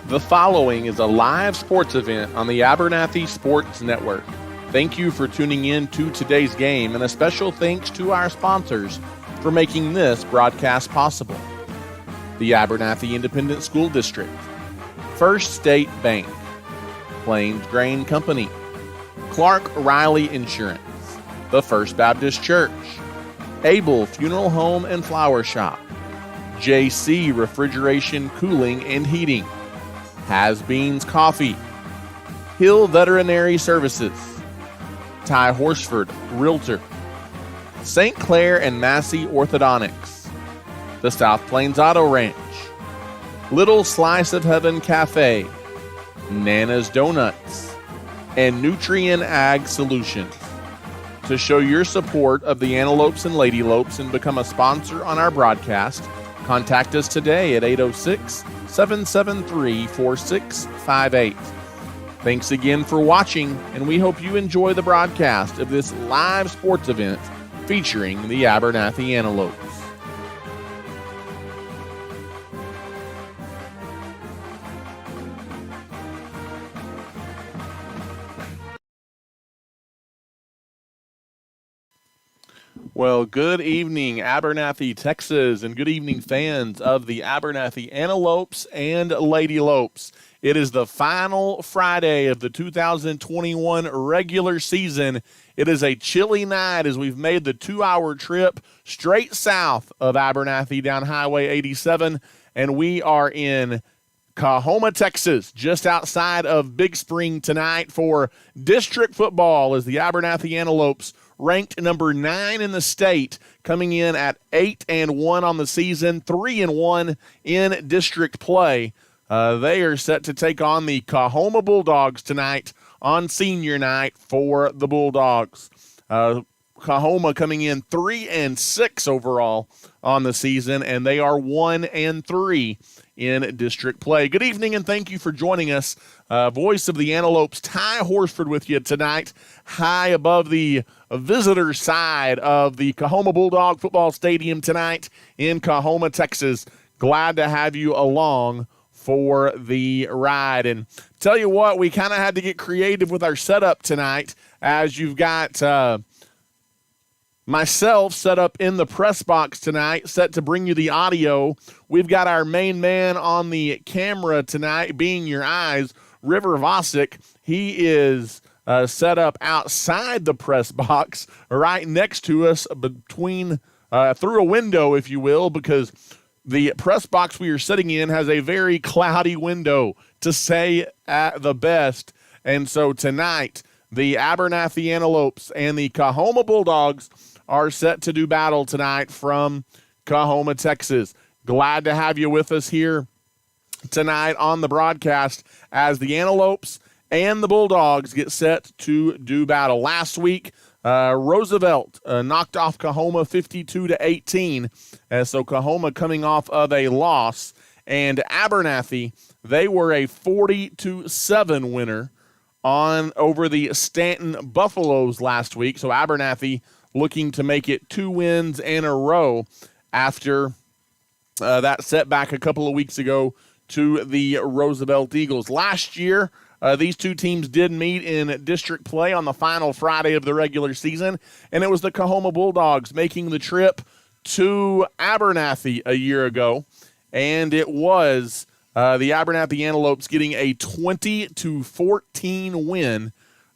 The following is a live sports event on the Abernathy Sports Network. Thank you for tuning in to today's game, and a special thanks to our sponsors for making this broadcast possible. The Abernathy Independent School District, First State Bank, Plains Grain Company, Clark Riley Insurance, the First Baptist Church, Abel Funeral Home and Flower Shop, JC Refrigeration, Cooling and Heating, Has Beans Coffee, Hill Veterinary Services, Ty Horsford, Realtor, St. Clair and Massey Orthodontics, the South Plains Auto Ranch, Little Slice of Heaven Cafe, Nana's Donuts, and Nutrien Ag Solutions. To show your support of the Antelopes and Ladylopes and become a sponsor on our broadcast, contact us today at 806-773-4658. Thanks again for watching, and we hope you enjoy the broadcast of this live sports event featuring the Abernathy Antelopes. Well, good evening, Abernathy, Texas, and good evening, fans of the Abernathy Antelopes and Ladylopes. It is the final Friday of the 2021 regular season. It is a chilly night as we've made the 2-hour trip straight south of Abernathy down Highway 87, and we are in Coahoma, Texas, just outside of Big Spring tonight for district football as the Abernathy Antelopes, ranked number 9 in the state, coming in at 8-1 on the season, 3-1 in district play. They are set to take on the Coahoma Bulldogs tonight on senior night for the Bulldogs. Coahoma coming in 3-6 overall on the season, and they are 1-3 in district play. Good evening, and thank you for joining us. Voice of the Antelopes, Ty Horsford, with you tonight, high above the visitor side of the Coahoma Bulldog Football Stadium tonight in Coahoma, Texas. Glad to have you along for the ride. And tell you what, we kind of had to get creative with our setup tonight, as you've got myself set up in the press box tonight, set to bring you the audio. We've got our main man on the camera tonight, being your eyes, River Vosick. He is set up outside the press box, right next to us, between through a window, if you will, because the press box we are sitting in has a very cloudy window, to say at the best. And so tonight, the Abernathy Antelopes and the Coahoma Bulldogs are set to do battle tonight from Coahoma, Texas. Glad to have you with us here tonight on the broadcast as the Antelopes and the Bulldogs get set to do battle. Last week, Roosevelt knocked off Coahoma 52-18, so Coahoma coming off of a loss, and Abernathy, they were a 40-7 winner over the Stanton Buffaloes last week. So Abernathy looking to make it 2 wins in a row after that setback a couple of weeks ago to the Roosevelt Eagles. Last year, these two teams did meet in district play on the final Friday of the regular season, and it was the Coahoma Bulldogs making the trip to Abernathy a year ago, and it was the Abernathy Antelopes getting a 20-14 win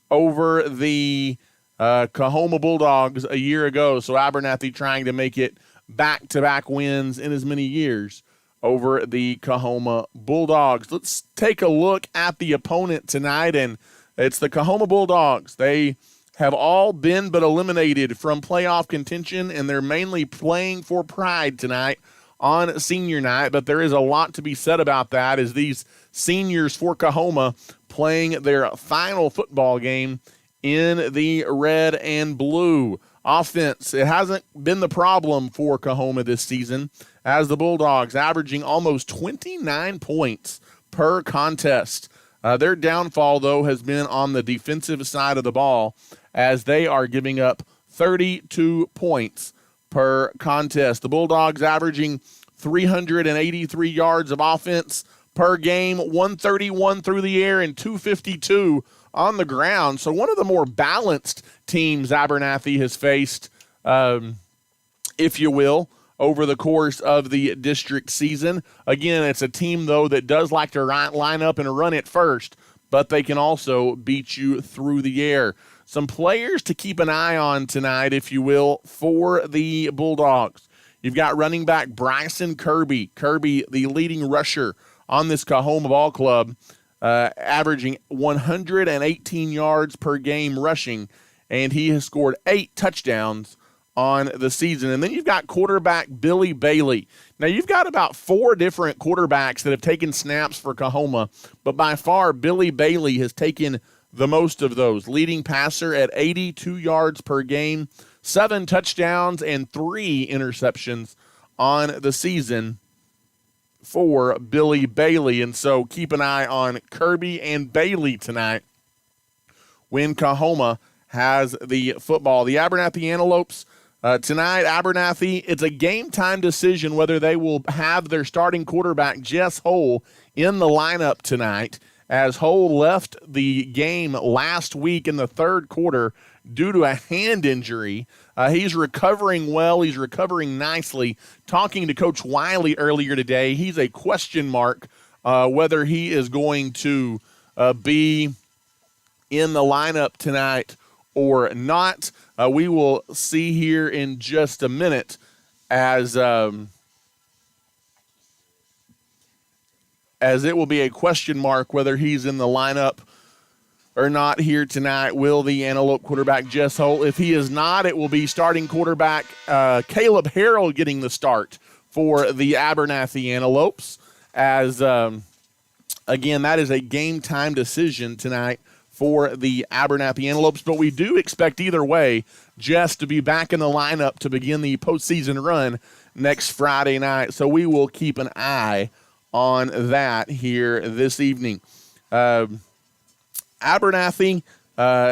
over the Coahoma Bulldogs a year ago. So Abernathy trying to make it back-to-back wins in as many years over the Coahoma Bulldogs. Let's take a look at the opponent tonight, and it's the Coahoma Bulldogs. They have all been but eliminated from playoff contention, and they're mainly playing for pride tonight on senior night, but there is a lot to be said about that as these seniors for Coahoma playing their final football game in the red and blue. Offense, it hasn't been the problem for Coahoma this season, as the Bulldogs averaging almost 29 points per contest. Their downfall, though, has been on the defensive side of the ball, as they are giving up 32 points per contest. The Bulldogs averaging 383 yards of offense per game, 131 through the air and 252 on the ground. So one of the more balanced teams Abernathy has faced, if you will, over the course of the district season. Again, it's a team, though, that does like to line up and run it first, but they can also beat you through the air. Some players to keep an eye on tonight, if you will, for the Bulldogs. You've got running back Bryson Kirby. Kirby, the leading rusher on this Coahoma Ball Club, averaging 118 yards per game rushing, and he has scored 8 touchdowns on the season. And then you've got quarterback Billy Bailey. Now, you've got about 4 different quarterbacks that have taken snaps for Coahoma, but by far Billy Bailey has taken the most of those. Leading passer at 82 yards per game, 7 touchdowns and 3 interceptions on the season for Billy Bailey. And so keep an eye on Kirby and Bailey tonight when Coahoma has the football. The Abernathy Antelopes tonight, Abernathy, it's a game-time decision whether they will have their starting quarterback, Jess Hole, in the lineup tonight, as Hole left the game last week in the third quarter due to a hand injury. He's recovering well. He's recovering nicely. Talking to Coach Wiley earlier today, he's a question mark whether he is going to be in the lineup tonight or not. We will see here in just a minute as it will be a question mark whether he's in the lineup or not here tonight. Will the Antelope quarterback Jess Holt? If he is not, it will be starting quarterback Caleb Harrell getting the start for the Abernathy Antelopes. As again, that is a game time decision tonight for the Abernathy Antelopes, but we do expect either way Jess to be back in the lineup to begin the postseason run next Friday night. So we will keep an eye on that here this evening. Abernathy,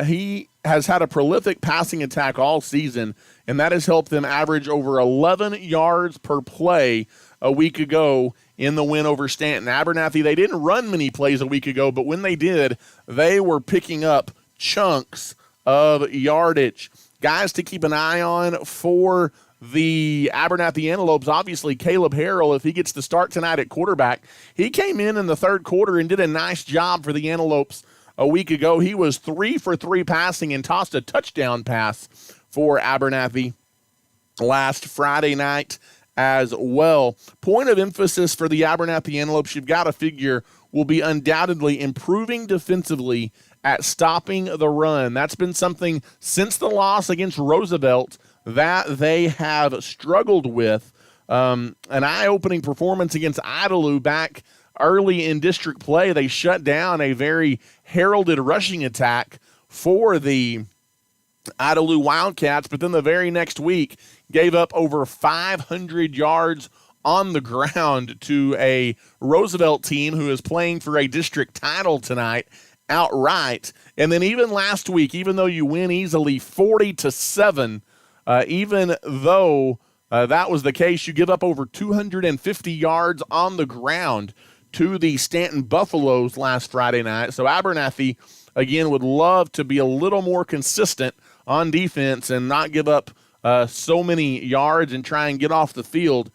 he has had a prolific passing attack all season, and that has helped them average over 11 yards per play a week ago in the win over Stanton. Abernathy, they didn't run many plays a week ago, but when they did, they were picking up chunks of yardage. Guys to keep an eye on for the Abernathy Antelopes, obviously Caleb Harrell, if he gets to start tonight at quarterback. He came in the third quarter and did a nice job for the Antelopes a week ago. He was 3 for 3 passing and tossed a touchdown pass for Abernathy last Friday night as well. Point of emphasis for the Abernathy Antelopes, you've got to figure, will be undoubtedly improving defensively at stopping the run. That's been something since the loss against Roosevelt that they have struggled with. An eye-opening performance against Idalou back early in district play. They shut down a very heralded rushing attack for the Idalou Wildcats, but then the very next week gave up over 500 yards on the ground to a Roosevelt team who is playing for a district title tonight outright. And then even last week, even though you win easily 40-7, even though that was the case, you give up over 250 yards on the ground to the Stanton Buffaloes last Friday night. So Abernathy, again, would love to be a little more consistent on defense and not give up so many yards and try and get off the field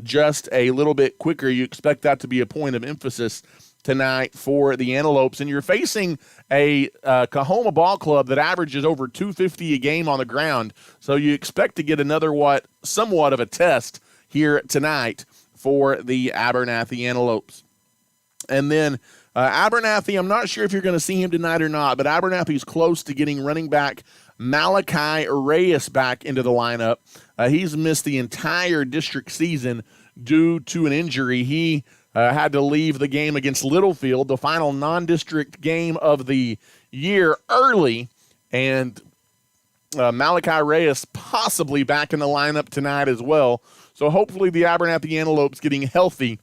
just a little bit quicker. You expect that to be a point of emphasis tonight for the Antelopes. And you're facing a Coahoma Ball Club that averages over 250 a game on the ground. So you expect to get another somewhat of a test here tonight for the Abernathy Antelopes. And then Abernathy, I'm not sure if you're going to see him tonight or not, but Abernathy's close to getting running back Malachi Reyes back into the lineup. He's missed the entire district season due to an injury. He had to leave the game against Littlefield, the final non-district game of the year, early. And Malachi Reyes possibly back in the lineup tonight as well. So hopefully the Abernathy Antelopes getting healthy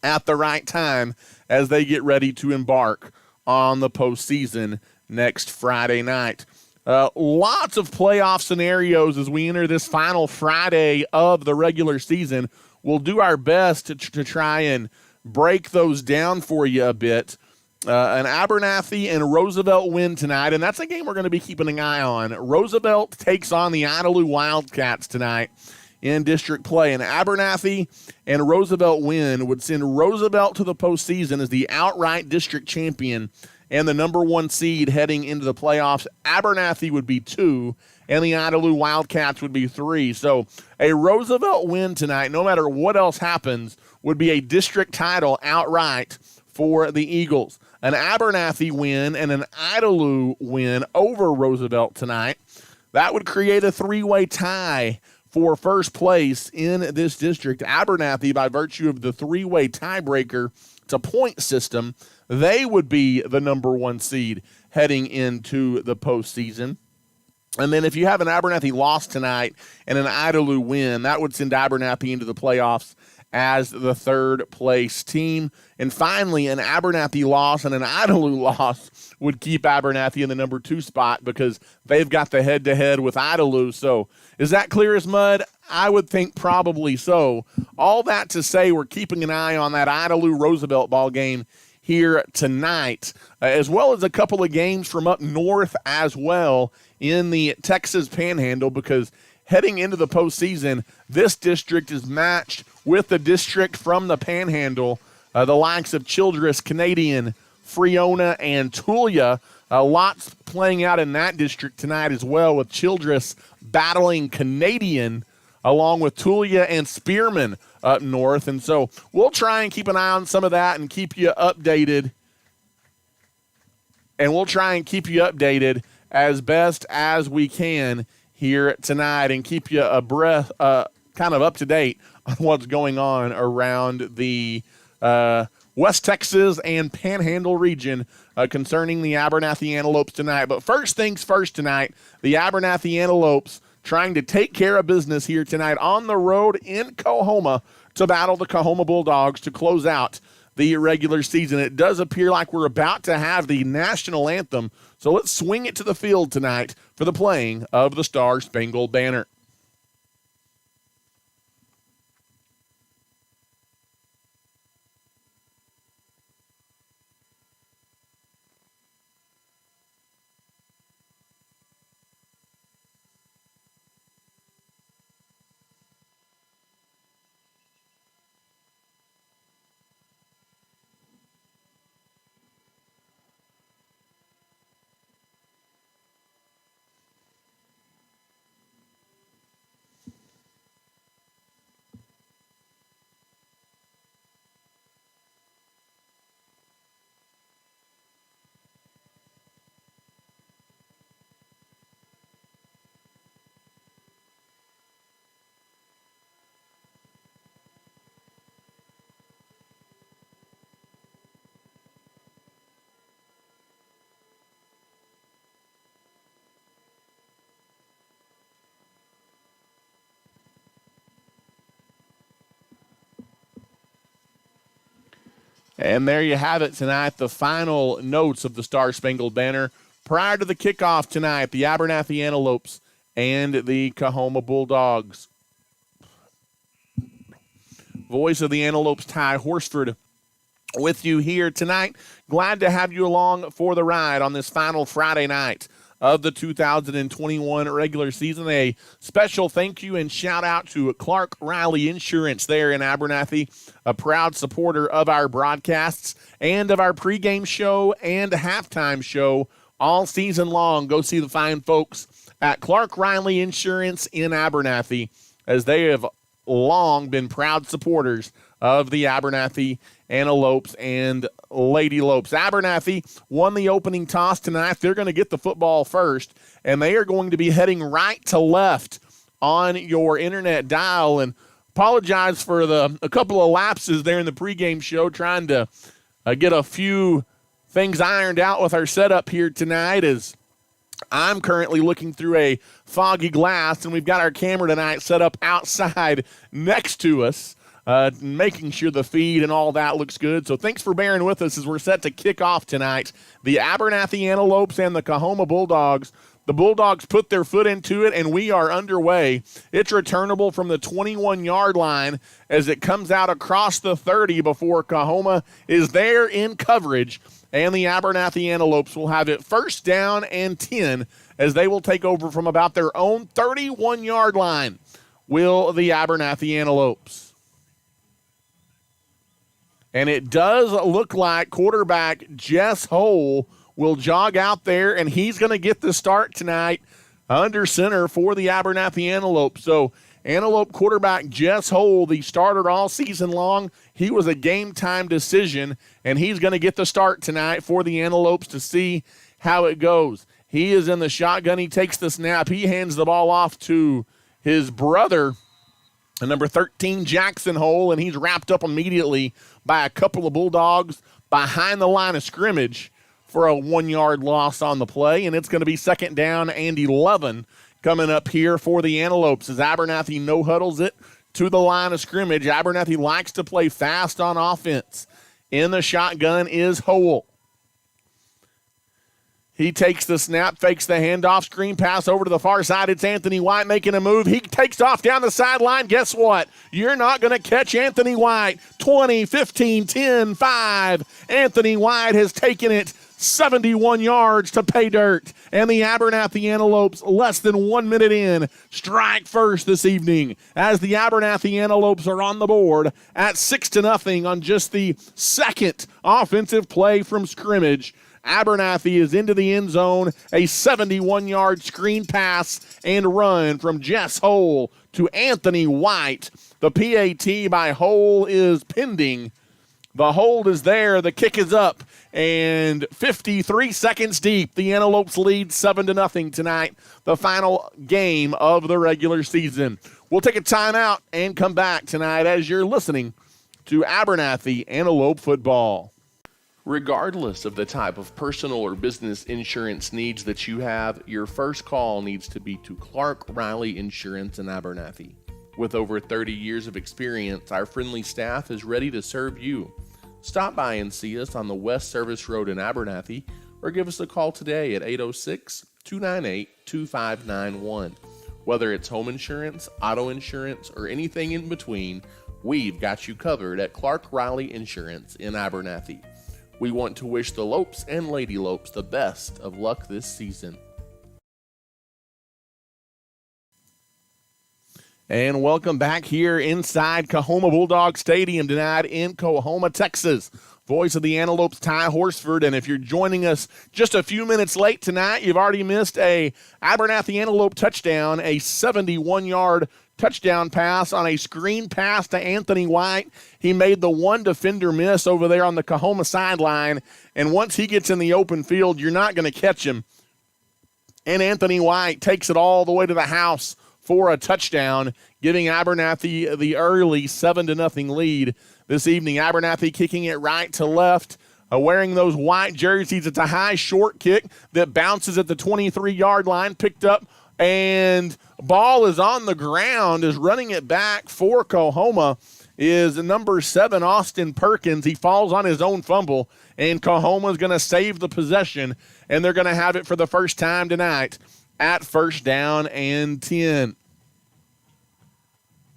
at the right time as they get ready to embark on the postseason next Friday night. Lots of playoff scenarios as we enter this final Friday of the regular season. We'll do our best to try and break those down for you a bit. An Abernathy and Roosevelt win tonight, and that's a game we're going to be keeping an eye on. Roosevelt takes on the Antelope Wildcats tonight in district play. An Abernathy and Roosevelt win would send Roosevelt to the postseason as the outright district champion and the number 1 seed heading into the playoffs. Abernathy would be 2, and the Antelope Wildcats would be 3. So a Roosevelt win tonight, no matter what else happens, would be a district title outright for the Eagles. An Abernathy win and an Antelope win over Roosevelt tonight, that would create a 3-way tie for first place in this district. Abernathy, by virtue of the 3-way tiebreaker to point system, they would be the number 1 seed heading into the postseason. And then if you have an Abernathy loss tonight and an Antelope win, that would send Abernathy into the playoffs as the 3rd place team. And finally, an Abernathy loss and an Antelope loss would keep Abernathy in the number 2 spot because they've got the head-to-head with Antelope. So is that clear as mud? I would think probably so. All that to say, we're keeping an eye on that Antelope-Roosevelt ball game here tonight, as well as a couple of games from up north as well in the Texas Panhandle, because heading into the postseason, this district is matched with the district from the Panhandle, the likes of Childress, Canadian, Friona, and Tulia. Lots playing out in that district tonight as well, with Childress battling Canadian along with Tulia and Spearman up north. And so we'll try and keep an eye on some of that and keep you updated. And we'll try and keep you updated as best as we can here tonight and keep you kind of up to date on what's going on around the West Texas and Panhandle region concerning the Abernathy Antelopes tonight. But first things first tonight, the Abernathy Antelopes trying to take care of business here tonight on the road in Coahoma to battle the Coahoma Bulldogs to close out the regular season. It does appear like we're about to have the national anthem, so let's swing it to the field tonight for the playing of the Star-Spangled Banner. And there you have it tonight, the final notes of the Star-Spangled Banner. Prior to the kickoff tonight, the Abernathy Antelopes and the Coahoma Bulldogs. Voice of the Antelopes, Ty Horsford, with you here tonight. Glad to have you along for the ride on this final Friday night of the 2021 regular season. A special thank you and shout out to Clark Riley Insurance there in Abernathy, a proud supporter of our broadcasts and of our pregame show and halftime show all season long. Go see the fine folks at Clark Riley Insurance in Abernathy, as they have long been proud supporters of the Abernathy Antelopes and Lady Lopes. Abernathy won the opening toss tonight. They're going to get the football first, and they are going to be heading right to left on your internet dial. And apologize for a couple of lapses there in the pregame show, trying to get a few things ironed out with our setup here tonight, as I'm currently looking through a foggy glass, and we've got our camera tonight set up outside next to us, making sure the feed and all that looks good. So thanks for bearing with us as we're set to kick off tonight. The Abernathy Antelopes and the Coahoma Bulldogs The Bulldogs put their foot into it, and we are underway. It's returnable from the 21-yard line as it comes out across the 30 before Coahoma is there in coverage, and the Abernathy Antelopes will have it first down and 10 as they will take over from about their own 31-yard line, will the Abernathy Antelopes. And it does look like quarterback Jess Hole will jog out there, and he's going to get the start tonight under center for the Abernathy Antelope. So Antelope quarterback Jess Hole, the starter all season long, he was a game-time decision, and he's going to get the start tonight for the Antelopes to see how it goes. He is in the shotgun. He takes the snap. He hands the ball off to his brother, number 13, Jackson Hole, and he's wrapped up immediately by a couple of Bulldogs behind the line of scrimmage for a 1-yard loss on the play, and it's going to be second down and 11 coming up here for the Antelopes as Abernathy no-huddles it to the line of scrimmage. Abernathy likes to play fast on offense. In the shotgun is Hole. He takes the snap, fakes the handoff, screen pass over to the far side. It's Anthony White making a move. He takes off down the sideline. Guess what? You're not going to catch Anthony White. 20, 15, 10, 5. Anthony White has taken it 71 yards to pay dirt. And the Abernathy Antelopes, less than 1 minute in, strike first this evening as the Abernathy Antelopes are on the board at 6-0 on just the second offensive play from scrimmage. Abernathy is into the end zone, a 71-yard screen pass and run from Jess Hole to Anthony White. The PAT by Hole is pending. The hold is there. The kick is up. And 53 seconds deep, the Antelopes lead 7-0 tonight, the final game of the regular season. We'll take a timeout and come back tonight as you're listening to Abernathy Antelope football. Regardless of the type of personal or business insurance needs that you have, your first call needs to be to Clark Riley Insurance in Abernathy. With over 30 years of experience, our friendly staff is ready to serve you. Stop by and see us on the West Service Road in Abernathy, or give us a call today at 806-298-2591. Whether it's home insurance, auto insurance, or anything in between, we've got you covered at Clark Riley Insurance in Abernathy. We want to wish the Lopes and Lady Lopes the best of luck this season. And welcome back here inside Coahoma Bulldog Stadium tonight in Coahoma, Texas. Voice of the Antelopes, Ty Horsford. And if you're joining us just a few minutes late tonight, you've already missed a Abernathy Antelope touchdown, a 71-yard touchdown pass on a screen pass to Anthony White. He made the one defender miss over there on the Coahoma sideline. And once he gets in the open field, you're not going to catch him. And Anthony White takes it all the way to the house for a touchdown, giving Abernathy the early 7-0 lead this evening. Abernathy kicking it right to left, wearing those white jerseys. It's a high short kick that bounces at the 23-yard line, picked up, and ball is on the ground. Is running it back for Coahoma is number 7, Austin Perkins. He falls on his own fumble, and Coahoma's going to save the possession, and they're going to have it for the first time tonight at first down and 10.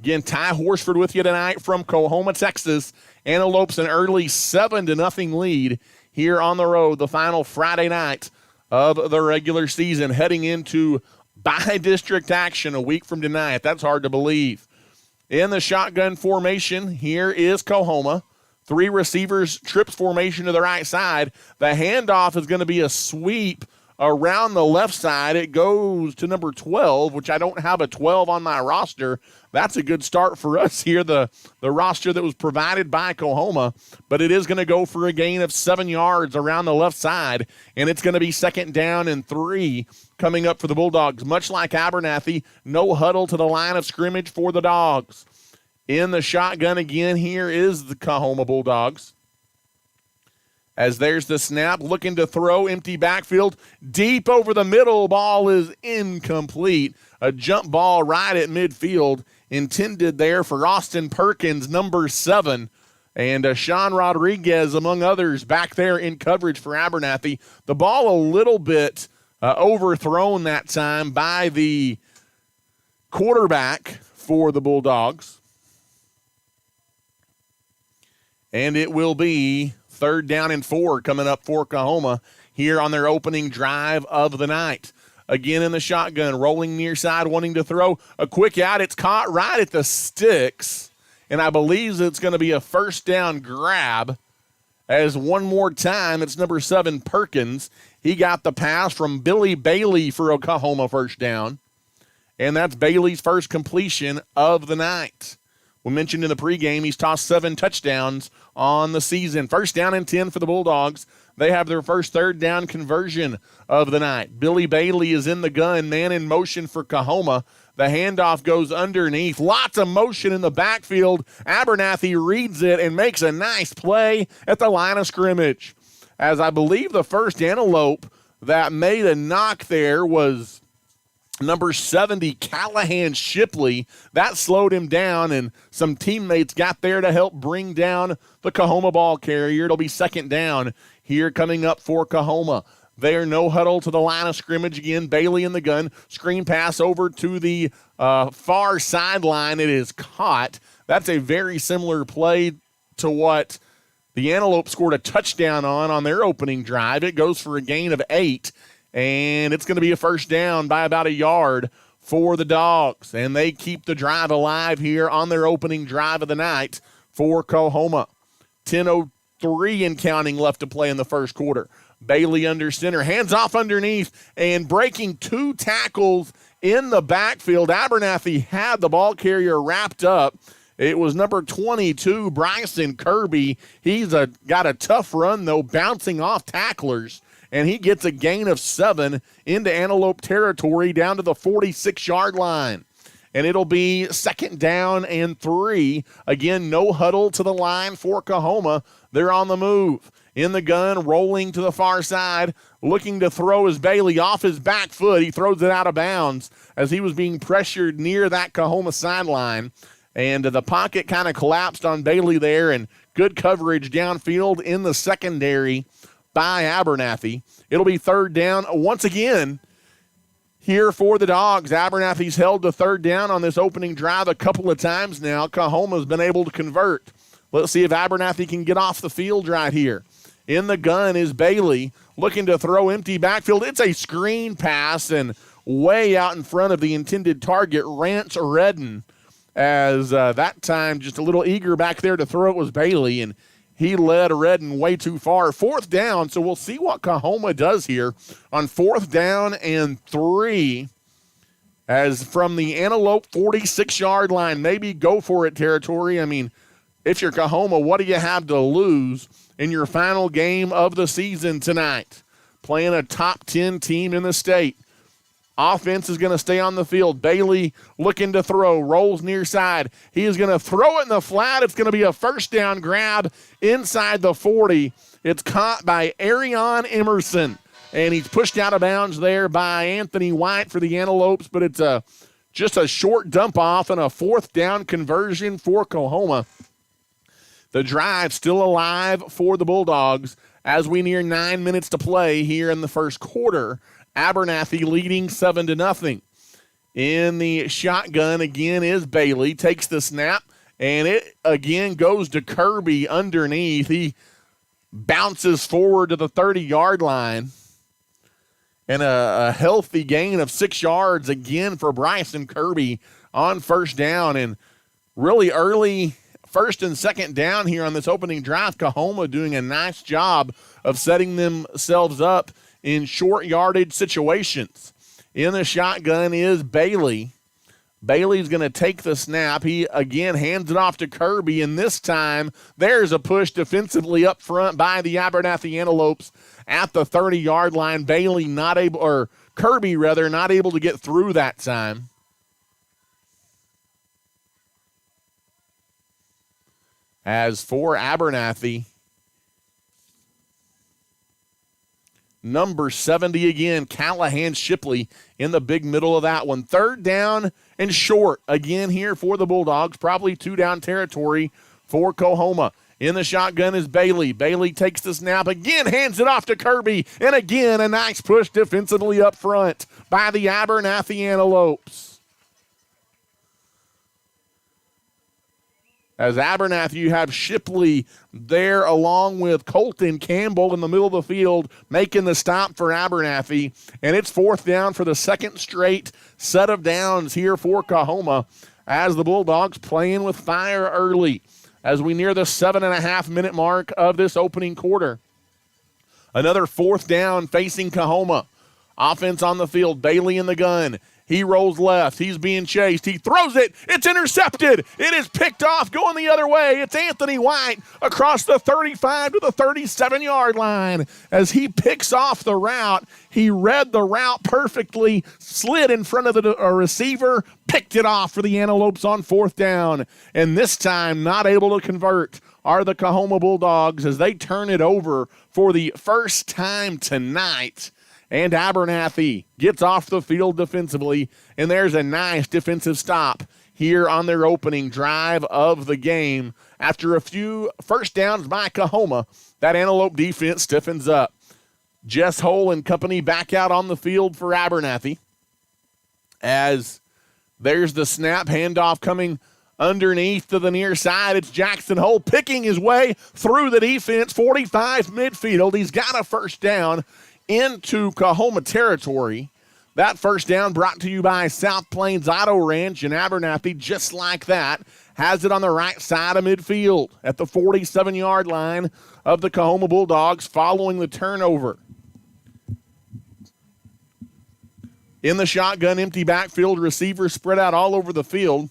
Again, Ty Horsford with you tonight from Coahoma, Texas. Antelopes an early 7-0 lead here on the road, the final Friday night of the regular season, heading into by-district action a week from tonight. That's hard to believe. In the shotgun formation, here is Coahoma. 3 receivers, trips formation to the right side. The handoff is going to be a sweep around the left side. It goes to number 12, which I don't have a 12 on my roster. That's a good start for us here, the roster that was provided by Coahoma. But it is going to go for a gain of 7 yards around the left side, and it's going to be second down and 3 coming up for the Bulldogs. Much like Abernathy, no huddle to the line of scrimmage for the Dogs. In the shotgun again, here is the Coahoma Bulldogs. As there's the snap, looking to throw, empty backfield, deep over the middle, ball is incomplete. A jump ball right at midfield, intended there for Austin Perkins, number 7. And Sean Rodriguez, among others, back there in coverage for Abernathy. The ball a little bit overthrown that time by the quarterback for the Bulldogs. And it will be 3rd down and 4 coming up for Coahoma here on their opening drive of the night. Again in the shotgun, rolling near side, wanting to throw a quick out. It's caught right at the sticks, and I believe it's going to be a 1st down grab. As one more time, it's number 7, Perkins. He got the pass from Billy Bailey for a Coahoma 1st down, and that's Bailey's first completion of the night. We mentioned in the pregame he's tossed 7 touchdowns on the season. 1st down and 10 for the Bulldogs. They have their first 3rd down conversion of the night. Billy Bailey is in the gun, man in motion for Coahoma. The handoff goes underneath. Lots of motion in the backfield. Abernathy reads it and makes a nice play at the line of scrimmage. As I believe the first Antelope that made a knock there was number 70, Callahan Shipley. That slowed him down, and some teammates got there to help bring down the Coahoma ball carrier. It'll be 2nd down here coming up for Coahoma. They're no huddle to the line of scrimmage again. Bailey in the gun. Screen pass over to the far sideline. It is caught. That's a very similar play to what the Antelope scored a touchdown on their opening drive. It goes for a gain of 8, and it's going to be a 1st down by about a yard for the Dogs. And they keep the drive alive here on their opening drive of the night for Coahoma. 10:03 and counting left to play in the first quarter. Bailey under center, hands off underneath, and breaking 2 tackles in the backfield. Abernathy had the ball carrier wrapped up. It was number 22, Bryson Kirby. He's got a tough run, though, bouncing off tacklers, and he gets a gain of 7 into Antelope territory down to the 46-yard line. And it'll be 2nd down and 3. Again, no huddle to the line for Coahoma. They're on the move. In the gun, rolling to the far side, looking to throw is Bailey off his back foot. He throws it out of bounds as he was being pressured near that Coahoma sideline. And the pocket kind of collapsed on Bailey there, and good coverage downfield in the secondary by Abernathy. It'll be 3rd down once again here for the Dogs. Abernathy's held to 3rd down on this opening drive a couple of times now. Coahoma's been able to convert. Let's see if Abernathy can get off the field right here. In the gun is Bailey, looking to throw empty backfield. It's a screen pass, and way out in front of the intended target, Rance Redden. As that time, just a little eager back there to throw it was Bailey, and he led Redden way too far. 4th down, so we'll see what Coahoma does here on 4th down and 3. As from the Antelope 46-yard line, maybe go for it territory. I mean, if you're Coahoma, what do you have to lose in your final game of the season tonight? Playing a top 10 team in the state. Offense is going to stay on the field. Bailey looking to throw, rolls near side. He is going to throw it in the flat. It's going to be a 1st down grab inside the 40. It's caught by Arion Emerson, and he's pushed out of bounds there by Anthony White for the Antelopes, but it's just a short dump off and a 4th down conversion for Coahoma. The drive still alive for the Bulldogs as we near 9 minutes to play here in the first quarter. Abernathy leading 7-0. In the shotgun again is Bailey. Takes the snap, and it again goes to Kirby underneath. He bounces forward to the 30-yard line. And a healthy gain of 6 yards again for Bryson Kirby on 1st down. And really early 1st and 2nd down here on this opening drive. Coahoma doing a nice job of setting themselves up in short yardage situations. In the shotgun is Bailey. Bailey's going to take the snap. He again hands it off to Kirby, and this time there's a push defensively up front by the Abernathy Antelopes at the 30-yard line. Kirby not able to get through that time. As for Abernathy, number 70 again, Callahan Shipley in the big middle of that one. 3rd down and short again here for the Bulldogs. Probably 2 down territory for Coahoma. In the shotgun is Bailey. Bailey takes the snap again, hands it off to Kirby, and again a nice push defensively up front by the Abernathy Antelopes. As Abernathy, you have Shipley there along with Colton Campbell in the middle of the field making the stop for Abernathy. And it's fourth down for the second straight set of downs here for Coahoma as the Bulldogs playing with fire early as we near the 7.5-minute mark of this opening quarter. Another fourth down facing Coahoma. Offense on the field, Bailey in the gun. He rolls left. He's being chased. He throws it. It's intercepted. It is picked off going the other way. It's Anthony White across the 35 to the 37-yard line. As he picks off the route, he read the route perfectly, slid in front of the receiver, picked it off for the Antelopes on fourth down. And this time, not able to convert are the Coahoma Bulldogs as they turn it over for the first time tonight. And Abernathy gets off the field defensively, and there's a nice defensive stop here on their opening drive of the game. After a few first downs by Coahoma, that Antelope defense stiffens up. Jess Hole and company back out on the field for Abernathy. As there's the snap, handoff coming underneath to the near side. It's Jackson Hole picking his way through the defense, 45 midfield. He's got a first down into Coahoma territory. That first down brought to you by South Plains Auto Ranch in Abernathy, just like that. Has it on the right side of midfield at the 47-yard line of the Coahoma Bulldogs following the turnover. In the shotgun, empty backfield, receivers spread out all over the field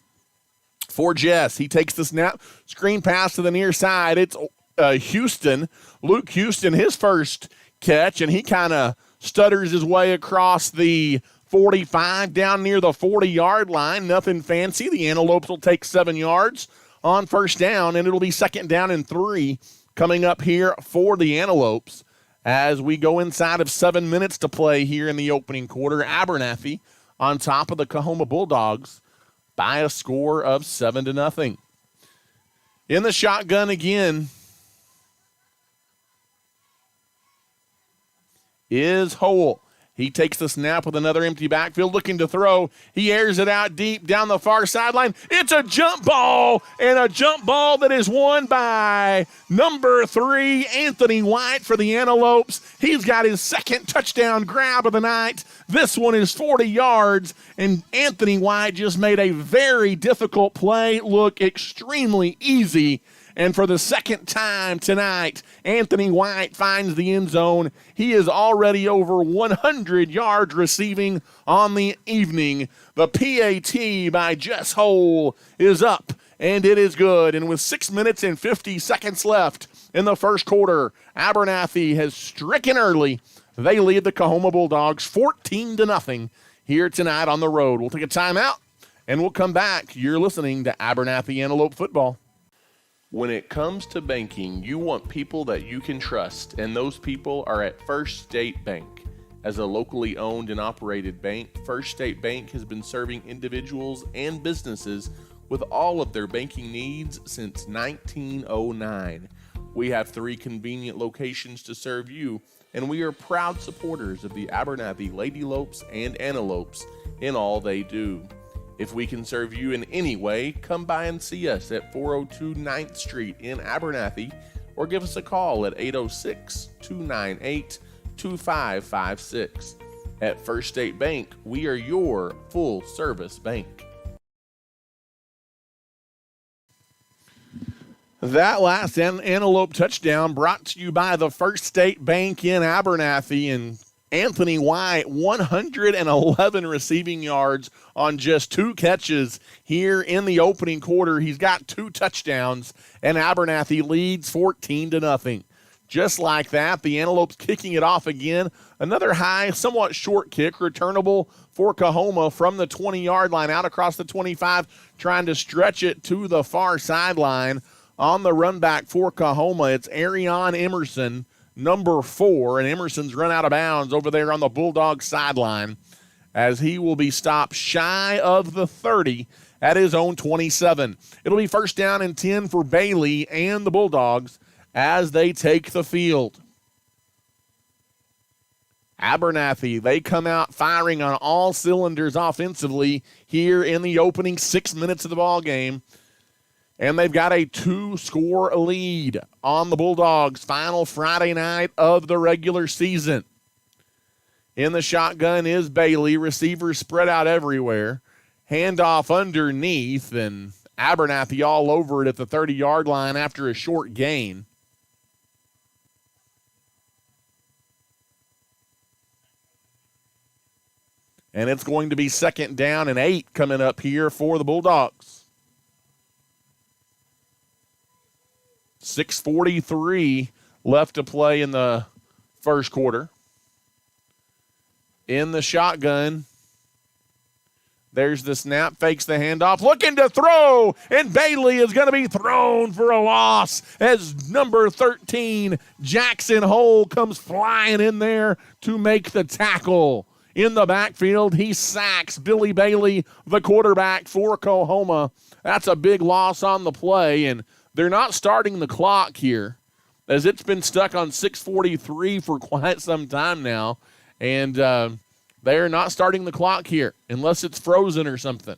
for Jess. He takes the snap, screen pass to the near side. It's Houston, Luke Houston, his first catch, and he kind of stutters his way across the 45 down near the 40-yard line. Nothing fancy. The Antelopes will take 7 yards on first down, and it'll be second down and 3 coming up here for the Antelopes as we go inside of 7 minutes to play here in the opening quarter. Abernathy on top of the Coahoma Bulldogs by a score of 7-0. In the shotgun again is Hole. He takes the snap with another empty backfield, looking to throw. He airs it out deep down the far sideline. It's a jump ball, and a jump ball that is won by number 3, Anthony White for the Antelopes. He's got his second touchdown grab of the night. This one is 40 yards, and Anthony White just made a very difficult play look extremely easy. And for the second time tonight, Anthony White finds the end zone. He is already over 100 yards receiving on the evening. The PAT by Jess Hole is up, and it is good. And with 6 minutes and 50 seconds left in the first quarter, Abernathy has stricken early. They lead the Coahoma Bulldogs 14-0 here tonight on the road. We'll take a timeout, and we'll come back. You're listening to Abernathy Antelope Football. When it comes to banking, you want people that you can trust, and those people are at First State Bank. As a locally owned and operated bank, First State Bank has been serving individuals and businesses with all of their banking needs since 1909. We have 3 convenient locations to serve you, and we are proud supporters of the Abernathy Ladylopes and Antelopes in all they do. If we can serve you in any way, come by and see us at 402 9th Street in Abernathy, or give us a call at 806-298-2556. At First State Bank, we are your full-service bank. That last Antelope touchdown brought to you by the First State Bank in Abernathy, and Anthony White, 111 receiving yards on just 2 catches here in the opening quarter. He's got 2 touchdowns, and Abernathy leads 14-0. Just like that, the Antelopes kicking it off again. Another high, somewhat short kick, returnable for Coahoma from the 20-yard line out across the 25, trying to stretch it to the far sideline. On the run back for Coahoma, it's Arion Emerson, number 4, and Emerson's run out of bounds over there on the Bulldog sideline as he will be stopped shy of the 30 at his own 27. It'll be first down and 10 for Bailey and the Bulldogs as they take the field. Abernathy, they come out firing on all cylinders offensively here in the opening 6 minutes of the ball game. And they've got a 2-score lead on the Bulldogs' final Friday night of the regular season. In the shotgun is Bailey. Receivers spread out everywhere. Handoff underneath, and Abernathy all over it at the 30-yard line after a short gain. And it's going to be 2nd down and 8 coming up here for the Bulldogs. 6:43 left to play in the first quarter. In the shotgun, there's the snap, fakes the handoff, looking to throw, and Bailey is going to be thrown for a loss as number 13, Jackson Hole, comes flying in there to make the tackle. In the backfield, he sacks Billy Bailey, the quarterback for Coahoma. That's a big loss on the play, and they're not starting the clock here, as it's been stuck on 6:43 for quite some time now, and they're not starting the clock here unless it's frozen or something.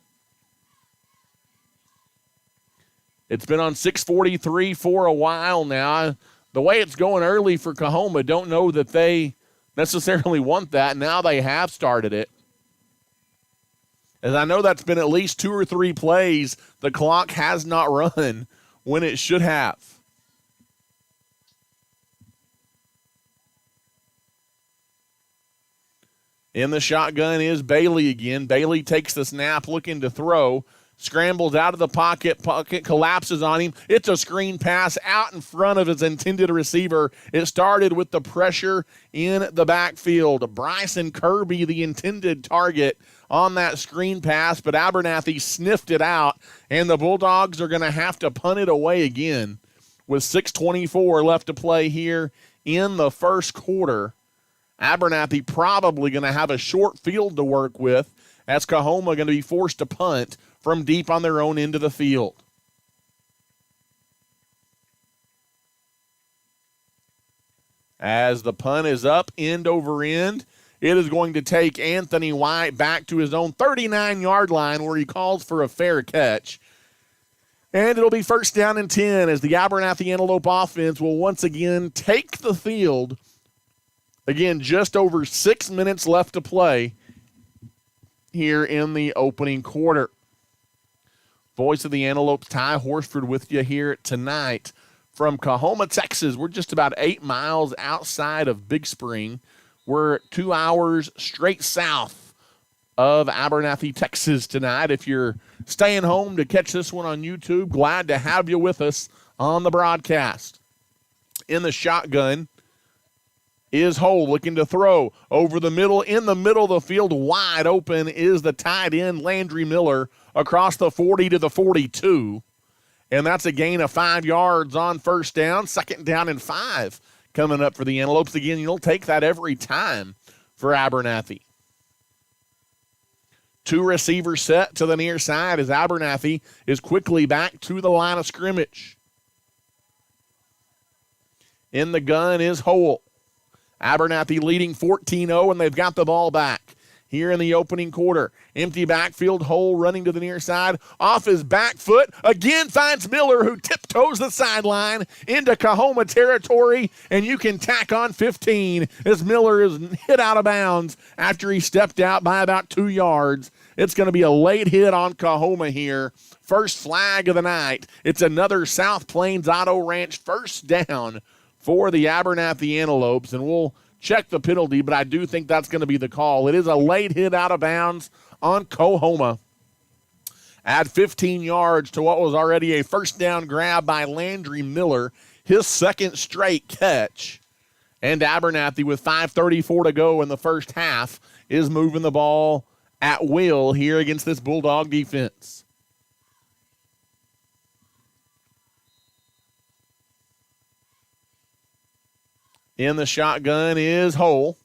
It's been on 6:43 for a while now. The way it's going early for Coahoma, don't know that they necessarily want that. Now they have started it. As I know that's been at least 2 or 3 plays, the clock has not run when it should have. In the shotgun is Bailey again. Bailey takes the snap, looking to throw. Scrambles out of the pocket. Pocket collapses on him. It's a screen pass out in front of his intended receiver. It started with the pressure in the backfield. Bryson Kirby, the intended target on that screen pass, but Abernathy sniffed it out, and the Bulldogs are going to have to punt it away again with 6:24 left to play here in the first quarter. Abernathy probably going to have a short field to work with, as Coahoma going to be forced to punt from deep on their own end of the field. As the punt is up, end over end, it is going to take Anthony White back to his own 39-yard line where he calls for a fair catch. And it'll be first down and 10 as the Abernathy Antelope offense will once again take the field. Again, just over 6 minutes left to play here in the opening quarter. Voice of the Antelopes, Ty Horsford, with you here tonight from Coahoma, Texas. We're just about 8 miles outside of Big Spring. We're 2 hours straight south of Abernathy, Texas tonight. If you're staying home to catch this one on YouTube, glad to have you with us on the broadcast. In the shotgun is Hole, looking to throw over the middle. In the middle of the field, wide open, is the tight end Landry Miller across the 40 to the 42. And that's a gain of 5 yards on first down. 2nd down and 5 coming up for the Antelopes. Again, you'll take that every time for Abernathy. 2 receivers set to the near side as Abernathy is quickly back to the line of scrimmage. In the gun is Hole. Abernathy leading 14-0, and they've got the ball back here in the opening quarter. Empty backfield, Hole running to the near side. Off his back foot, again finds Miller, who tiptoes the sideline into Coahoma territory, and you can tack on 15 as Miller is hit out of bounds after he stepped out by about 2 yards. It's going to be a late hit on Coahoma here. First flag of the night. It's another South Plains Auto Ranch first down for the Abernathy Antelopes, and we'll check the penalty, but I do think that's going to be the call. It is a late hit out of bounds on Coahoma. Add 15 yards to what was already a first down grab by Landry Miller, his second straight catch. And Abernathy, with 5:34 to go in the first half, is moving the ball at will here against this Bulldog defense. In the shotgun is Hole.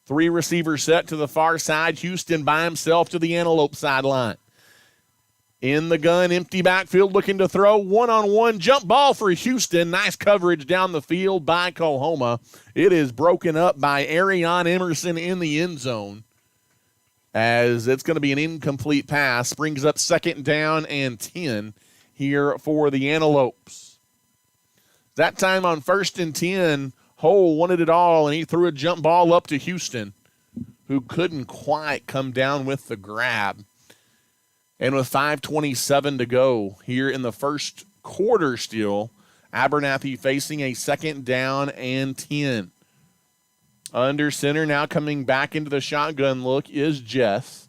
3 receivers set to the far side. Houston by himself to the Antelope sideline. In the gun, empty backfield, looking to throw. One-on-one jump ball for Houston. Nice coverage down the field by Coahoma. It is broken up by Arion Emerson in the end zone, as it's going to be an incomplete pass. Brings up 2nd down and 10 here for the Antelopes. That time on 1st and 10, Hole wanted it all, and he threw a jump ball up to Houston, who couldn't quite come down with the grab. And with 5:27 to go here in the first quarter still, Abernathy facing a 2nd down and 10. Under center now coming back into the shotgun look is Jess.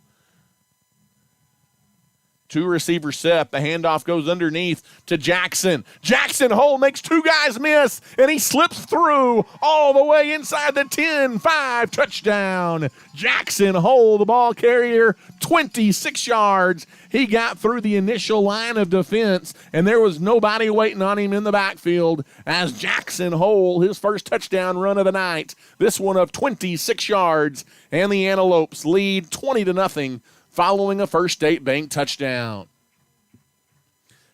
2-receiver set. The handoff goes underneath to Jackson. Jackson Hole makes 2 guys miss, and he slips through all the way inside the 10-5 touchdown. Jackson Hole, the ball carrier, 26 yards. He got through the initial line of defense, and there was nobody waiting on him in the backfield as Jackson Hole, his first touchdown run of the night. This one of 26 yards, and the Antelopes lead 20-0. Following a First State Bank touchdown.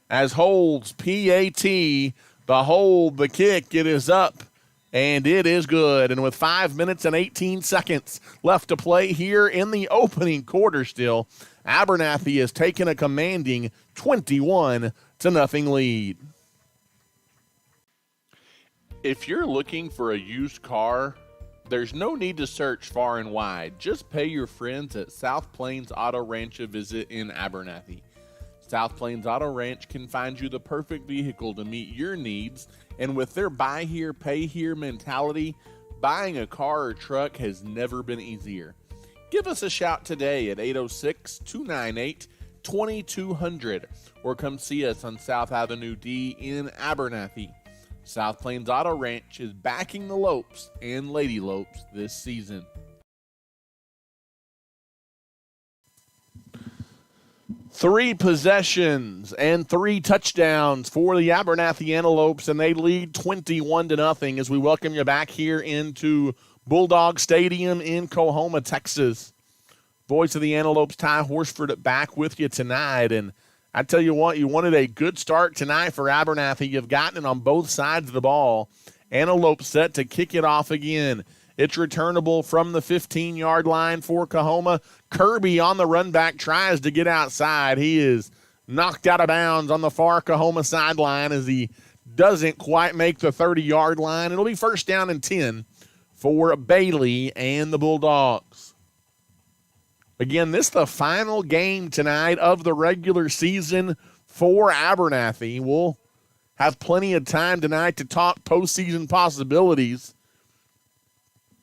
As holds PAT, the hold, the kick, it is up, and it is good. And with 5 minutes and 18 seconds left to play here in the opening quarter still, Abernathy has taken a commanding 21-0 lead. If you're looking for a used car, there's no need to search far and wide. Just pay your friends at South Plains Auto Ranch a visit in Abernathy. South Plains Auto Ranch can find you the perfect vehicle to meet your needs, and with their buy here, pay here mentality, buying a car or truck has never been easier. Give us a shout today at 806-298-2200 or come see us on South Avenue D in Abernathy. South Plains Auto Ranch is backing the Lopes and Lady Lopes this season. Three possessions and 3 touchdowns for the Abernathy Antelopes, and they lead 21-0 as we welcome you back here into Bulldog Stadium in Coahoma, Texas. Voice of the Antelopes, Ty Horsford, back with you tonight, and I tell you what, you wanted a good start tonight for Abernathy. You've gotten it on both sides of the ball. Antelope set to kick it off again. It's returnable from the 15-yard line for Coahoma. Kirby on the run back tries to get outside. He is knocked out of bounds on the far Coahoma sideline as he doesn't quite make the 30-yard line. It'll be 1st down and 10 for Bailey and the Bulldogs. Again, this is the final game tonight of the regular season for Abernathy. We'll have plenty of time tonight to talk postseason possibilities,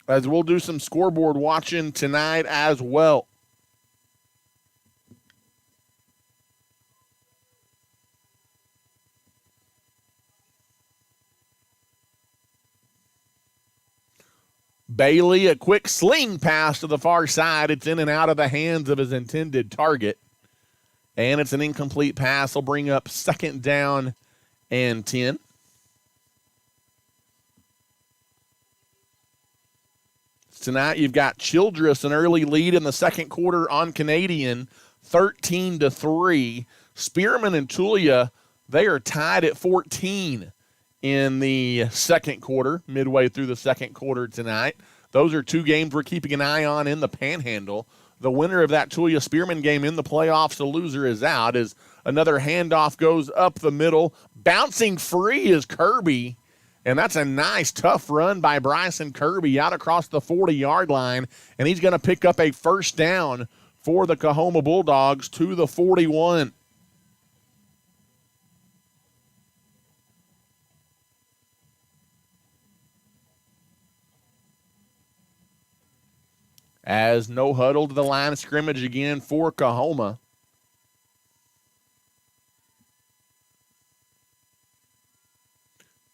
as we'll do some scoreboard watching tonight as well. Bailey, a quick sling pass to the far side. It's in and out of the hands of his intended target. And it's an incomplete pass. Will bring up 2nd down and 10. Tonight you've got Childress, an early lead in the second quarter on Canadian, 13-3. Spearman and Tulia, they are tied at 14 in the second quarter, midway through the second quarter tonight. Those are 2 games we're keeping an eye on in the Panhandle. The winner of that Tulia-Spearman game in the playoffs, the loser is out, as another handoff goes up the middle. Bouncing free is Kirby, and that's a nice, tough run by Bryson Kirby out across the 40-yard line, and he's going to pick up a 1st down for the Coahoma Bulldogs to the 41. As no huddle to the line of scrimmage again for Coahoma.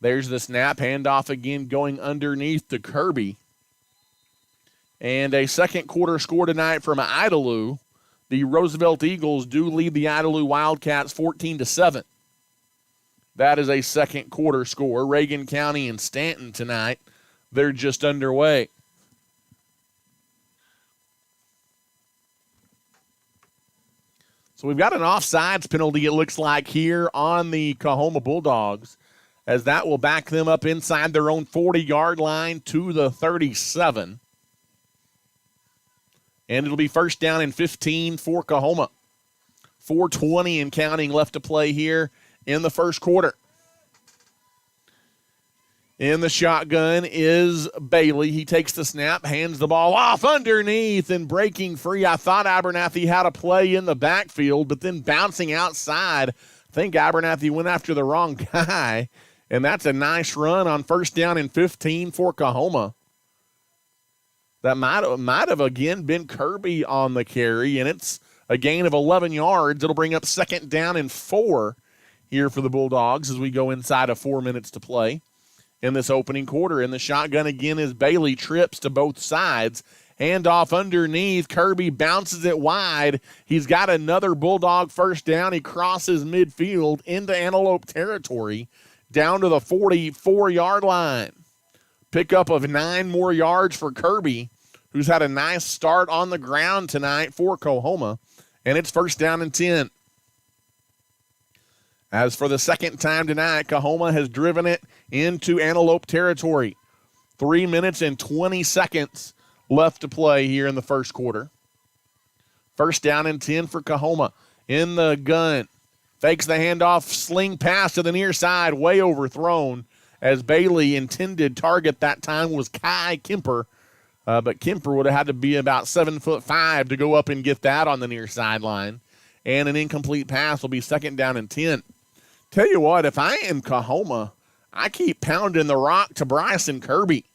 There's the snap, handoff again going underneath to Kirby. And a second quarter score tonight from Idalou. The Roosevelt Eagles do lead the Idalou Wildcats 14-7. That is a second quarter score. Reagan County and Stanton tonight, they're just underway. So we've got an offsides penalty, it looks like, here on the Coahoma Bulldogs, as that will back them up inside their own 40-yard line to the 37. And it'll be first down and 15 for Coahoma. 4:20 and counting left to play here in the first quarter. In the shotgun is Bailey. He takes the snap, hands the ball off underneath, and breaking free. I thought Abernathy had a play in the backfield, but then bouncing outside, I think Abernathy went after the wrong guy, and that's a nice run on first down and 15 for Coahoma. That might have again been Kirby on the carry, and it's a gain of 11 yards. It'll bring up second down and 4 here for the Bulldogs as we go inside of 4 minutes to play in this opening quarter. In the shotgun again is Bailey, trips to both sides. Hand off underneath. Kirby bounces it wide. He's got another Bulldog first down. He crosses midfield into Antelope territory down to the 44-yard line. Pickup of 9 more yards for Kirby, who's had a nice start on the ground tonight for Coahoma. And it's first down and 10. As for the second time tonight, Coahoma has driven it into Antelope territory. 3 minutes and 20 seconds left to play here in the first quarter. First down and 10 for Coahoma. In the gun. Fakes the handoff, sling pass to the near side, way overthrown, as Bailey intended target that time was Kai Kemper. But Kemper would have had to be about 7'5" to go up and get that on the near sideline. And an incomplete pass will be second down and 10. Tell you what, if I am Coahoma, I keep pounding the rock to Bryson Kirby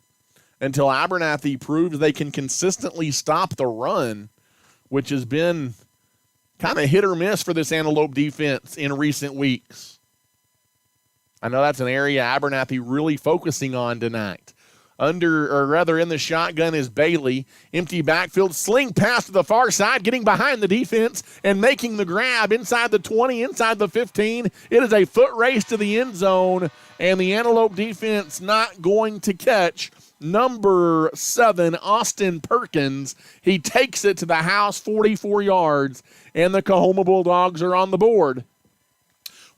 until Abernathy proves they can consistently stop the run, which has been kind of hit or miss for this Antelope defense in recent weeks. I know that's an area Abernathy really focusing on tonight. In the shotgun is Bailey. Empty backfield, sling pass to the far side, getting behind the defense and making the grab inside the 20, inside the 15. It is a foot race to the end zone, and the Antelope defense not going to catch number 7, Austin Perkins. He takes it to the house, 44 yards, and the Coahoma Bulldogs are on the board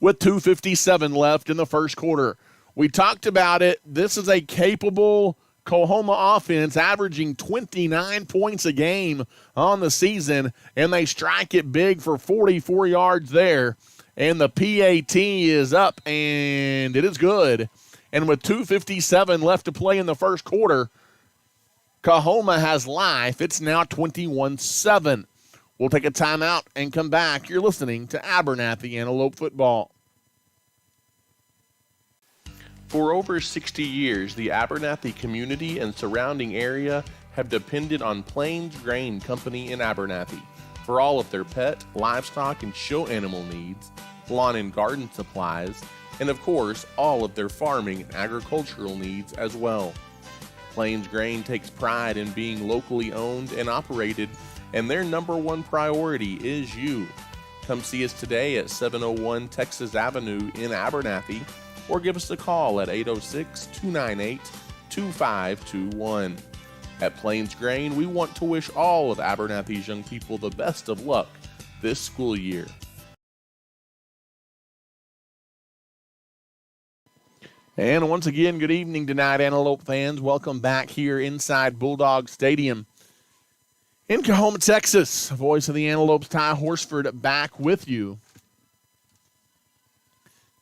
with 2:57 left in the first quarter. We talked about it. This is a capable Coahoma offense averaging 29 points a game on the season, and they strike it big for 44 yards there. And the PAT is up, and it is good. And with 2:57 left to play in the first quarter, Coahoma has life. It's now 21-7. We'll take a timeout and come back. You're listening to Abernathy Antelope Football. For over 60 years, the Abernathy community and surrounding area have depended on Plains Grain Company in Abernathy for all of their pet, livestock, and show animal needs, lawn and garden supplies, and of course, all of their farming and agricultural needs as well. Plains Grain takes pride in being locally owned and operated, and their number one priority is you. Come see us today at 701 Texas Avenue in Abernathy, or give us a call at 806-298-2521. At Plains Grain, we want to wish all of Abernathy's young people the best of luck this school year. And once again, good evening tonight, Antelope fans. Welcome back here inside Bulldog Stadium in Coahoma, Texas. Voice of the Antelopes, Ty Horsford, back with you.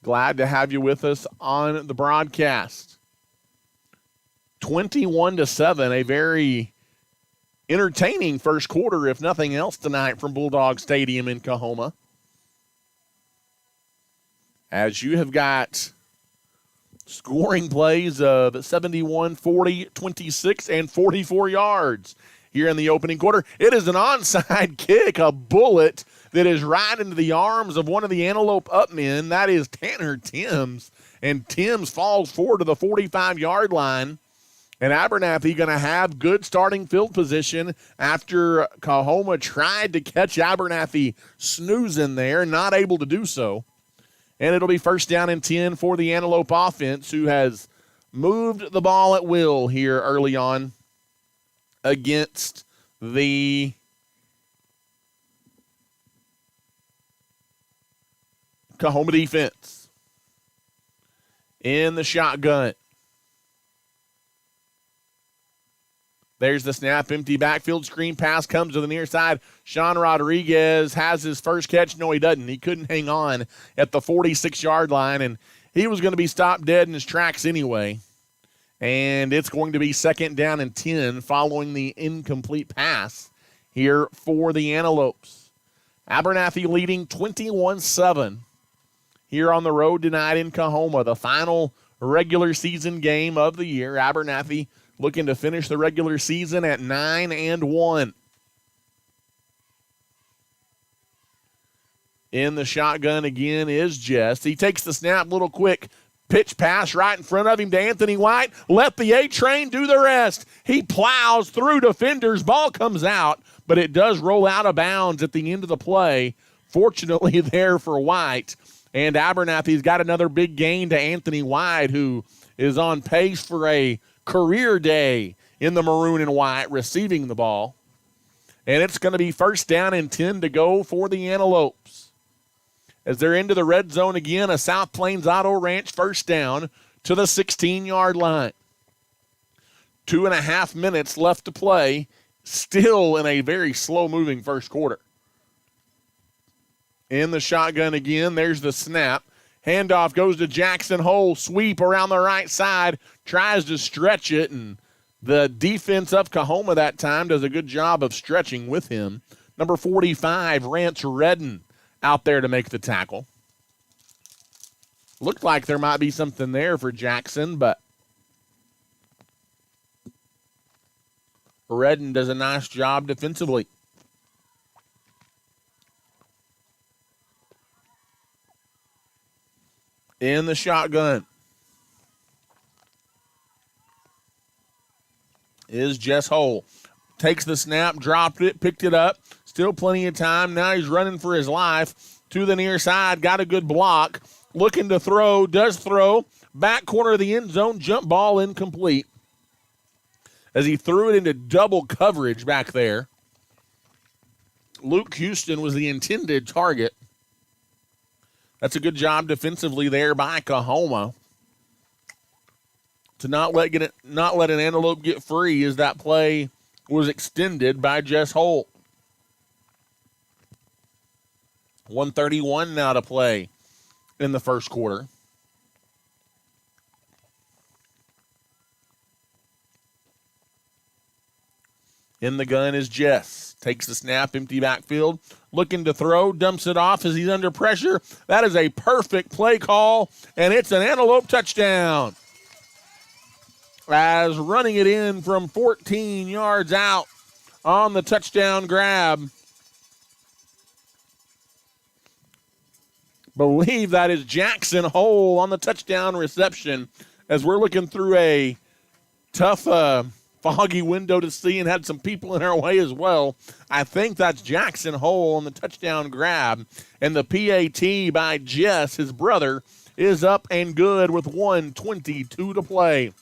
Glad to have you with us on the broadcast. 21-7, a very entertaining first quarter, if nothing else, tonight from Bulldog Stadium in Coahoma. As you have got scoring plays of 71, 40, 26, and 44 yards here in the opening quarter. It is an onside kick, a bullet that is right into the arms of one of the Antelope upmen. That is Tanner Timms. And Timms falls forward to the 45-yard line. And Abernathy going to have good starting field position after Coahoma tried to catch Abernathy snoozing there, not able to do so. And it'll be first down and 10 for the Antelope offense, who has moved the ball at will here early on against the Coahoma defense. In the shotgun. There's the snap, empty backfield, screen pass comes to the near side. Sean Rodriguez has his first catch. No, he doesn't. He couldn't hang on at the 46-yard line, and he was going to be stopped dead in his tracks anyway. And it's going to be 2nd down and 10 following the incomplete pass here for the Antelopes. Abernathy leading 21-7 here on the road tonight in Coahoma, the final regular season game of the year. Abernathy looking to finish the regular season at 9-1. In the shotgun again is Jess. He takes the snap, little quick pitch pass right in front of him to Anthony White. Let the A-Train do the rest. He plows through defenders. Ball comes out, but it does roll out of bounds at the end of the play. Fortunately there for White. And Abernathy's got another big gain to Anthony White, who is on pace for a career day in the maroon and white, receiving the ball. And it's going to be 1st down and 10 to go for the Antelopes. As they're into the red zone again, a South Plains Auto Ranch 1st down to the 16-yard line. 2.5 minutes left to play, still in a very slow-moving first quarter. In the shotgun again, there's the snap. Handoff goes to Jackson Hole. Sweep around the right side. Tries to stretch it, and the defense of Coahoma that time does a good job of stretching with him. Number 45, Rance Redden, out there to make the tackle. Looked like there might be something there for Jackson, but Redden does a nice job defensively. In the shotgun is Jess Hole. Takes the snap, dropped it, picked it up. Still plenty of time. Now he's running for his life to the near side. Got a good block. Looking to throw. Does throw. Back corner of the end zone. Jump ball incomplete. As he threw it into double coverage back there. Luke Houston was the intended target. That's a good job defensively there by Coahoma to not let an Antelope get free, as that play was extended by Jess Holt. 1:31 now to play in the first quarter. In the gun is Jess. Takes the snap, empty backfield. Looking to throw, dumps it off as he's under pressure. That is a perfect play call, and it's an Antelope touchdown. As running it in from 14 yards out on the touchdown grab. Believe that is Jackson Hole on the touchdown reception, as we're looking through a tough foggy window to see and had some people in our way as well. I think that's Jackson Hole on the touchdown grab. And the PAT by Jess, his brother, is up and good with 1:22 to play.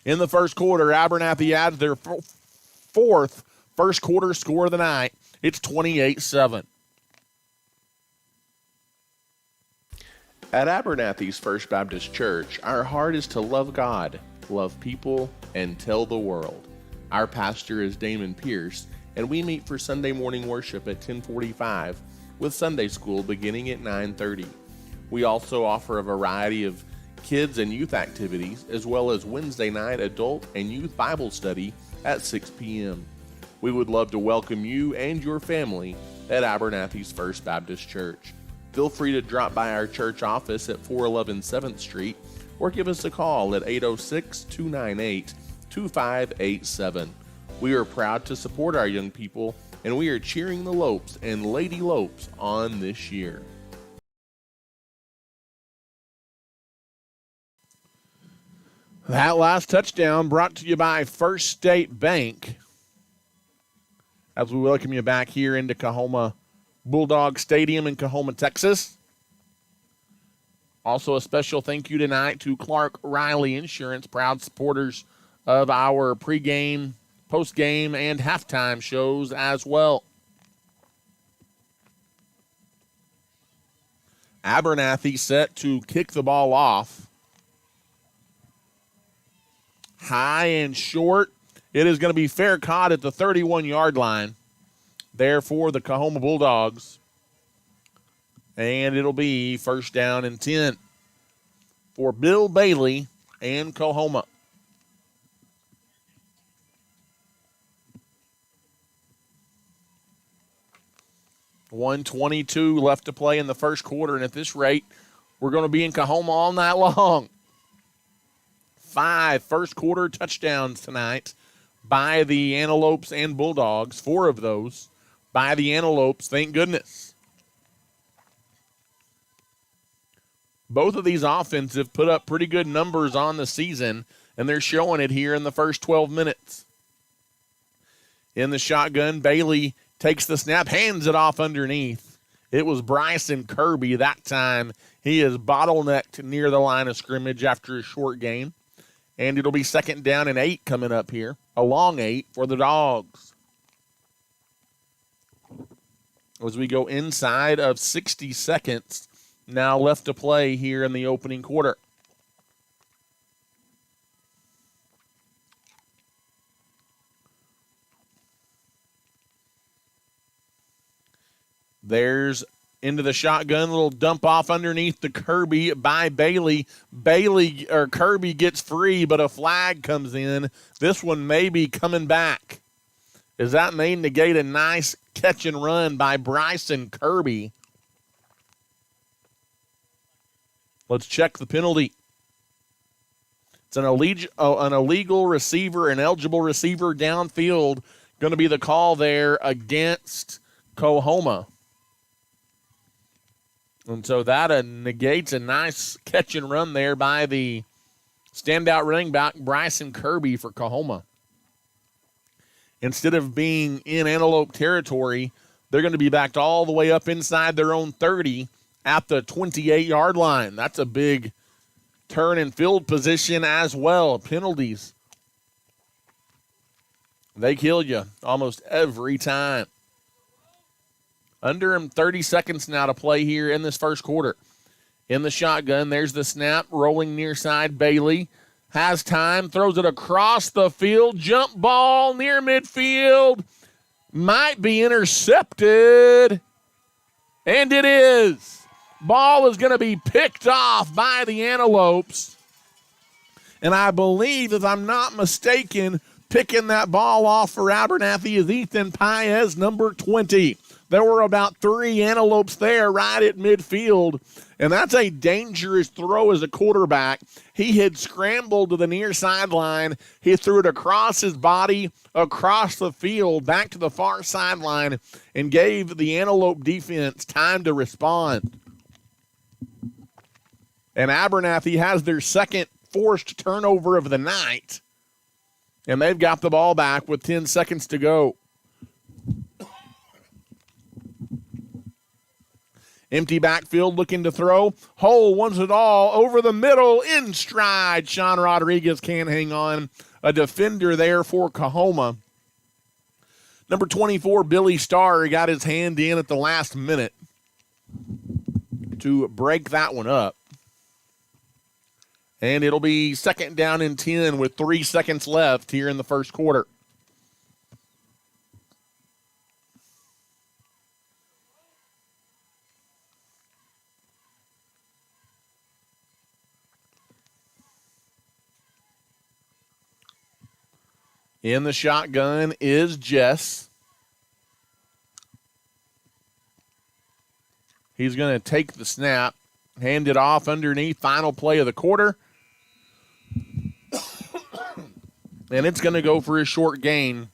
In the first quarter, Abernathy adds their fourth first quarter score of the night. It's 28-7. At Abernathy's First Baptist Church, our heart is to love God, love people, and tell the world. Our pastor is Damon Pierce, and we meet for Sunday morning worship at 10:45 with Sunday school beginning at 9:30. We also offer a variety of kids and youth activities, as well as Wednesday night adult and youth Bible study at 6 p.m. We would love to welcome you and your family at Abernathy's First Baptist Church. Feel free to drop by our church office at 411 7th Street or give us a call at 806-298-2587. We are proud to support our young people, and we are cheering the Lopes and Lady Lopes on this year. That last touchdown brought to you by First State Bank, as we welcome you back here into Coahoma Bulldog Stadium in Coahoma, Texas. Also, a special thank you tonight to Clark Riley Insurance, proud supporters of our pregame, postgame, and halftime shows as well. Abernathy set to kick the ball off. High and short. It is going to be fair caught at the 31-yard line there for the Coahoma Bulldogs. And it'll be first down and 10 for Bill Bailey and Coahoma. .122 left to play in the first quarter, and at this rate, we're going to be in Coahoma all night long. 5 first-quarter touchdowns tonight by the Antelopes and Bulldogs. 4 of those by the Antelopes, thank goodness. Both of these offenses have put up pretty good numbers on the season, and they're showing it here in the first 12 minutes. In the shotgun, Bailey takes the snap, hands it off underneath. It was Bryson Kirby that time. He is bottlenecked near the line of scrimmage after a short gain. And it'll be second down and 8 coming up here. A long 8 for the Dogs. As we go inside of 60 seconds now left to play here in the opening quarter. There's into the shotgun, little dump off underneath the Kirby by Bailey. Kirby gets free, but a flag comes in. This one may be coming back. As that may negate a nice catch and run by Bryson Kirby. Let's check the penalty. It's an illegal receiver, an eligible receiver downfield. Going to be the call there against Coahoma. And so that negates a nice catch and run there by the standout running back, Bryson Kirby, for Coahoma. Instead of being in Antelope territory, they're going to be backed all the way up inside their own 30 at the 28-yard line. That's a big turn and field position as well. Penalties, they kill you almost every time. Under him, 30 seconds now to play here in this first quarter. In the shotgun, there's the snap, rolling near side. Bailey has time, throws it across the field. Jump ball near midfield. Might be intercepted. And it is. Ball is going to be picked off by the Antelopes. And I believe, if I'm not mistaken, picking that ball off for Abernathy is Ethan Paez, number 20. There were about 3 Antelopes there right at midfield, and that's a dangerous throw as a quarterback. He had scrambled to the near sideline. He threw it across his body, across the field, back to the far sideline, and gave the Antelope defense time to respond. And Abernathy has their second forced turnover of the night, and they've got the ball back with 10 seconds to go. Empty backfield looking to throw. Hole wants it all over the middle in stride. Sean Rodriguez can't hang on. A defender there for Coahoma. Number 24, Billy Starr, got his hand in at the last minute to break that one up. And it'll be second down and 10 with 3 seconds left here in the first quarter. In the shotgun is Jess. He's going to take the snap, hand it off underneath, final play of the quarter. And it's going to go for a short gain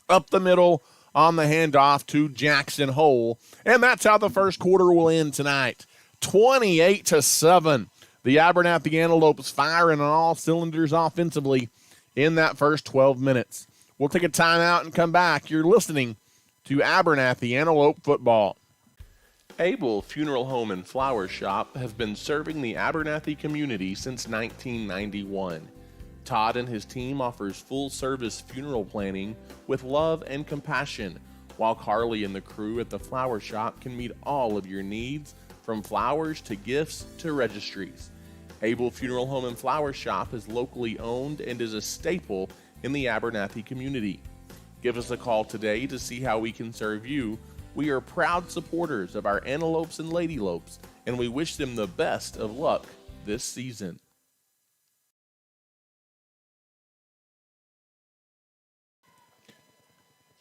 up the middle on the handoff to Jackson Hole. And that's how the first quarter will end tonight. 28-7. The Abernathy Antelopes firing on all cylinders offensively in that first 12 minutes. We'll take a timeout and come back. You're listening to Abernathy Antelope Football. Abel Funeral Home and Flower Shop has been serving the Abernathy community since 1991. Todd and his team offers full-service funeral planning with love and compassion, while Carly and the crew at the Flower Shop can meet all of your needs from flowers to gifts to registries. Abel Funeral Home and Flower Shop is locally owned and is a staple in the Abernathy community. Give us a call today to see how we can serve you. We are proud supporters of our Antelopes and Ladylopes, and we wish them the best of luck this season.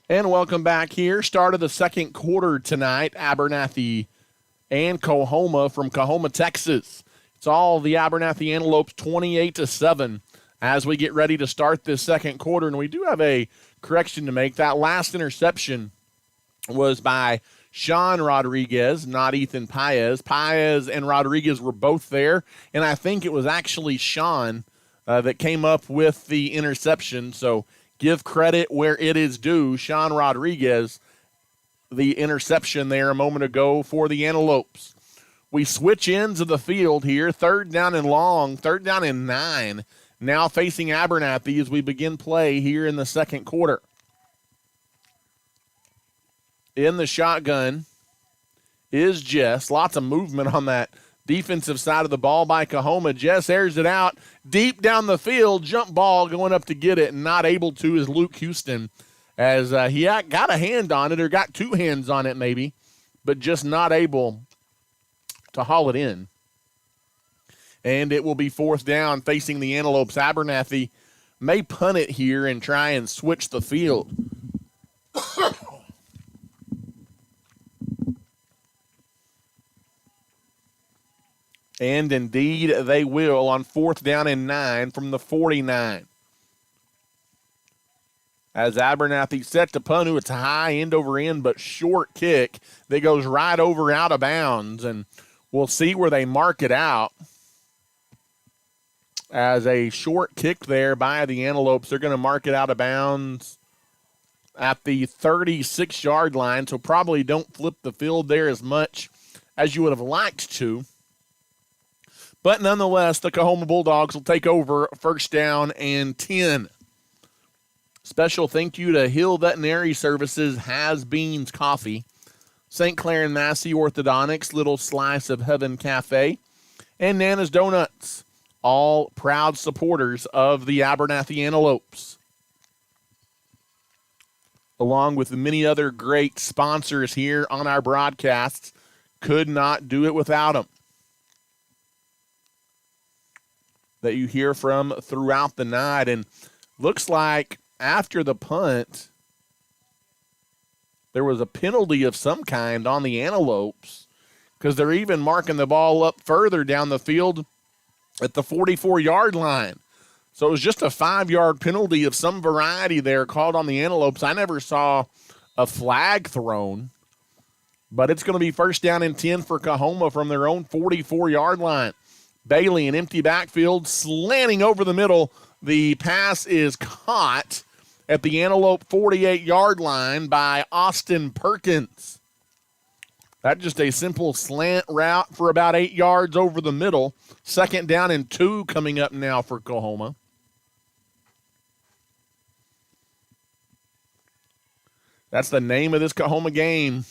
And welcome back here. Start of the second quarter tonight. Abernathy and Coahoma from Coahoma, Texas. It's all the Abernathy Antelopes 28-7 as we get ready to start this second quarter. And we do have a correction to make. That last interception was by Sean Rodriguez, not Ethan Paez. Paez and Rodriguez were both there, and I think it was actually Sean that came up with the interception. So give credit where it is due. Sean Rodriguez, the interception there a moment ago for the Antelopes. We switch ends of the field here. Third down and long, third down and 9. Now facing Abernathy as we begin play here in the second quarter. In the shotgun is Jess. Lots of movement on that defensive side of the ball by Coahoma. Jess airs it out deep down the field. Jump ball going up to get it, and not able to is Luke Houston, as he got a hand on it, or got two hands on it maybe, but just not able to haul it in. And it will be fourth down facing the Antelopes. Abernathy may punt it here and try and switch the field. And indeed they will on fourth down and 9 from the 49. As Abernathy set to punt, it's a high end over end but short kick that goes right over out of bounds. And we'll see where they mark it out. As a short kick there by the Antelopes, they're going to mark it out of bounds at the 36-yard line. So probably don't flip the field there as much as you would have liked to. But nonetheless, the Coahoma Bulldogs will take over first down and 10. Special thank you to Hill Veterinary Services, Has Beans Coffee, St. Clair and Massey Orthodontics, Little Slice of Heaven Cafe, and Nana's Donuts, all proud supporters of the Abernathy Antelopes, along with many other great sponsors here on our broadcasts. Could not do it without them, that you hear from throughout the night. And looks like after the punt, there was a penalty of some kind on the Antelopes, because they're even marking the ball up further down the field at the 44-yard line. So it was just a 5-yard penalty of some variety there called on the Antelopes. I never saw a flag thrown, but it's going to be first down and 10 for Coahoma from their own 44-yard line. Bailey, an empty backfield, slanting over the middle. The pass is caught at the Antelope 48-yard line by Austin Perkins. That's just a simple slant route for about 8 yards over the middle. Second down and 2 coming up now for Coahoma. That's the name of this Coahoma game.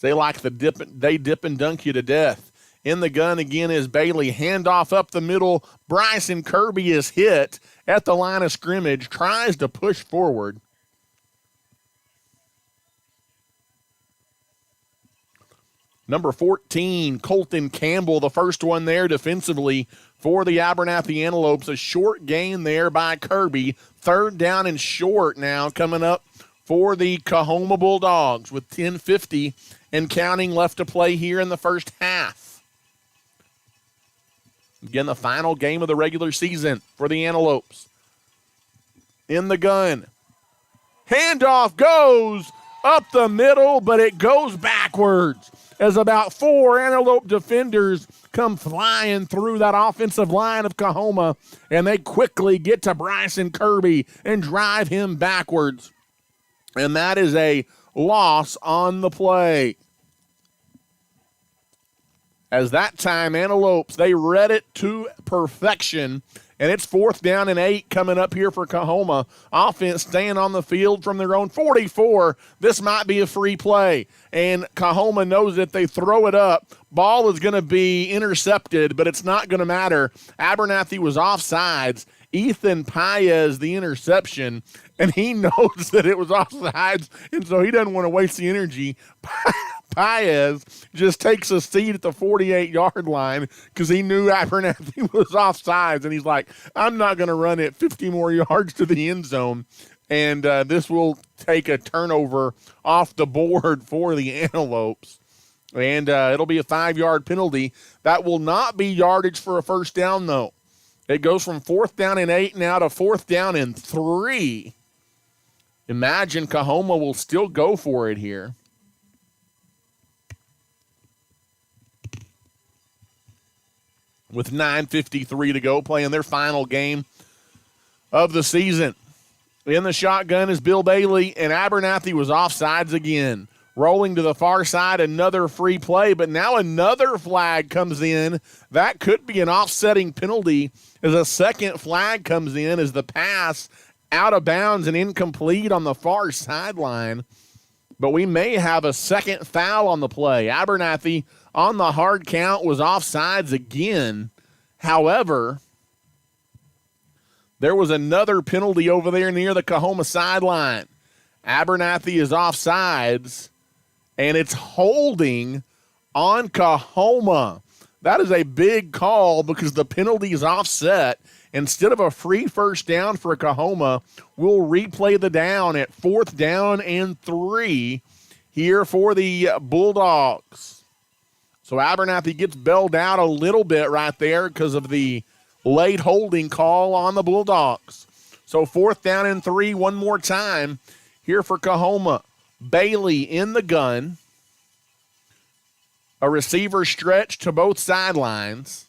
They like the dip and dunk you to death. In the gun again is Bailey. Handoff up the middle. Bryson Kirby is hit at the line of scrimmage. Tries to push forward. Number 14, Colton Campbell, the first one there defensively for the Abernathy Antelopes. A short gain there by Kirby. Third down and short now coming up for the Coahoma Bulldogs with 10:50 and counting left to play here in the first half. Again, the final game of the regular season for the Antelopes. In the gun. Handoff goes up the middle, but it goes backwards as about 4 Antelope defenders come flying through that offensive line of Coahoma, and they quickly get to Bryson Kirby and drive him backwards. And that is a loss on the play. As that time, Antelopes, they read it to perfection, and it's 4th down and 8 coming up here for Coahoma. Offense staying on the field from their own 44. This might be a free play, and Coahoma knows if they throw it up, ball is going to be intercepted, but it's not going to matter. Abernathy was offsides. Ethan Paez, the interception, and he knows that it was offsides, and so he doesn't want to waste the energy. Paez just takes a seat at the 48-yard line because he knew Abernathy was offsides, and he's like, I'm not going to run it 50 more yards to the end zone, and this will take a turnover off the board for the Antelopes, and it'll be a 5-yard penalty. That will not be yardage for a first down, though. It goes from 4th down and 8 now to 4th down and 3. Imagine Coahoma will still go for it here. With 9:53 to go, playing their final game of the season. In the shotgun is Bill Bailey, and Abernathy was offsides again. Rolling to the far side, another free play, but now another flag comes in. That could be an offsetting penalty as a second flag comes in as the pass out of bounds and incomplete on the far sideline. But we may have a second foul on the play. Abernathy on the hard count was offsides again. However, there was another penalty over there near the Coahoma sideline. Abernathy is offsides, and it's holding on Coahoma. That is a big call because the penalty is offset. Instead of a free first down for Coahoma, we'll replay the down at 4th down and 3 here for the Bulldogs. So Abernathy gets bailed out a little bit right there because of the late holding call on the Bulldogs. So 4th down and 3 one more time here for Coahoma. Bailey in the gun. A receiver stretch to both sidelines.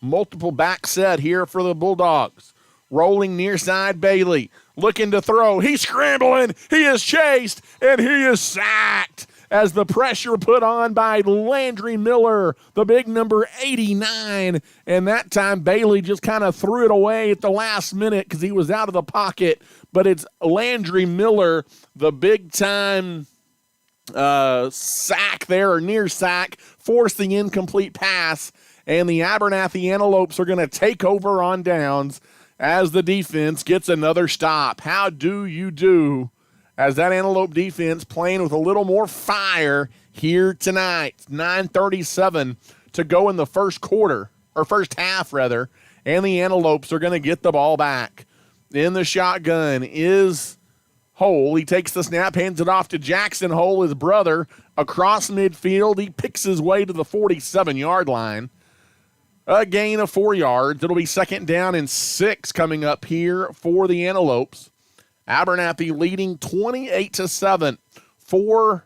Multiple back set here for the Bulldogs. Rolling near side Bailey. Looking to throw. He's scrambling. He is chased. And he is sacked as the pressure put on by Landry Miller, the big number 89. And that time Bailey just kind of threw it away at the last minute because he was out of the pocket. But it's Landry Miller, the big time sack there, or near sack, forced the incomplete pass. And the Abernathy Antelopes are going to take over on downs as the defense gets another stop. How do you do as that Antelope defense playing with a little more fire here tonight? 9:37 to go in the first quarter, or first half rather, and the Antelopes are going to get the ball back. In the shotgun is Hole. He takes the snap, hands it off to Jackson Hole, his brother, across midfield. He picks his way to the 47-yard line. A gain of 4 yards. It'll be 2nd down and 6 coming up here for the Antelopes. Abernathy leading 28-7. 4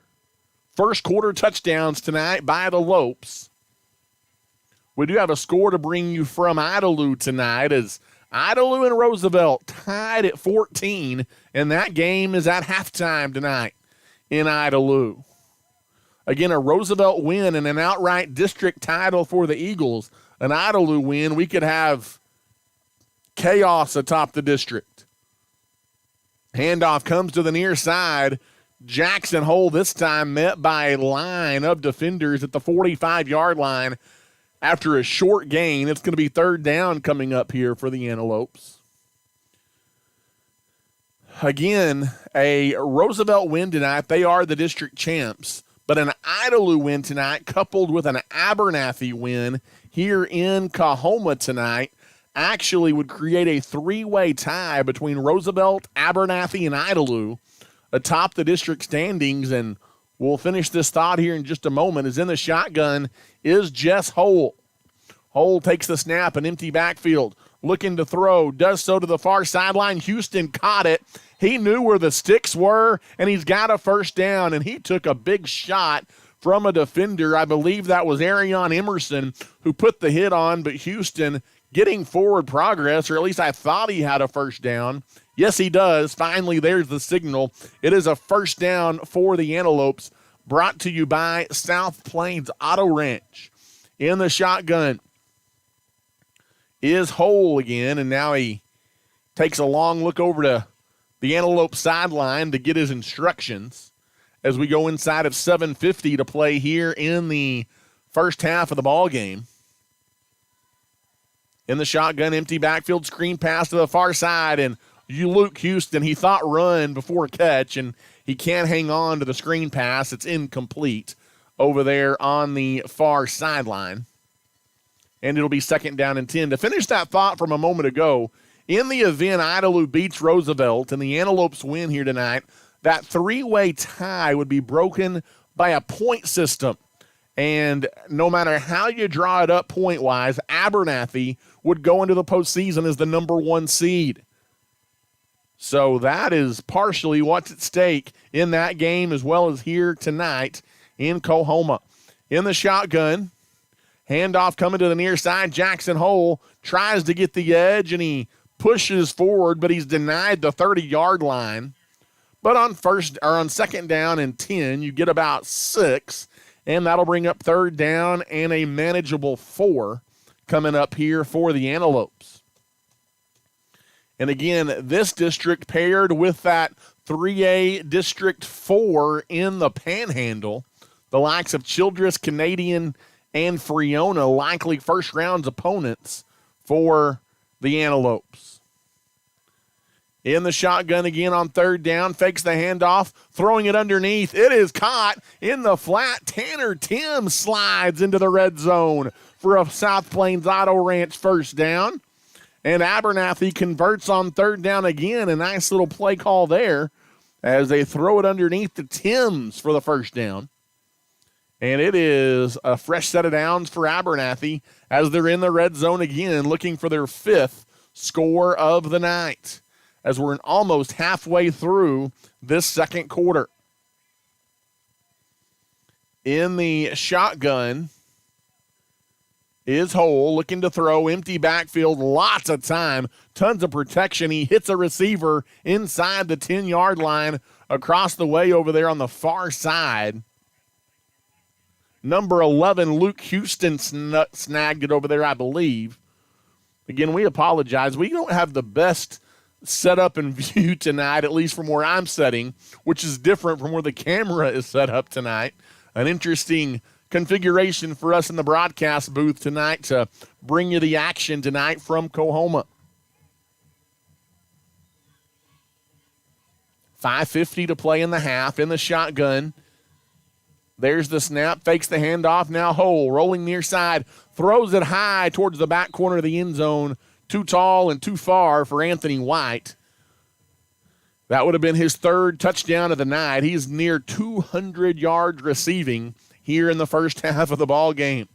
first quarter touchdowns tonight by the Lopes. We do have a score to bring you from Idalou tonight as Idalou and Roosevelt tied at 14, and that game is at halftime tonight in Idalou. Again, a Roosevelt win and an outright district title for the Eagles. An Idalou win, we could have chaos atop the district. Handoff comes to the near side. Jackson Hole this time met by a line of defenders at the 45-yard line. After a short gain, it's going to be 3rd down coming up here for the Antelopes. Again, a Roosevelt win tonight. They are the district champs. But an Idalou win tonight coupled with an Abernathy win here in Coahoma tonight actually would create a 3-way tie between Roosevelt, Abernathy, and Idalou atop the district standings. And we'll finish this thought here in just a moment. As in the shotgun is Jess Hole. Hole takes the snap, an empty backfield. Looking to throw, does so to the far sideline. Houston caught it. He knew where the sticks were, and he's got a first down, and he took a big shot from a defender. I believe that was Arion Emerson who put the hit on, but Houston getting forward progress, or at least I thought he had a first down. Yes, he does. Finally, there's the signal. It is a first down for the Antelopes, brought to you by South Plains Auto Ranch. In the shotgun is whole again, and now he takes a long look over to the Antelope sideline to get his instructions as we go inside of 7:50 to play here in the first half of the ball game. In the shotgun, empty backfield, screen pass to the far side, and Luke Houston, he thought run before catch, and he can't hang on to the screen pass. It's incomplete over there on the far sideline. And it'll be 2nd down and 10. To finish that thought from a moment ago, in the event Idalou beats Roosevelt and the Antelopes win here tonight, that 3-way tie would be broken by a point system. And no matter how you draw it up point-wise, Abernathy would go into the postseason as the number 1 seed. So that is partially what's at stake in that game as well as here tonight in Coahoma. In the shotgun, handoff coming to the near side. Jackson Hole tries to get the edge, and he pushes forward, but he's denied the 30-yard line. But on 2nd down and 10, you get about 6, and that'll bring up 3rd down and a manageable 4 coming up here for the Antelopes. And again, this district paired with that 3A District 4 in the Panhandle, the likes of Childress, Canadian, and Friona, likely first-round opponents for the Antelopes. In the shotgun again on 3rd down, fakes the handoff, throwing it underneath. It is caught in the flat. Tanner Timms slides into the red zone for a South Plains Auto Ranch first down. And Abernathy converts on 3rd down again. A nice little play call there as they throw it underneath to Timms for the first down. And it is a fresh set of downs for Abernathy as they're in the red zone again, looking for their 5th score of the night, as we're almost halfway through this second quarter. In the shotgun is Hole, looking to throw, empty backfield, lots of time, tons of protection. He hits a receiver inside the 10-yard line across the way over there on the far side. Number 11, Luke Houston snagged it over there, I believe. Again, we apologize. We don't have the best setup and view tonight, at least from where I'm sitting, which is different from where the camera is set up tonight. An interesting configuration for us in the broadcast booth tonight to bring you the action tonight from Coahoma. 5:50 to play in the half. In the shotgun, there's the snap, fakes the handoff, now Hole, rolling near side, throws it high towards the back corner of the end zone. Too tall and too far for Anthony White. That would have been his 3rd touchdown of the night. He's near 200 yards receiving here in the first half of the ball game.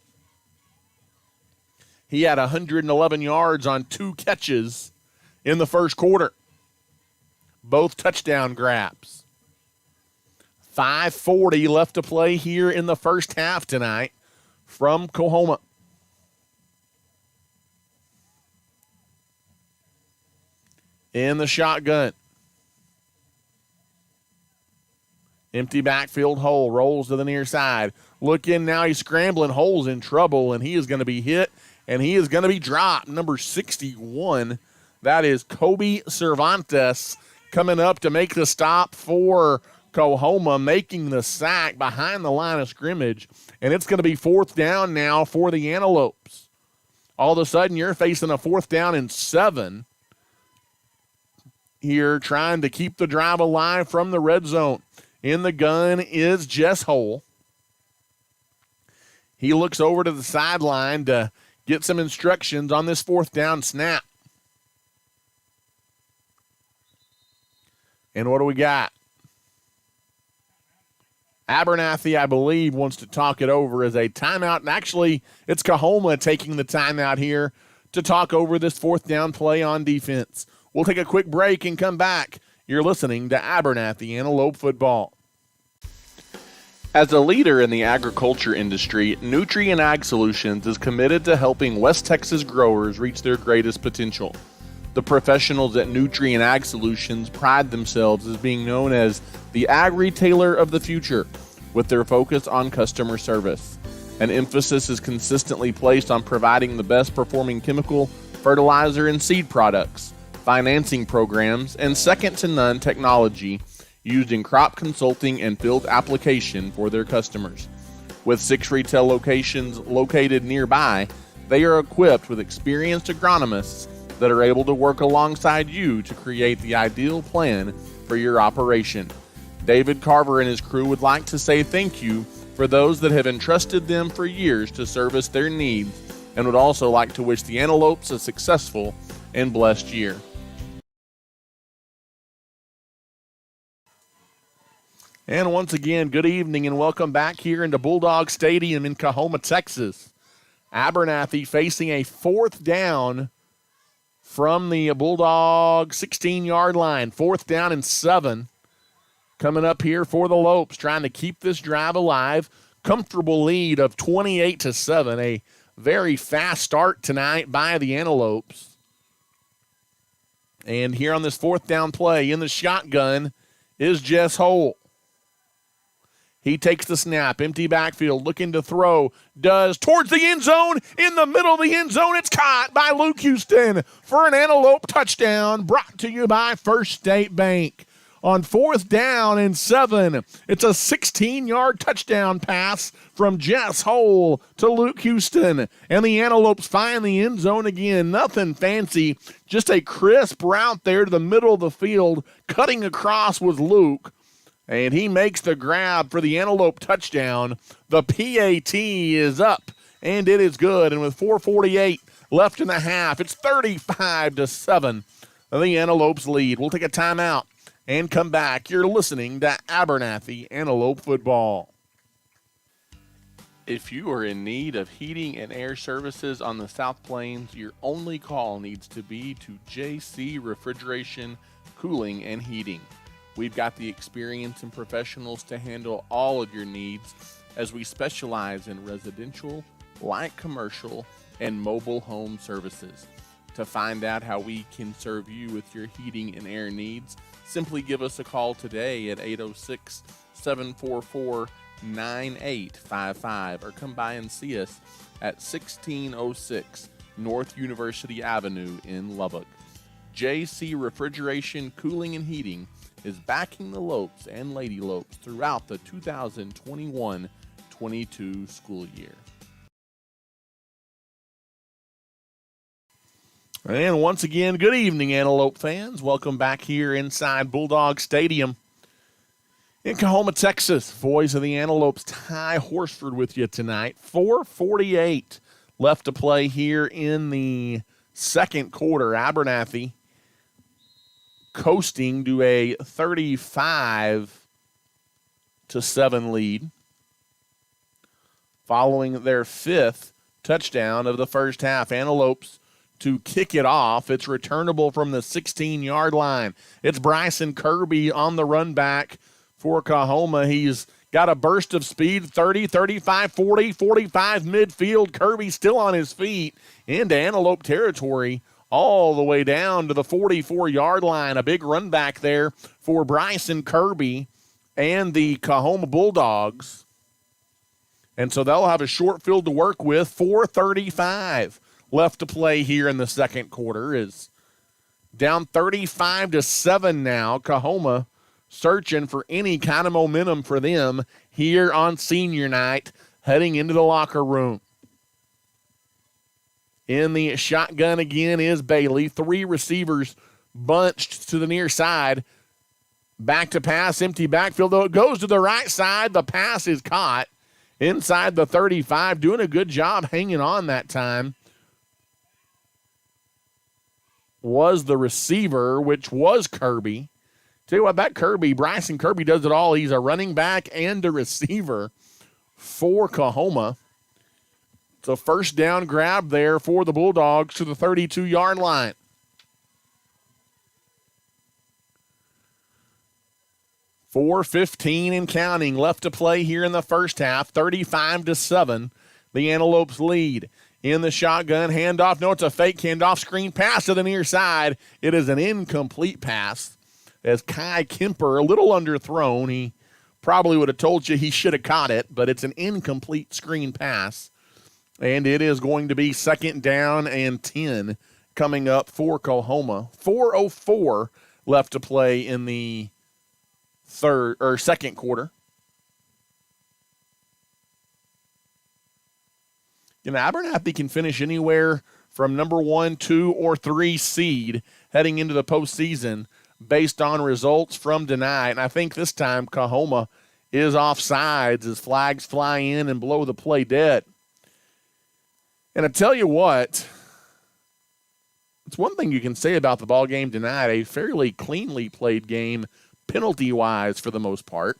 He had 111 yards on 2 catches in the first quarter. Both touchdown grabs. 5:40 left to play here in the first half tonight from Coahoma. In the shotgun. Empty backfield, Hole rolls to the near side. Look in now, he's scrambling. Hole's in trouble, and he is going to be hit, and he is going to be dropped. Number 61, that is Kobe Cervantes coming up to make the stop for Coahoma, making the sack behind the line of scrimmage, and it's going to be 4th down now for the Antelopes. All of a sudden, you're facing a 4th down and 7 here, trying to keep the drive alive from the red zone. In the gun is Jess Hole. He looks over to the sideline to get some instructions on this 4th down snap. And what do we got? Abernathy, I believe, wants to talk it over as a timeout. And actually, it's Coahoma taking the timeout here to talk over this 4th down play on defense. We'll take a quick break and come back. You're listening to Abernathy Antelope Football. As a leader in the agriculture industry, Nutrien Ag Solutions is committed to helping West Texas growers reach their greatest potential. The professionals at Nutrien Ag Solutions pride themselves as being known as the ag retailer of the future, with their focus on customer service. An emphasis is consistently placed on providing the best performing chemical, fertilizer and seed products, financing programs, and second-to-none technology used in crop consulting and field application for their customers. With 6 retail locations located nearby, they are equipped with experienced agronomists that are able to work alongside you to create the ideal plan for your operation. David Carver and his crew would like to say thank you for those that have entrusted them for years to service their needs, and would also like to wish the Antelopes a successful and blessed year. And once again, good evening and welcome back here into Bulldog Stadium in Coahoma, Texas. Abernathy facing a 4th down from the Bulldog 16-yard line. 4th down and 7. Coming up here for the Lopes, trying to keep this drive alive. Comfortable lead of 28-7. A very fast start tonight by the Antelopes. And here on this 4th down play in the shotgun is Jess Holt. He takes the snap, empty backfield, looking to throw, does towards the end zone, in the middle of the end zone. It's caught by Luke Houston for an Antelope touchdown, brought to you by First State Bank. On 4th down and 7, it's a 16-yard touchdown pass from Jess Hole to Luke Houston, and the Antelopes find the end zone again. Nothing fancy, just a crisp route there to the middle of the field. Cutting across was Luke, and he makes the grab for the Antelope touchdown. The PAT is up, and it is good. And with 4:48 left in the half, it's 35-7. The Antelopes lead. We'll take a timeout and come back. You're listening to Abernathy Antelope Football. If you are in need of heating and air services on the South Plains, your only call needs to be to JC Refrigeration, Cooling, and Heating. We've got the experience and professionals to handle all of your needs, as we specialize in residential, light commercial, and mobile home services. To find out how we can serve you with your heating and air needs, simply give us a call today at 806-744-9855 or come by and see us at 1606 North University Avenue in Lubbock. JC Refrigeration, Cooling, and Heating is backing the Lopes and Lady Lopes throughout the 2021-22 school year. And once again, good evening, Antelope fans. Welcome back here inside Bulldog Stadium in Coahoma, Texas. Voice of the Antelopes, Ty Horsford with you tonight. 4:48 left to play here in the second quarter. Abernathy coasting to a 35-7 lead following their 5th touchdown of the first half. Antelopes to kick it off. It's returnable from the 16-yard line. It's Bryson Kirby on the run back for Coahoma. He's got a burst of speed, 30, 35, 40, 45 midfield. Kirby still on his feet into Antelope territory all the way down to the 44-yard line. A big run back there for Bryson Kirby and the Coahoma Bulldogs. And so they'll have a short field to work with. 4:35 left to play here in the second quarter. Is down 35-7 now. Coahoma searching for any kind of momentum for them here on senior night, heading into the locker room. In the shotgun again is Bailey. 3 receivers bunched to the near side. Back to pass, empty backfield, though it goes to the right side. The pass is caught inside the 35. Doing a good job hanging on that time was the receiver, which was Kirby. Tell you what, that Kirby, Bryson Kirby, does it all. He's a running back and a receiver for Coahoma. It's a first down grab there for the Bulldogs to the 32-yard line. .4:15 and counting left to play here in the first half. 35-7, the Antelopes lead. In the shotgun, handoff. No, it's a fake handoff. Screen pass to the near side. It is an incomplete pass as Kai Kemper, a little underthrown. He probably would have told you he should have caught it, but it's an incomplete screen pass. And it is going to be second down and 10 coming up for Coahoma. 4:04 left to play in the second quarter. And Abernathy can finish anywhere from number 1, 2, or 3 seed heading into the postseason based on results from tonight. And I think this time Coahoma is offsides as flags fly in and blow the play dead. And I tell you what, it's one thing you can say about the ball game tonight, a fairly cleanly played game penalty-wise for the most part.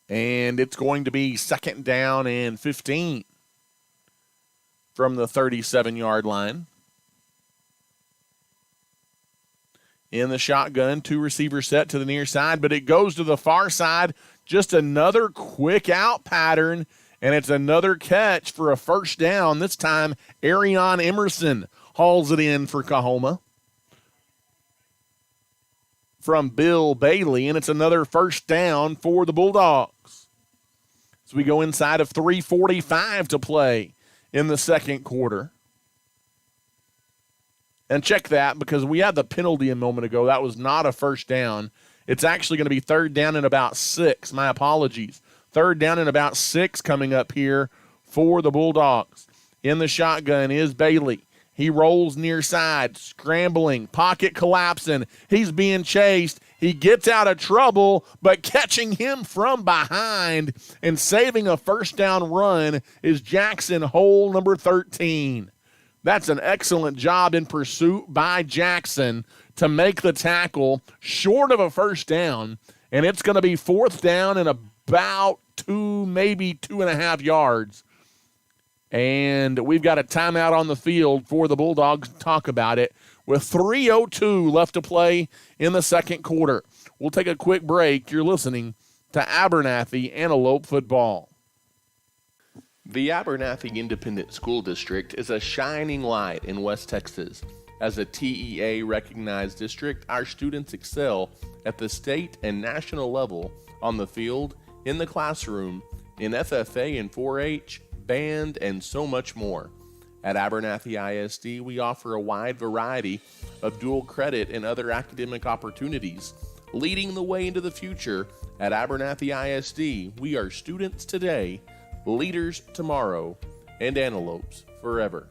And it's going to be 2nd down and 15 from the 37-yard line. In the shotgun, 2 receivers set to the near side, but it goes to the far side. Just another quick out pattern, and it's another catch for a first down. This time, Arion Emerson hauls it in for Coahoma from Bill Bailey, and it's another first down for the Bulldogs. So we go inside of 3:45 to play in the second quarter. And check that, because we had the penalty a moment ago. That was not a first down. It's actually going to be 3rd down and about 6. My apologies. 3rd down and about 6 coming up here for the Bulldogs. In the shotgun is Bailey. He rolls near side, scrambling, pocket collapsing. He's being chased. He gets out of trouble, but catching him from behind and saving a first down run is Jackson Hole, number 13. That's an excellent job in pursuit by Jackson to make the tackle short of a first down, and it's going to be 4th down and about 2, maybe 2.5 yards. And we've got a timeout on the field for the Bulldogs to talk about it with 3:02 left to play in the second quarter. We'll take a quick break. You're listening to Abernathy Antelope Football. The Abernathy Independent School District is a shining light in West Texas. As a TEA-recognized district, our students excel at the state and national level on the field, in the classroom, in FFA and 4-H, band, and so much more. At Abernathy ISD, we offer a wide variety of dual credit and other academic opportunities. Leading the way into the future, at Abernathy ISD, we are students today, leaders tomorrow, and antelopes forever.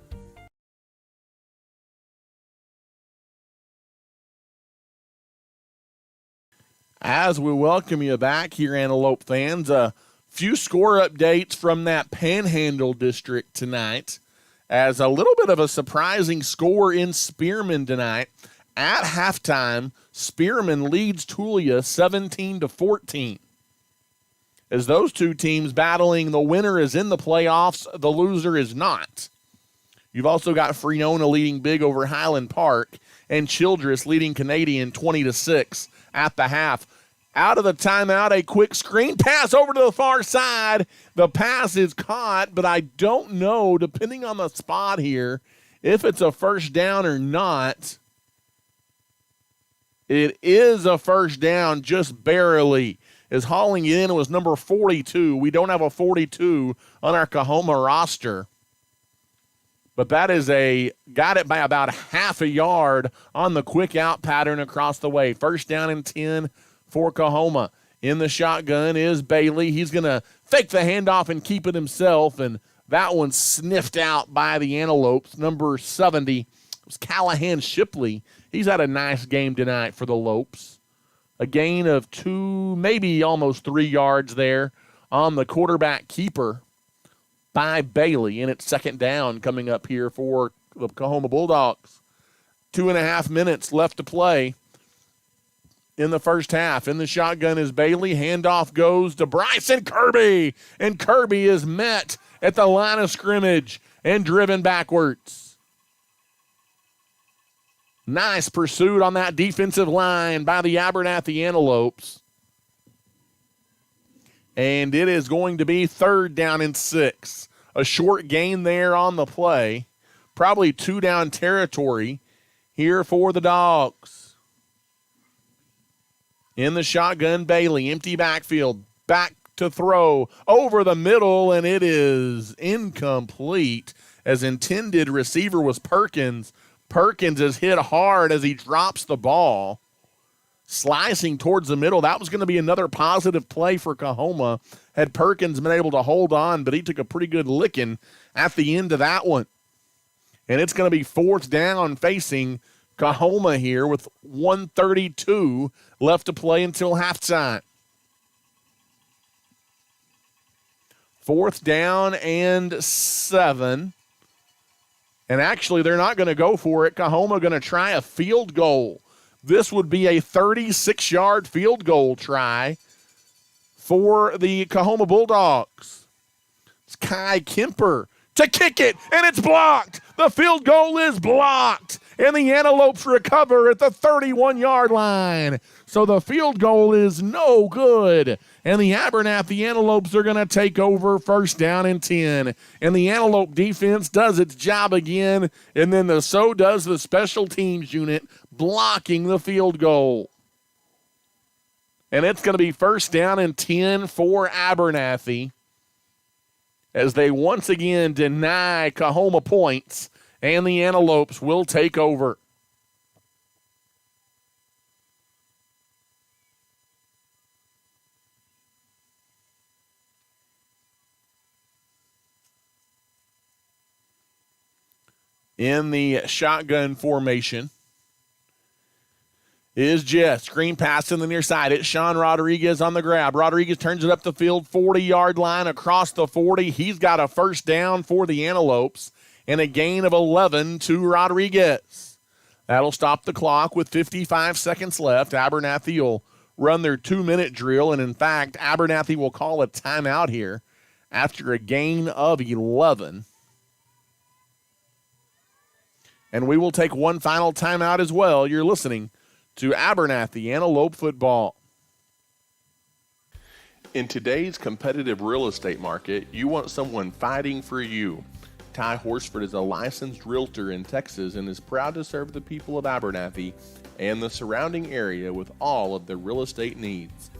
As we welcome you back here, Antelope fans, a few score updates from that Panhandle district tonight. As a little bit of a surprising score in Spearman tonight. At halftime, Spearman leads Tulia 17-14. As those two teams battling, the winner is in the playoffs, the loser is not. You've also got Freona leading big over Highland Park and Childress leading Canadian 20-6 at the half. Out of the timeout, a quick screen pass over to the far side. The pass is caught, but I don't know, depending on the spot here, if it's a first down or not. It is a first down, just barely. Is hauling it in was number 42. We don't have a 42 on our Coahoma roster. But that is got it by about half a yard on the quick out pattern across the way. First down and 10 for Coahoma. In the shotgun is Bailey. He's going to fake the handoff and keep it himself, and that one's sniffed out by the Antelopes. Number 70 was Callahan Shipley. He's had a nice game tonight for the Lopes. A gain of 2, maybe almost 3 yards there on the quarterback keeper by Bailey, and it's second down coming up here for the Coahoma Bulldogs. 2.5 minutes left to play in the first half. In the shotgun is Bailey. Handoff goes to Bryson Kirby, and Kirby is met at the line of scrimmage and driven backwards. Nice pursuit on that defensive line by the Abernathy Antelopes. And it is going to be 3rd down and 6. A short gain there on the play. Probably 2 down territory here for the Dogs. In the shotgun, Bailey, empty backfield, back to throw over the middle, and it is incomplete as intended receiver was Perkins. Perkins is hit hard as he drops the ball, slicing towards the middle. That was going to be another positive play for Coahoma had Perkins been able to hold on, but he took a pretty good licking at the end of that one. And it's going to be 4th down facing Coahoma here with 1:32 left to play until halftime. 4th down and 7. And actually, they're not going to go for it. Coahoma going to try a field goal. This would be a 36-yard field goal try for the Coahoma Bulldogs. It's Kai Kemper to kick it, and it's blocked. The field goal is blocked, and the Antelopes recover at the 31-yard line. So the field goal is no good, and the Abernathy Antelopes are going to take over 1st down and 10. And the Antelope defense does its job again, and then so does the special teams unit blocking the field goal. And it's going to be 1st down and 10 for Abernathy as they once again deny Coahoma points, and the Antelopes will take over. In the shotgun formation is Jess. Screen pass in the near side. It's Sean Rodriguez on the grab. Rodriguez turns it up the field, 40-yard line across the 40. He's got a 1st down for the Antelopes and a gain of 11 to Rodriguez. That'll stop the clock with 55 seconds left. Abernathy will run their 2-minute drill, and in fact, Abernathy will call a timeout here after a gain of 11. And we will take one final timeout as well. You're listening to Abernathy Antelope football. In today's competitive real estate market, you want someone fighting for you. Ty Horsford is a licensed realtor in Texas and is proud to serve the people of Abernathy and the surrounding area with all of their real estate needs.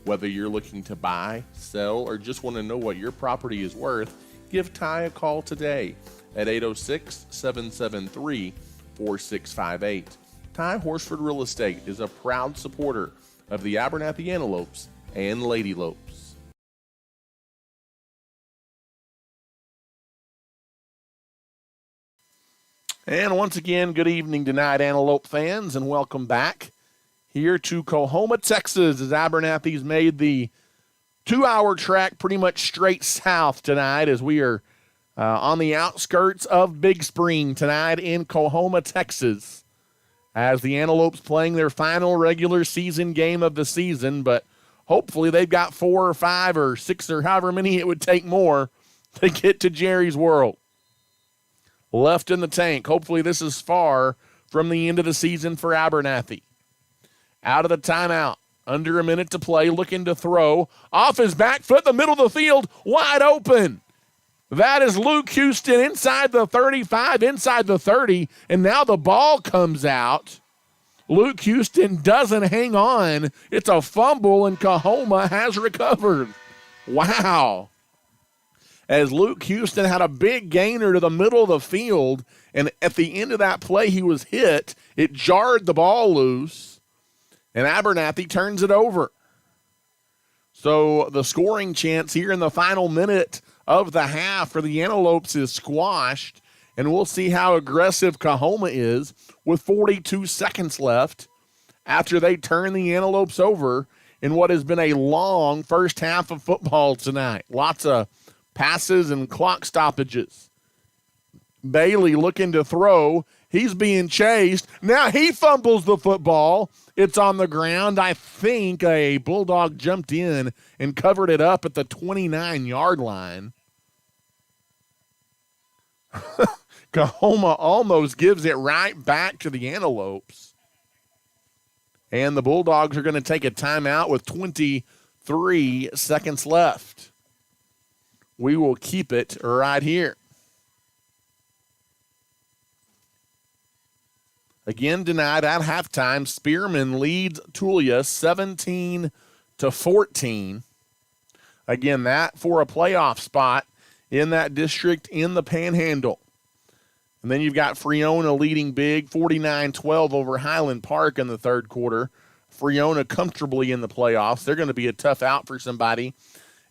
Whether you're looking to buy, sell, or just want to know what your property is worth, give Ty a call today at 806-773-4658. Ty Horsford Real Estate is a proud supporter of the Abernathy Antelopes and Lady Lopes. And once again, good evening tonight, Antelope fans, and welcome back here to Coahoma, Texas, as Abernathy's made the 2-hour track pretty much straight south tonight as we are on the outskirts of Big Spring tonight in Coahoma, Texas, as the Antelopes playing their final regular season game of the season, but hopefully they've got 4 or 5 or 6 or however many it would take more to get to Jerry's World. Left in the tank. Hopefully this is far from the end of the season for Abernathy. Out of the timeout. Under a minute to play. Looking to throw. Off his back foot. The middle of the field. Wide open. That is Luke Houston inside the 35, inside the 30. And now the ball comes out. Luke Houston doesn't hang on. It's a fumble and Coahoma has recovered. Wow. As Luke Houston had a big gainer to the middle of the field, and at the end of that play he was hit. It jarred the ball loose, and Abernathy turns it over. So the scoring chance here in the final minute of the half for the Antelopes is squashed, and we'll see how aggressive Coahoma is with 42 seconds left after they turn the Antelopes over in what has been a long first half of football tonight. Lots of passes and clock stoppages. Bailey looking to throw. He's being chased. Now he fumbles the football. It's on the ground. I think a Bulldog jumped in and covered it up at the 29-yard line. Coahoma almost gives it right back to the Antelopes. And the Bulldogs are going to take a timeout with 23 seconds left. We will keep it right here. Again tonight at halftime, Spearman leads Tulia 17-14. Again, that for a playoff spot in that district in the Panhandle. And then you've got Friona leading big, 49-12 over Highland Park in the third quarter. Friona comfortably in the playoffs. They're going to be a tough out for somebody.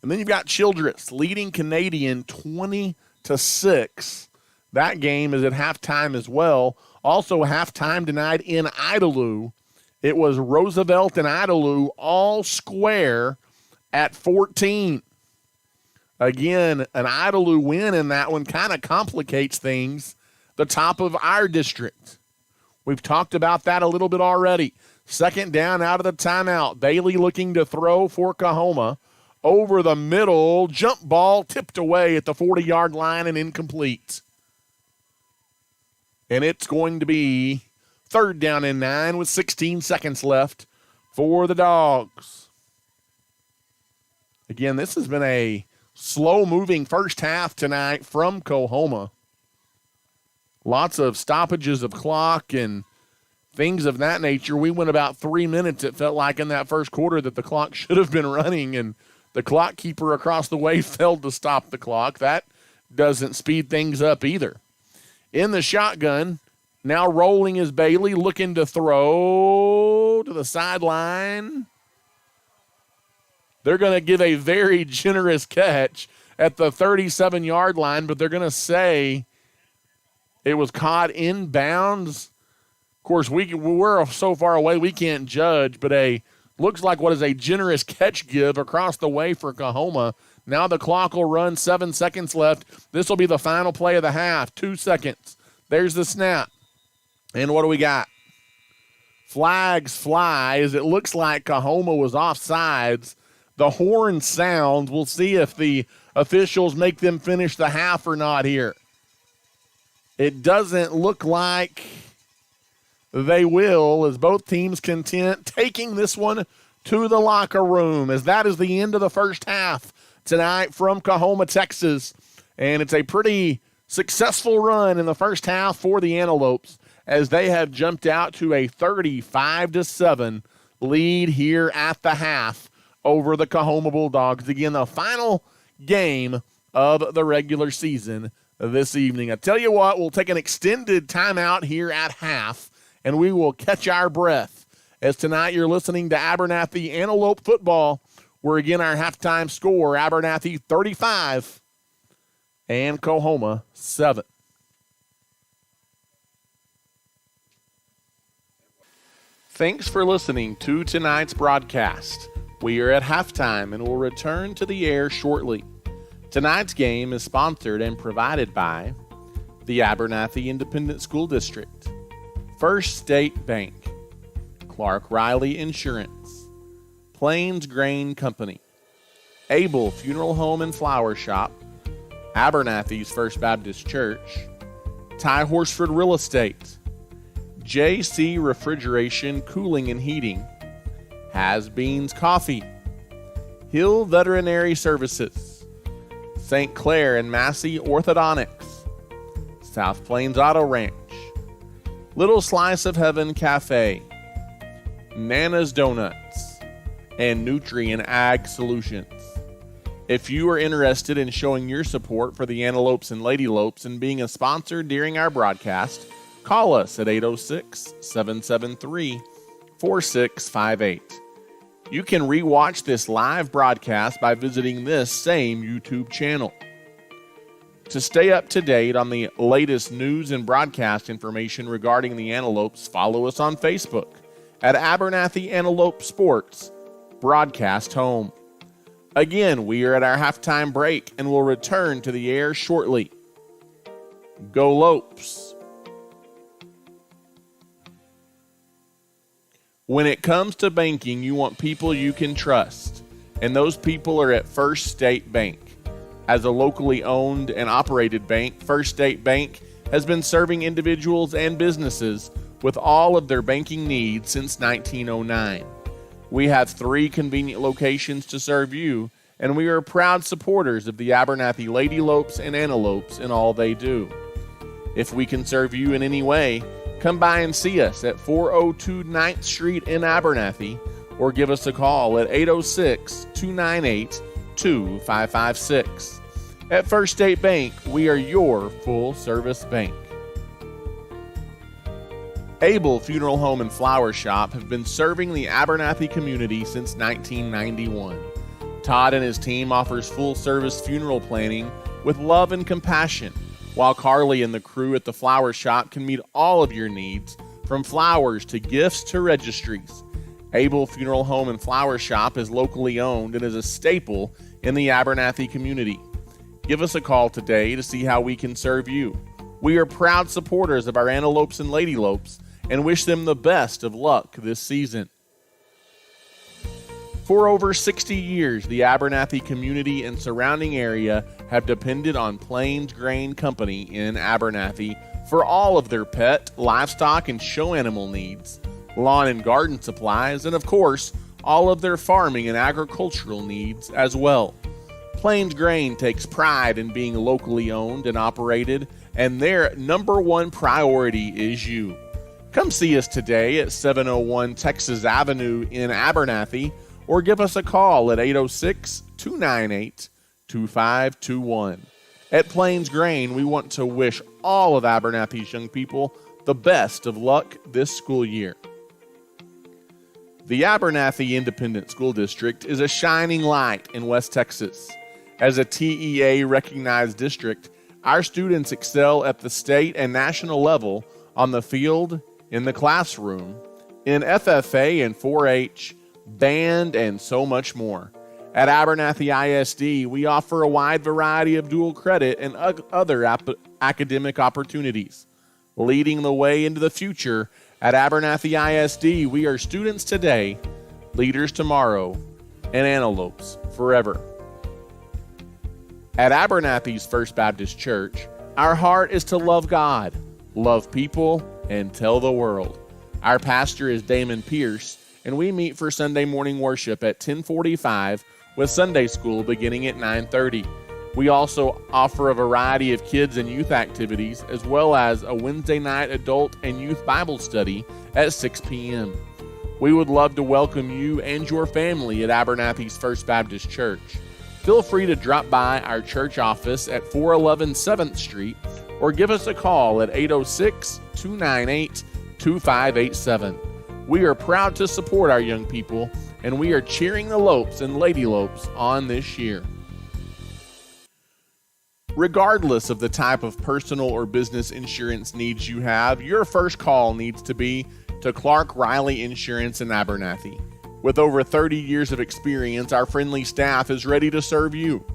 And then you've got Childress leading Canadian 20-6. That game is at halftime as well. Also halftime tonight in Idalou. It was Roosevelt and Idalou all square at 14. Again, an Idalou win in that one kind of complicates things. The top of our district. We've talked about that a little bit already. Second down out of the timeout. Bailey looking to throw for Coahoma. Over the middle, jump ball tipped away at the 40-yard line and incomplete. And it's going to be third down and 9 with 16 seconds left for the Dogs. Again, this has been a slow-moving first half tonight from Coahoma. Lots of stoppages of clock and things of that nature. We went about 3 minutes, it felt like, in that first quarter that the clock should have been running, and the clock keeper across the way failed to stop the clock. That doesn't speed things up either. In the shotgun, now rolling is Bailey, looking to throw to the sideline. They're going to give a very generous catch at the 37-yard line, but they're going to say it was caught inbounds. Of course, we're so far away we can't judge, but looks like what is a generous catch give across the way for Coahoma. Now the clock will run, 7 seconds left. This will be the final play of the half, 2 seconds. There's the snap. And what do we got? Flags fly as it looks like Coahoma was offsides. The horn sounds. We'll see if the officials make them finish the half or not here. It doesn't look like they will, as both teams content taking this one to the locker room, as that is the end of the first half tonight from Coahoma, Texas. And it's a pretty successful run in the first half for the Antelopes, as they have jumped out to a 35-7 lead here at the half over the Coahoma Bulldogs. Again, the final game of the regular season this evening. I tell you what, we'll take an extended timeout here at half, and we will catch our breath, as tonight you're listening to Abernathy Antelope football, where again our halftime score, Abernathy 35 and Coahoma 7. Thanks for listening to tonight's broadcast. We are at halftime and will return to the air shortly. Tonight's game is sponsored and provided by the Abernathy Independent School District, First State Bank, Clark Riley Insurance, Plains Grain Company, Abel Funeral Home and Flower Shop, Abernathy's First Baptist Church, Ty Horsford Real Estate, JC Refrigeration, Cooling and Heating, Has Beans Coffee, Hill Veterinary Services, St. Clair and Massey Orthodontics, South Plains Auto Ranch, Little Slice of Heaven Cafe, Nana's Donuts, and Nutrien Ag Solutions. If you are interested in showing your support for the Antelopes and Ladylopes and being a sponsor during our broadcast, call us at 806-773-4658. You can rewatch this live broadcast by visiting this same YouTube channel. To stay up to date on the latest news and broadcast information regarding the Antelopes, follow us on Facebook at Abernathy Antelope Sports Broadcast Home. Again, we are at our halftime break and will return to the air shortly. Go Lopes! When it comes to banking, you want people you can trust, and those people are at First State Bank. As a locally owned and operated bank, First State Bank has been serving individuals and businesses with all of their banking needs since 1909. We have 3 convenient locations to serve you, and we are proud supporters of the Abernathy Ladylopes and Antelopes in all they do. If we can serve you in any way, come by and see us at 402 9th Street in Abernathy, or give us a call at 806-298-2556. At First State Bank, we are your full-service bank. Abel Funeral Home and Flower Shop have been serving the Abernathy community since 1991. Todd and his team offers full-service funeral planning with love and compassion, while Carly and the crew at the flower shop can meet all of your needs, from flowers to gifts to registries. Abel Funeral Home and Flower Shop is locally owned and is a staple in the Abernathy community. Give us a call today to see how we can serve you. We are proud supporters of our Antelopes and Ladylopes and wish them the best of luck this season. For over 60 years, the Abernathy community and surrounding area have depended on Plains Grain Company in Abernathy for all of their pet, livestock, and show animal needs, lawn and garden supplies, and of course, all of their farming and agricultural needs as well. Plains Grain takes pride in being locally owned and operated, and their number one priority is you. Come see us today at 701 Texas Avenue in Abernathy, or give us a call at 806-298-2521. At Plains Grain, we want to wish all of Abernathy's young people the best of luck this school year. The Abernathy Independent School District is a shining light in West Texas. As a TEA-recognized district, our students excel at the state and national level on the field, in the classroom, in FFA and 4-H, band, and so much more. At Abernathy ISD, we offer a wide variety of dual credit and other academic opportunities. Leading the way into the future, at Abernathy ISD, we are students today, leaders tomorrow, and antelopes forever. At Abernathy's First Baptist Church, our heart is to love God, love people, and tell the world. Our pastor is Damon Pierce, and we meet for Sunday morning worship at 10:45 with Sunday school beginning at 9:30. We also offer a variety of kids and youth activities, as well as a Wednesday night adult and youth Bible study at 6 p.m. We would love to welcome you and your family at Abernathy's First Baptist Church. Feel free to drop by our church office at 411 7th Street or give us a call at 806-298-2587. We are proud to support our young people, and we are cheering the Lopes and Ladylopes on this year. Regardless of the type of personal or business insurance needs you have, your first call needs to be to Clark Riley Insurance in Abernathy. With over 30 years of experience, our friendly staff is ready to serve you.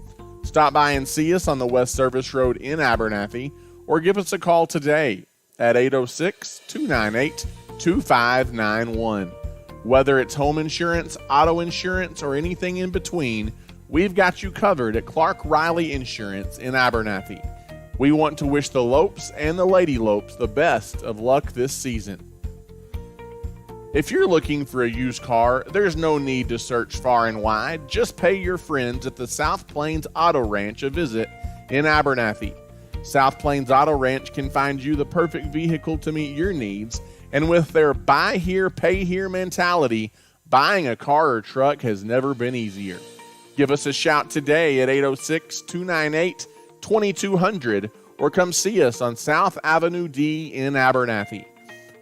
Stop by and see us on the West Service Road in Abernathy, or give us a call today at 806-298-2591. Whether it's home insurance, auto insurance, or anything in between, we've got you covered at Clark Riley Insurance in Abernathy. We want to wish the Lopes and the Ladylopes the best of luck this season. If you're looking for a used car, there's no need to search far and wide. Just pay your friends at the South Plains Auto Ranch a visit in Abernathy. South Plains Auto Ranch can find you the perfect vehicle to meet your needs, and with their buy here, pay here mentality, buying a car or truck has never been easier. Give us a shout today at 806-298-2200 or come see us on South Avenue D in Abernathy.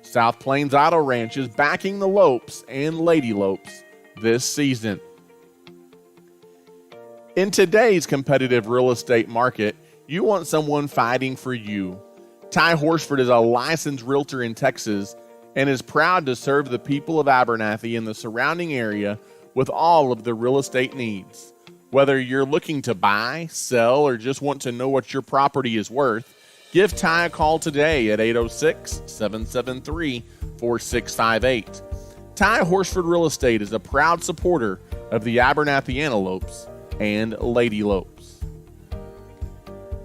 South Plains Auto Ranch is backing the Lopes and Ladylopes this season. In today's competitive real estate market, you want someone fighting for you. Ty Horsford is a licensed realtor in Texas and is proud to serve the people of Abernathy and the surrounding area with all of the real estate needs. Whether you're looking to buy, sell, or just want to know what your property is worth, give Ty a call today at 806-773-4658. Ty Horsford Real Estate is a proud supporter of the Abernathy Antelopes and Ladylopes.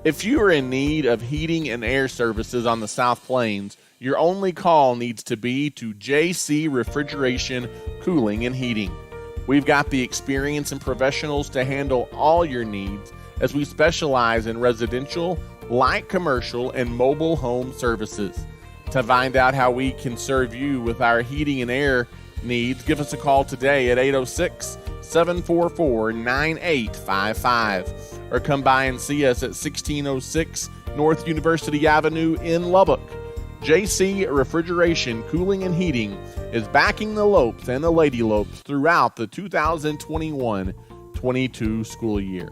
If you are in need of heating and air services on the South Plains, your only call needs to be to JC Refrigeration, Cooling, and Heating. We've got the experience and professionals to handle all your needs, as we specialize in residential, light commercial, and mobile home services. To find out how we can serve you with our heating and air needs, give us a call today at 806-744-9855 or come by and see us at 1606 North University Avenue in Lubbock. JC Refrigeration, Cooling, and Heating is backing the Lopes and the Lady Lopes throughout the 2021-22 school year.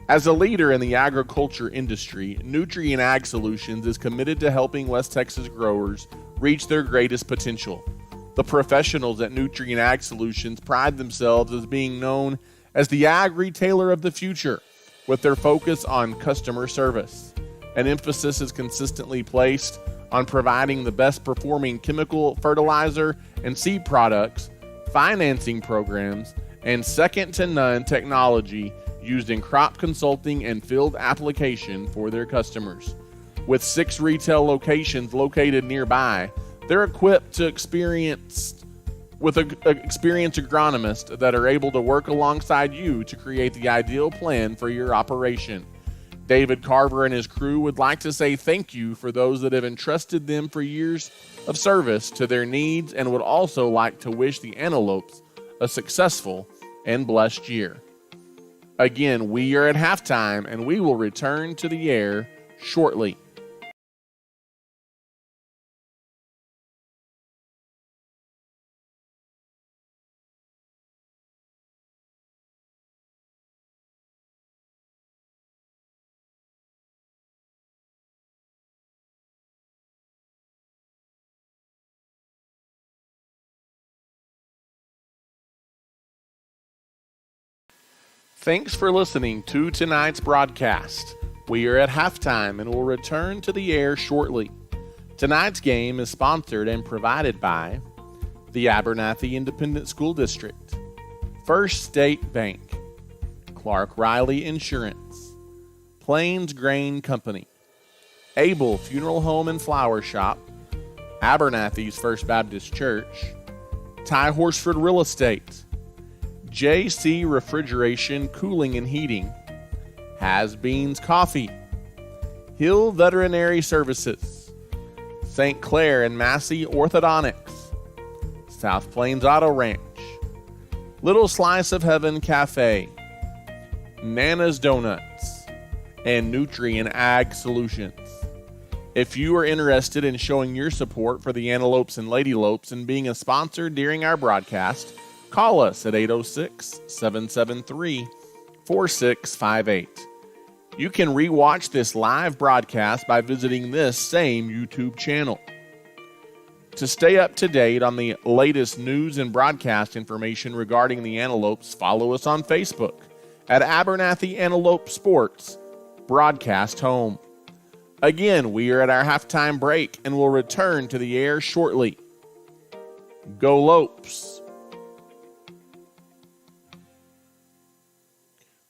As a leader in the agriculture industry, Nutrien Ag Solutions is committed to helping West Texas growers reach their greatest potential. The professionals at Nutrien Ag Solutions pride themselves as being known as the ag retailer of the future, with their focus on customer service. An emphasis is consistently placed on providing the best performing chemical, fertilizer, and seed products, financing programs, and second to none technology used in crop consulting and field application for their customers. With 6 retail locations located nearby, they're equipped to experienced agronomists that are able to work alongside you to create the ideal plan for your operation. David Carver and his crew would like to say thank you for those that have entrusted them for years of service to their needs, and would also like to wish the Antelopes a successful and blessed year. Again, we are at halftime, and we will return to the air shortly. Thanks for listening to tonight's broadcast. We are at halftime and will return to the air shortly. Tonight's game is sponsored and provided by the Abernathy Independent School District, First State Bank, Clark Riley Insurance, Plains Grain Company, Abel Funeral Home and Flower Shop, Abernathy's First Baptist Church, Ty Horsford Real Estate, JC Refrigeration, Cooling, and Heating, Has Beans Coffee, Hill Veterinary Services, St. Clair and Massey Orthodontics, South Plains Auto Ranch, Little Slice of Heaven Cafe, Nana's Donuts, and Nutrien Ag Solutions. If you are interested in showing your support for the Antelopes and Lady Lopes and being a sponsor during our broadcast, call us at 806-773-4658. You can rewatch this live broadcast by visiting this same YouTube channel. To stay up to date on the latest news and broadcast information regarding the Antelopes, follow us on Facebook at Abernathy Antelope Sports Broadcast Home. Again, we are at our halftime break and will return to the air shortly. Go Lopes!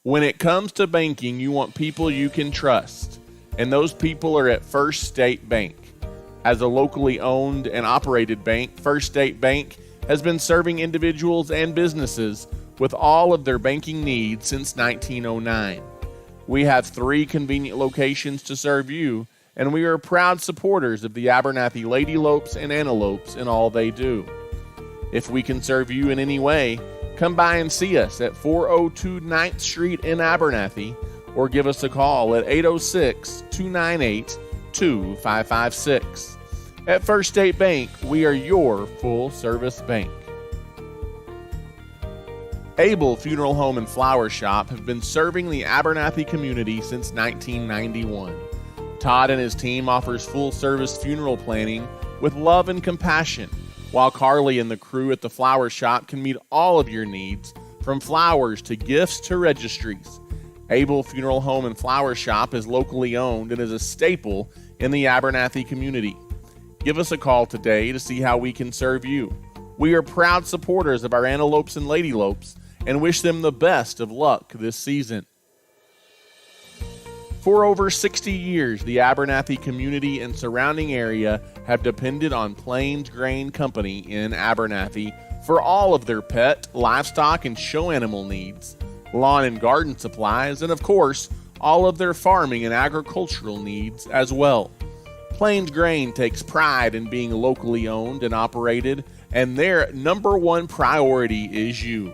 When it comes to banking, you want people you can trust, and those people are at First State Bank. As a locally owned and operated bank, First State Bank has been serving individuals and businesses with all of their banking needs since 1909. We have 3 convenient locations to serve you, and we are proud supporters of the Abernathy Lady Lopes and Antelopes in all they do. If we can serve you in any way, come by and see us at 402 9th Street in Abernathy, or give us a call at 806-298-2556. At First State Bank, we are your full-service bank. Abel Funeral Home and Flower Shop have been serving the Abernathy community since 1991. Todd and his team offers full-service funeral planning with love and compassion, while Carly and the crew at the flower shop can meet all of your needs, from flowers to gifts to registries. Abel Funeral Home and Flower Shop is locally owned and is a staple in the Abernathy community. Give us a call today to see how we can serve you. We are proud supporters of our Antelopes and Lady Lopes and wish them the best of luck this season. For over 60 years, the Abernathy community and surrounding area have depended on Plains Grain Company in Abernathy for all of their pet, livestock, and show animal needs, lawn and garden supplies, and of course, all of their farming and agricultural needs as well. Plains Grain takes pride in being locally owned and operated, and their number one priority is you.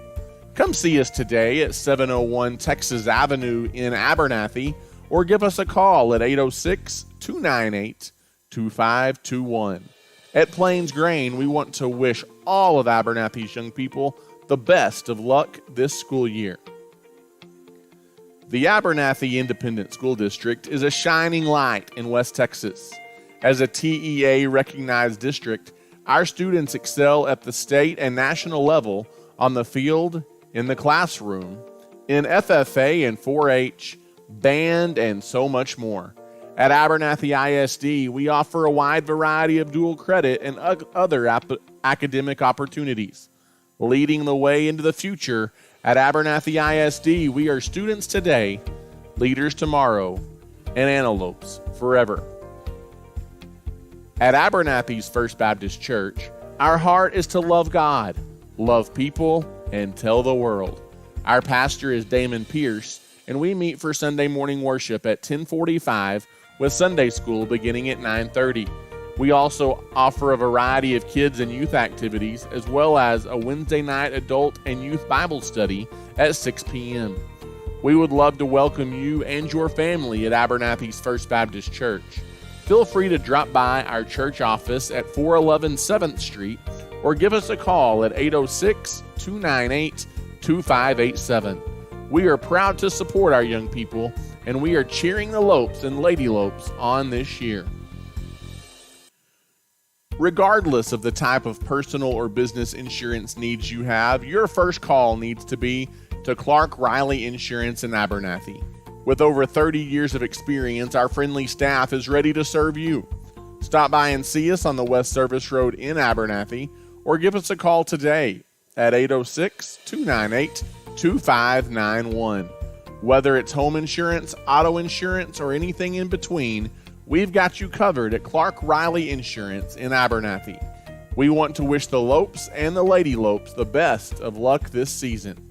Come see us today at 701 Texas Avenue in Abernathy, or give us a call at 806-298-2556. 2521. At Plains Grain, we want to wish all of Abernathy's young people the best of luck this school year. The Abernathy Independent School District is a shining light in West Texas. As a TEA-recognized district, our students excel at the state and national level on the field, in the classroom, in FFA and 4-H, band, and so much more. At Abernathy ISD, we offer a wide variety of dual credit and other academic opportunities. Leading the way into the future, at Abernathy ISD, we are students today, leaders tomorrow, and antelopes forever. At Abernathy's First Baptist Church, our heart is to love God, love people, and tell the world. Our pastor is Damon Pierce, and we meet for Sunday morning worship at 10:45 with Sunday school beginning at 9:30. We also offer a variety of kids and youth activities, as well as a Wednesday night adult and youth Bible study at 6 p.m. We would love to welcome you and your family at Abernathy's First Baptist Church. Feel free to drop by our church office at 411 7th Street or give us a call at 806-298-2587. We are proud to support our young people, and we are cheering the Lopes and Lady Lopes on this year. Regardless of the type of personal or business insurance needs you have, your first call needs to be to Clark Riley Insurance in Abernathy. With over 30 years of experience, our friendly staff is ready to serve you. Stop by and see us on the West Service Road in Abernathy, or give us a call today at 806-298-2591. Whether it's home insurance, auto insurance, or anything in between, we've got you covered at Clark Riley Insurance in Abernathy. We want to wish the Lopes and the Lady Lopes the best of luck this season.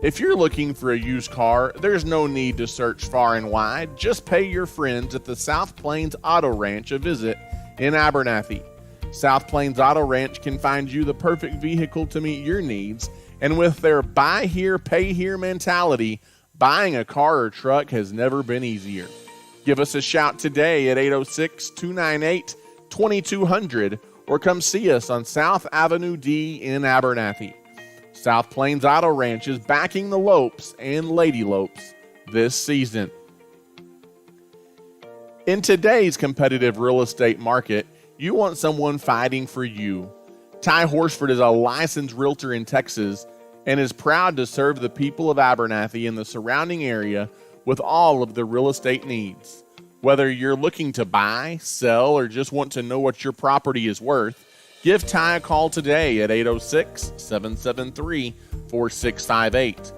If you're looking for a used car, there's no need to search far and wide. Just pay your friends at the South Plains Auto Ranch a visit in Abernathy. South Plains Auto Ranch can find you the perfect vehicle to meet your needs, and with their buy here, pay here mentality, buying a car or truck has never been easier. Give us a shout today at 806-298-2200 or come see us on South Avenue D in Abernathy. South Plains Auto Ranch is backing the Lopes and Lady Lopes this season. In today's competitive real estate market, you want someone fighting for you. Ty Horsford is a licensed realtor in Texas and is proud to serve the people of Abernathy and the surrounding area with all of their real estate needs. Whether you're looking to buy, sell, or just want to know what your property is worth, give Ty a call today at 806-773-4658.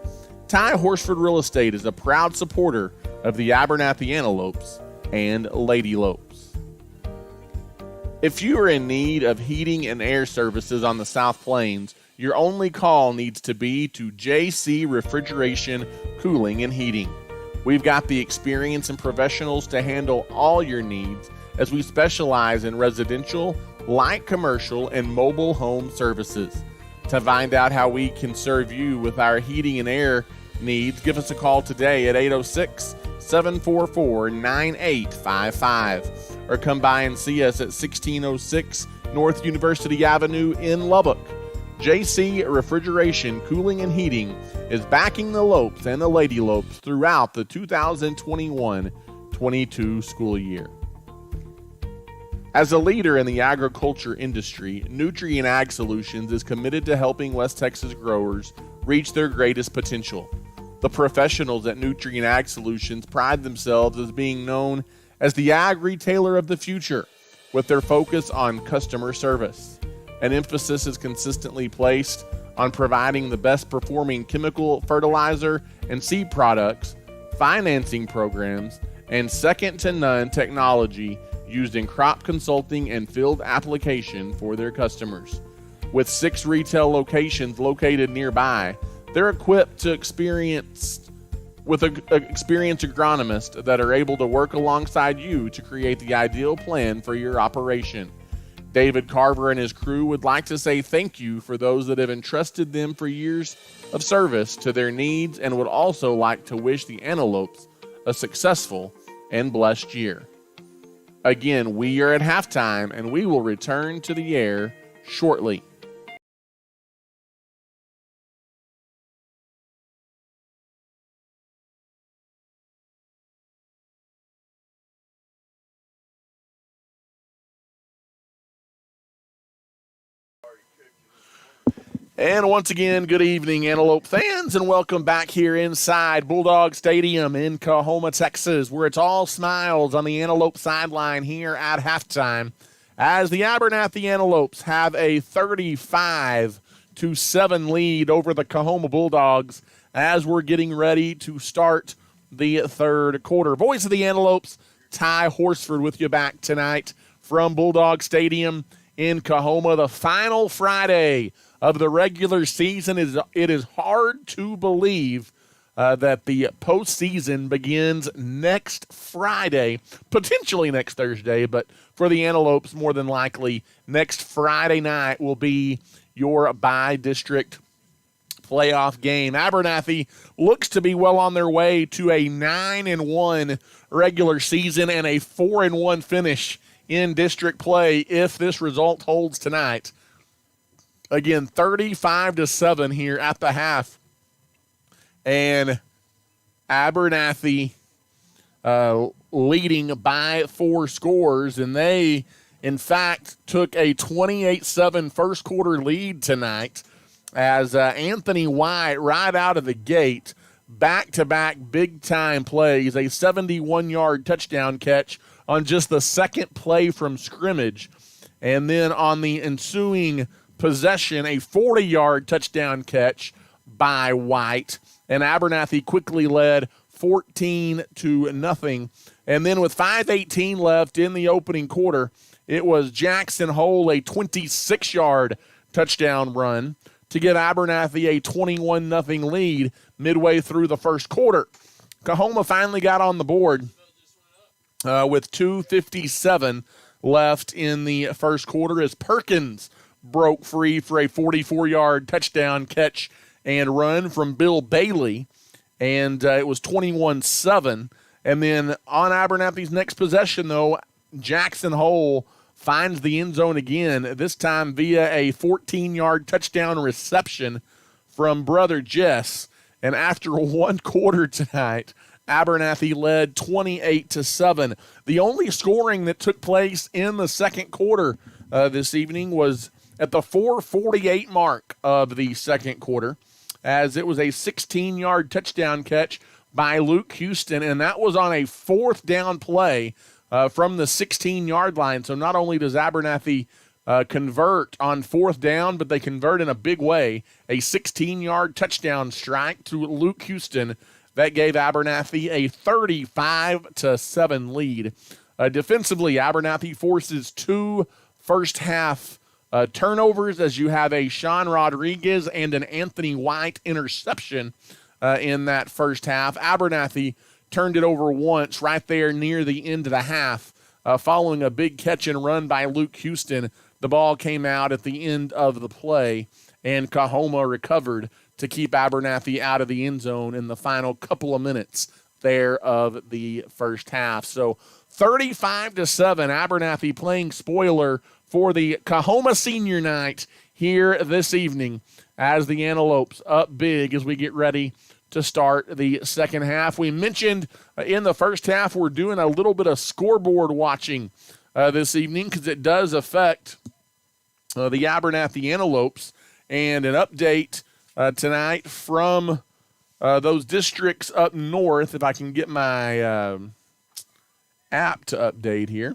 Ty Horsford Real Estate is a proud supporter of the Abernathy Antelopes and Lady Lopes. If you are in need of heating and air services on the South Plains, your only call needs to be to JC Refrigeration, Cooling, and Heating. We've got the experience and professionals to handle all your needs, as we specialize in residential, light commercial, and mobile home services. To find out how we can serve you with our heating and air needs, give us a call today at 806-744-9855 or come by and see us at 1606 North University Avenue in Lubbock. JC Refrigeration, Cooling, and Heating is backing the Lopes and the Lady Lopes throughout the 2021-22 school year. As a leader in the agriculture industry, Nutrient Ag Solutions is committed to helping West Texas growers reach their greatest potential. The professionals at Nutrient Ag Solutions pride themselves as being known as the ag retailer of the future, with their focus on customer service. An emphasis is consistently placed on providing the best performing chemical, fertilizer, and seed products, financing programs, and second-to-none technology used in crop consulting and field application for their customers. With 6 retail locations located nearby, they're equipped to experienced agronomists that are able to work alongside you to create the ideal plan for your operation. David Carver and his crew would like to say thank you for those that have entrusted them for years of service to their needs, and would also like to wish the Antelopes a successful and blessed year. Again, we are at halftime, and we will return to the air shortly. And once again, good evening, Antelope fans, and welcome back here inside Bulldog Stadium in Coahoma, Texas, where it's all smiles on the Antelope sideline here at halftime, as the Abernathy Antelopes have a 35-7 lead over the Coahoma Bulldogs as we're getting ready to start the third quarter. Voice of the Antelopes, Ty Horsford with you back tonight from Bulldog Stadium in Coahoma, the final Friday of the regular season. It is hard to believe that the postseason begins next Friday, potentially next Thursday, but for the Antelopes, more than likely next Friday night will be your by-district playoff game. Abernathy looks to be well on their way to a 9-1 regular season and a 4-1 finish in district play if this result holds tonight. Again, 35-7 here at the half. And Abernathy leading by 4 scores. And they, in fact, took a 28-7 first quarter lead tonight as Anthony White, right out of the gate, back-to-back big-time plays, a 71-yard touchdown catch on just the second play from scrimmage. And then on the ensuing possession, a 40-yard touchdown catch by White, and Abernathy quickly led 14-0. And then with 5:18 left in the opening quarter, it was Jackson Hole, a 26-yard touchdown run to give Abernathy a 21-0 lead midway through the first quarter. Coahoma finally got on the board with 2:57 left in the first quarter as Perkins broke free for a 44-yard touchdown catch and run from Bill Bailey, and it was 21-7. And then on Abernathy's next possession, though, Jackson Hole finds the end zone again, this time via a 14-yard touchdown reception from Brother Jess. And after one quarter tonight, Abernathy led 28-7. The only scoring that took place in the second quarter this evening was at the 4:48 mark of the second quarter, as it was a 16-yard touchdown catch by Luke Houston, and that was on a fourth down play from the 16-yard line. So not only does Abernathy convert on fourth down, but they convert in a big way, a 16-yard touchdown strike to Luke Houston that gave Abernathy a 35-7 lead. Defensively, Abernathy forces 2 first-half turnovers as you have a Sean Rodriguez and an Anthony White interception in that first half. Abernathy turned it over once right there near the end of the half following a big catch and run by Luke Houston. The ball came out at the end of the play, and Coahoma recovered to keep Abernathy out of the end zone in the final couple of minutes there of the first half. So 35-7, Abernathy playing spoiler for the Coahoma Senior Night here this evening as the Antelopes up big as we get ready to start the second half. We mentioned in the first half we're doing a little bit of scoreboard watching this evening because it does affect the Abernathy Antelopes, and an update tonight from those districts up north, if I can get my app to update here.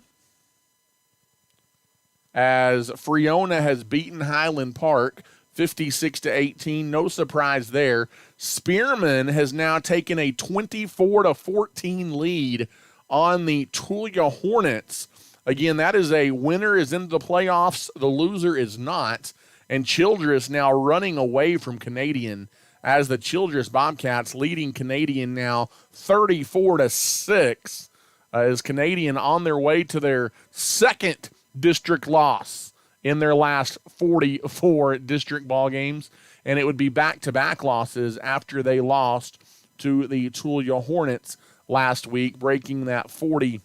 As Freona has beaten Highland Park 56-18, no surprise there. Spearman has now taken a 24-14 lead on the Tulia Hornets. Again, that is a winner is into the playoffs, the loser is not. And Childress now running away from Canadian as the Childress Bobcats leading Canadian now 34-6 as Canadian on their way to their second district loss in their last 44 district ball games, and it would be back-to-back losses after they lost to the Tulia Hornets last week, breaking that 40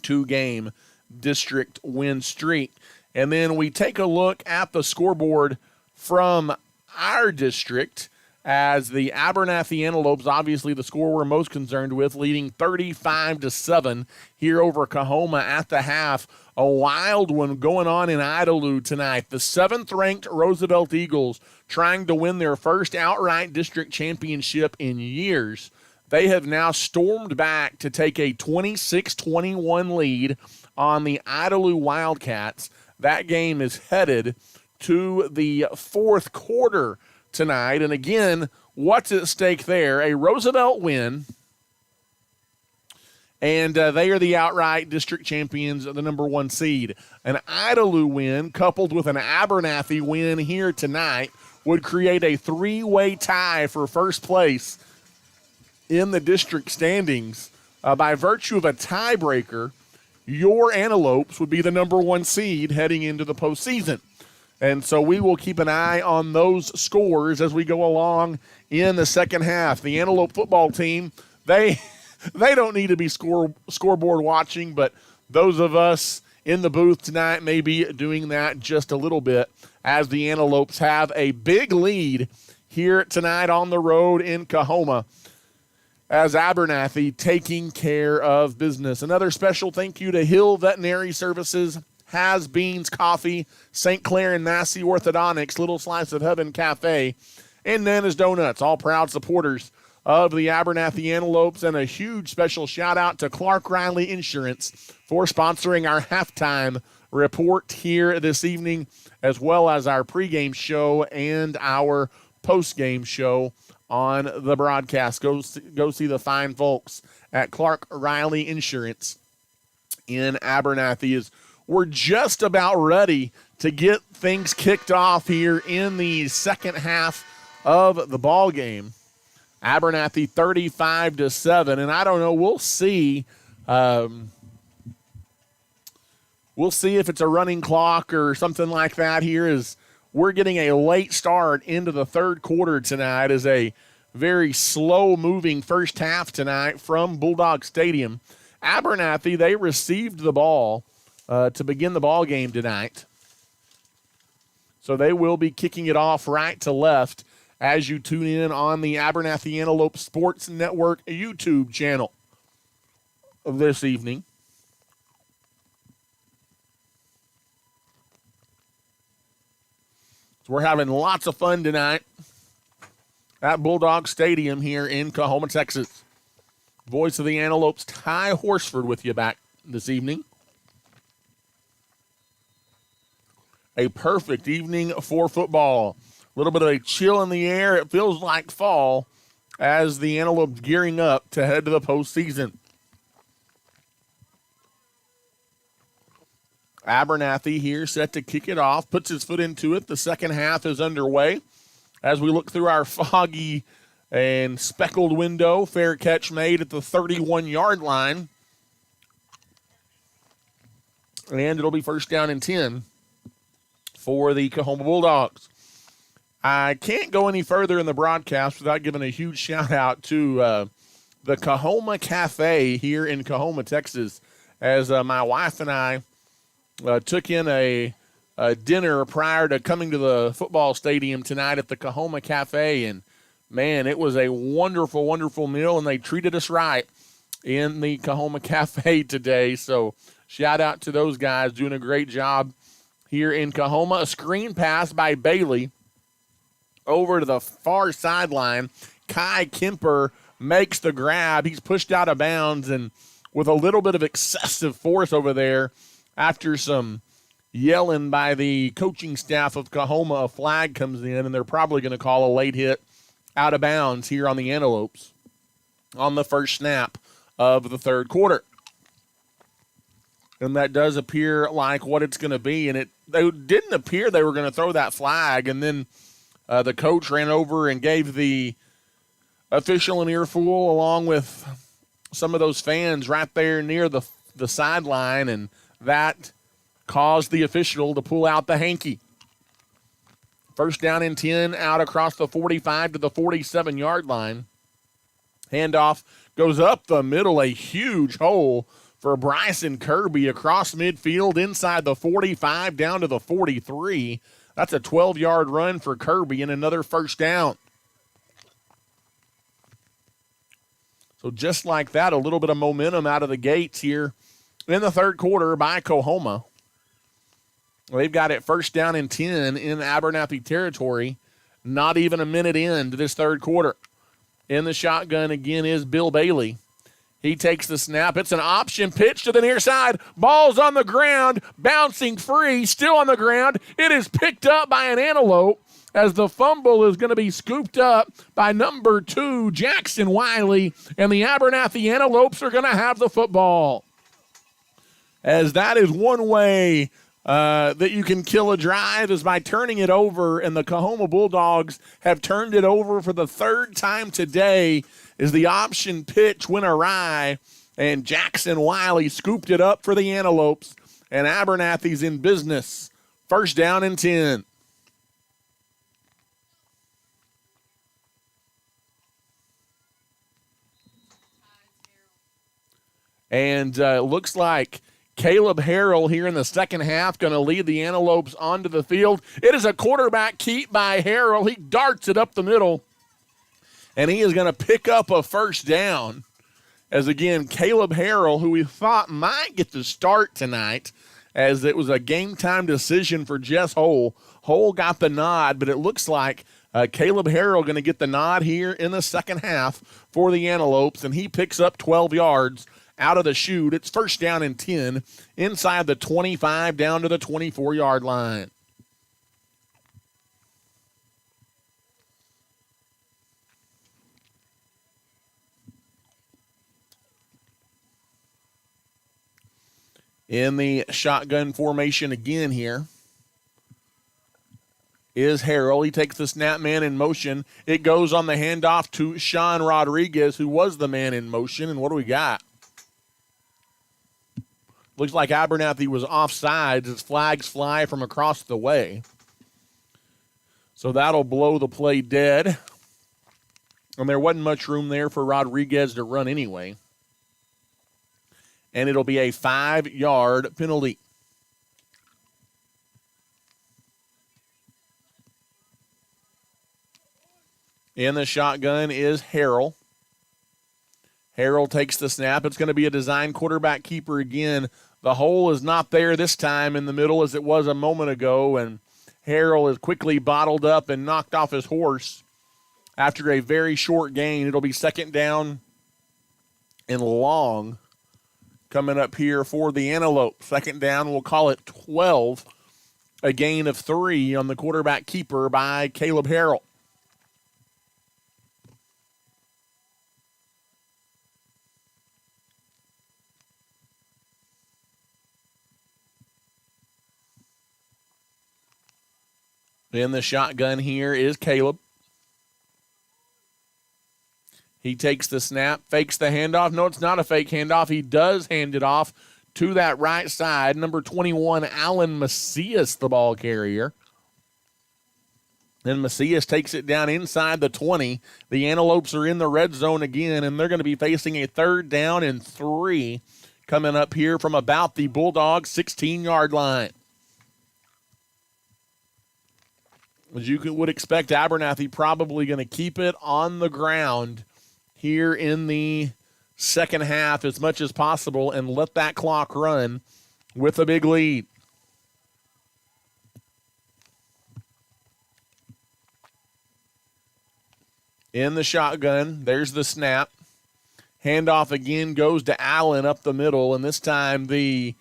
2-game district win streak. And then we take a look at the scoreboard from our district as the Abernathy Antelopes, obviously the score we're most concerned with, leading 35-7 here over Coahoma at the half. A wild one going on in Antelope tonight. The 7th-ranked Roosevelt Eagles trying to win their first outright district championship in years. They have now stormed back to take a 26-21 lead on the Antelope Wildcats. That game is headed to the 4th quarter tonight. And again, what's at stake there? A Roosevelt win, and they are the outright district champions, the number 1 seed. An Antelope win coupled with an Abernathy win here tonight would create a 3-way tie for first place in the district standings. By virtue of a tiebreaker, your Antelopes would be the number 1 seed heading into the postseason. And so we will keep an eye on those scores as we go along in the second half. The Antelope football team, they don't need to be scoreboard watching, but those of us in the booth tonight may be doing that just a little bit as the Antelopes have a big lead here tonight on the road in Coahoma as Abernathy taking care of business. Another special thank you to Hill Veterinary Services, Has Beans Coffee, St. Clair and Massey Orthodontics, Little Slice of Heaven Cafe, and Nana's Donuts, all proud supporters of the Abernathy Antelopes. And a huge special shout out to Clark Riley Insurance for sponsoring our halftime report here this evening, as well as our pregame show and our postgame show on the broadcast. Go see the fine folks at Clark Riley Insurance in Abernathy. We're just about ready to get things kicked off here in the second half of the ball game. Abernathy 35-7, and I don't know. We'll see. We'll see if it's a running clock or something like that here, as we're getting a late start into the third quarter tonight. As a very slow-moving first half tonight from Bulldog Stadium. Abernathy, they received the ball to begin the ball game tonight. So they will be kicking it off right to left as you tune in on the Abernathy Antelope Sports Network YouTube channel this evening. So we're having lots of fun tonight at Bulldog Stadium here in Coahoma, Texas. Voice of the Antelopes, Ty Horsford, with you back this evening. A perfect evening for football. A little bit of a chill in the air. It feels like fall as the Antelopes gearing up to head to the postseason. Abernathy here set to kick it off, puts his foot into it. The second half is underway. As we look through our foggy and speckled window, fair catch made at the 31-yard line. And it'll be first down and 10 for the Coahoma Bulldogs. I can't go any further in the broadcast without giving a huge shout-out to the Coahoma Cafe here in Coahoma, Texas, as my wife and I took in a dinner prior to coming to the football stadium tonight at the Coahoma Cafe. And, man, it was a wonderful, wonderful meal, and they treated us right in the Coahoma Cafe today. So shout out to those guys doing a great job here in Coahoma. A screen pass by Bailey over to the far sideline. Kai Kemper makes the grab. He's pushed out of bounds, and with a little bit of excessive force over there after some yelling by the coaching staff of Coahoma, a flag comes in, and they're probably going to call a late hit out of bounds here on the Antelopes on the first snap of the third quarter. And that does appear like what it's going to be. And they didn't appear they were going to throw that flag. And then the coach ran over and gave the official an earful along with some of those fans right there near the sideline. And that caused the official to pull out the hanky. First down and 10 out across the 45 to the 47-yard line. Handoff goes up the middle, a huge hole for Bryson Kirby across midfield inside the 45 down to the 43. That's a 12-yard run for Kirby and another first down. So just like that, a little bit of momentum out of the gates here in the third quarter by Coahoma. They've got it first down and 10 in Abernathy territory. Not even a minute into this third quarter. In the shotgun again is Bill Bailey. He takes the snap. It's an option pitch to the near side. Ball's on the ground, bouncing free, still on the ground. It is picked up by an Antelope as the fumble is going to be scooped up by number 2, Jackson Wiley, and the Abernathy Antelopes are going to have the football. As that is one way that you can kill a drive is by turning it over, and the Coahoma Bulldogs have turned it over for the third time today as the option pitch went awry, and Jackson Wiley scooped it up for the Antelopes, and Abernathy's in business. First down and 10. And looks like Caleb Harrell here in the second half going to lead the Antelopes onto the field. It is a quarterback keep by Harrell. He darts it up the middle, and he is going to pick up a first down. As again, Caleb Harrell, who we thought might get the start tonight, as it was a game-time decision for Jess Hole. Hole got the nod, but it looks like Caleb Harrell going to get the nod here in the second half for the Antelopes, and he picks up 12 yards out of the chute. It's first down and 10 inside the 25 down to the 24-yard line. In the shotgun formation again here is Harrell. He takes the snap, man in motion. It goes on the handoff to Sean Rodriguez, who was the man in motion. And what do we got? Looks like Abernathy was offsides as flags fly from across the way. So that'll blow the play dead. And there wasn't much room there for Rodriguez to run anyway. And it'll be a 5-yard penalty. In the shotgun is Harrell. Harrell takes the snap. It's going to be a design quarterback keeper again. The hole is not there this time in the middle as it was a moment ago, and Harrell is quickly bottled up and knocked off his horse after a very short gain. It'll be second down and long coming up here for the Antelope. Second down, we'll call it 12. A gain of 3 on the quarterback keeper by Caleb Harrell. In the shotgun here is Caleb. He takes the snap, fakes the handoff. No, it's not a fake handoff. He does hand it off to that right side. Number 21, Alan Macias, the ball carrier. Then Macias takes it down inside the 20. The Antelopes are in the red zone again, and they're going to be facing a third down and 3 coming up here from about the Bulldogs 16-yard line. As you would expect, Abernathy probably going to keep it on the ground here in the second half as much as possible and let that clock run with a big lead. In the shotgun, there's the snap. Handoff again goes to Allen up the middle, and this time the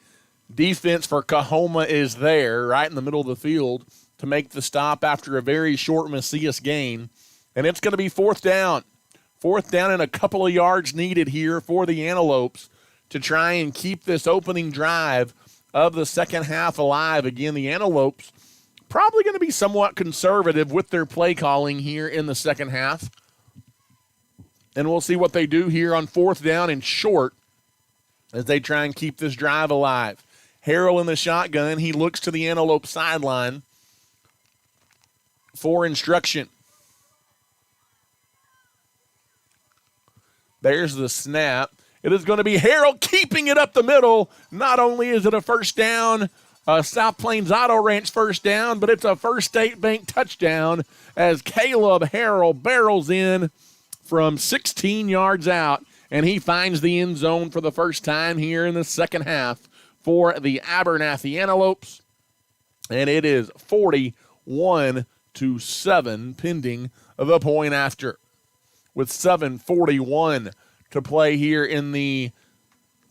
defense for Coahoma is there right in the middle of the field to make the stop after a very short Macias gain. And it's going to be fourth down. Fourth down and a couple of yards needed here for the Antelopes to try and keep this opening drive of the second half alive. Again, the Antelopes probably going to be somewhat conservative with their play calling here in the second half. And we'll see what they do here on fourth down and short as they try and keep this drive alive. Harrell in the shotgun. He looks to the Antelope sideline for instruction. There's the snap. It is going to be Harold keeping it up the middle. Not only is it a first down, South Plains Auto Ranch first down, but it's a First State Bank touchdown as Caleb Harrell barrels in from 16 yards out, and he finds the end zone for the first time here in the second half for the Abernathy Antelopes, and it is 41-7 pending the point after. With 7:41 to play here in the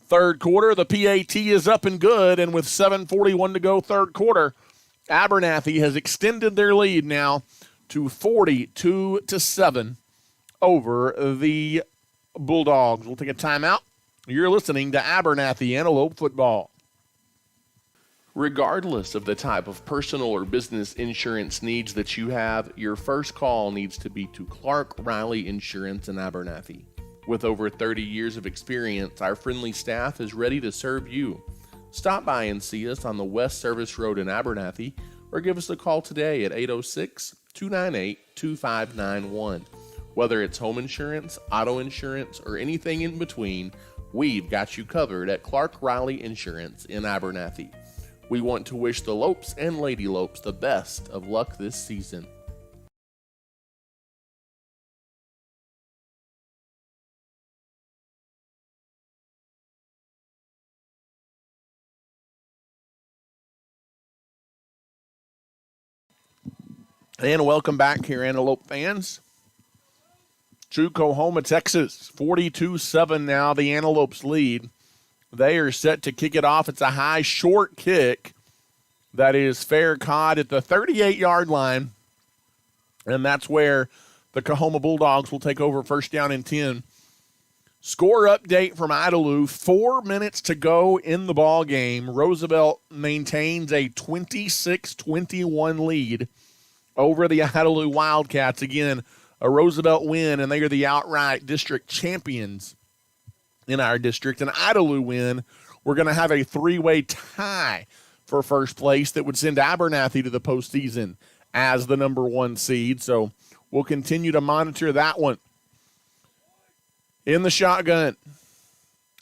third quarter, the PAT is up and good, and with 7:41 to go third quarter, Abernathy has extended their lead now to 42-7 over the Bulldogs. We'll take a timeout. You're listening to Abernathy Antelope Football. Regardless of the type of personal or business insurance needs that you have, your first call needs to be to Clark Riley Insurance in Abernathy. With over 30 years of experience, our friendly staff is ready to serve you. Stop by and see us on the West Service Road in Abernathy, or give us a call today at 806-298-2591. Whether it's home insurance, auto insurance, or anything in between, we've got you covered at Clark Riley Insurance in Abernathy. We want to wish the Lopes and Lady Lopes the best of luck this season. And welcome back here, Antelope fans, to Coahoma, Texas. 42-7 now, the Antelopes lead. They are set to kick it off. It's a high, short kick that is fair caught at the 38-yard line, and that's where the Coahoma Bulldogs will take over first down and 10. Score update from Idalou. 4 minutes to go in the ball game. Roosevelt maintains a 26-21 lead over the Idalou Wildcats. Again, a Roosevelt win, and they are the outright district champions in our district. An Idalou win, we're going to have a three-way tie for first place that would send Abernathy to the postseason as the number one seed. So we'll continue to monitor that one. In the shotgun,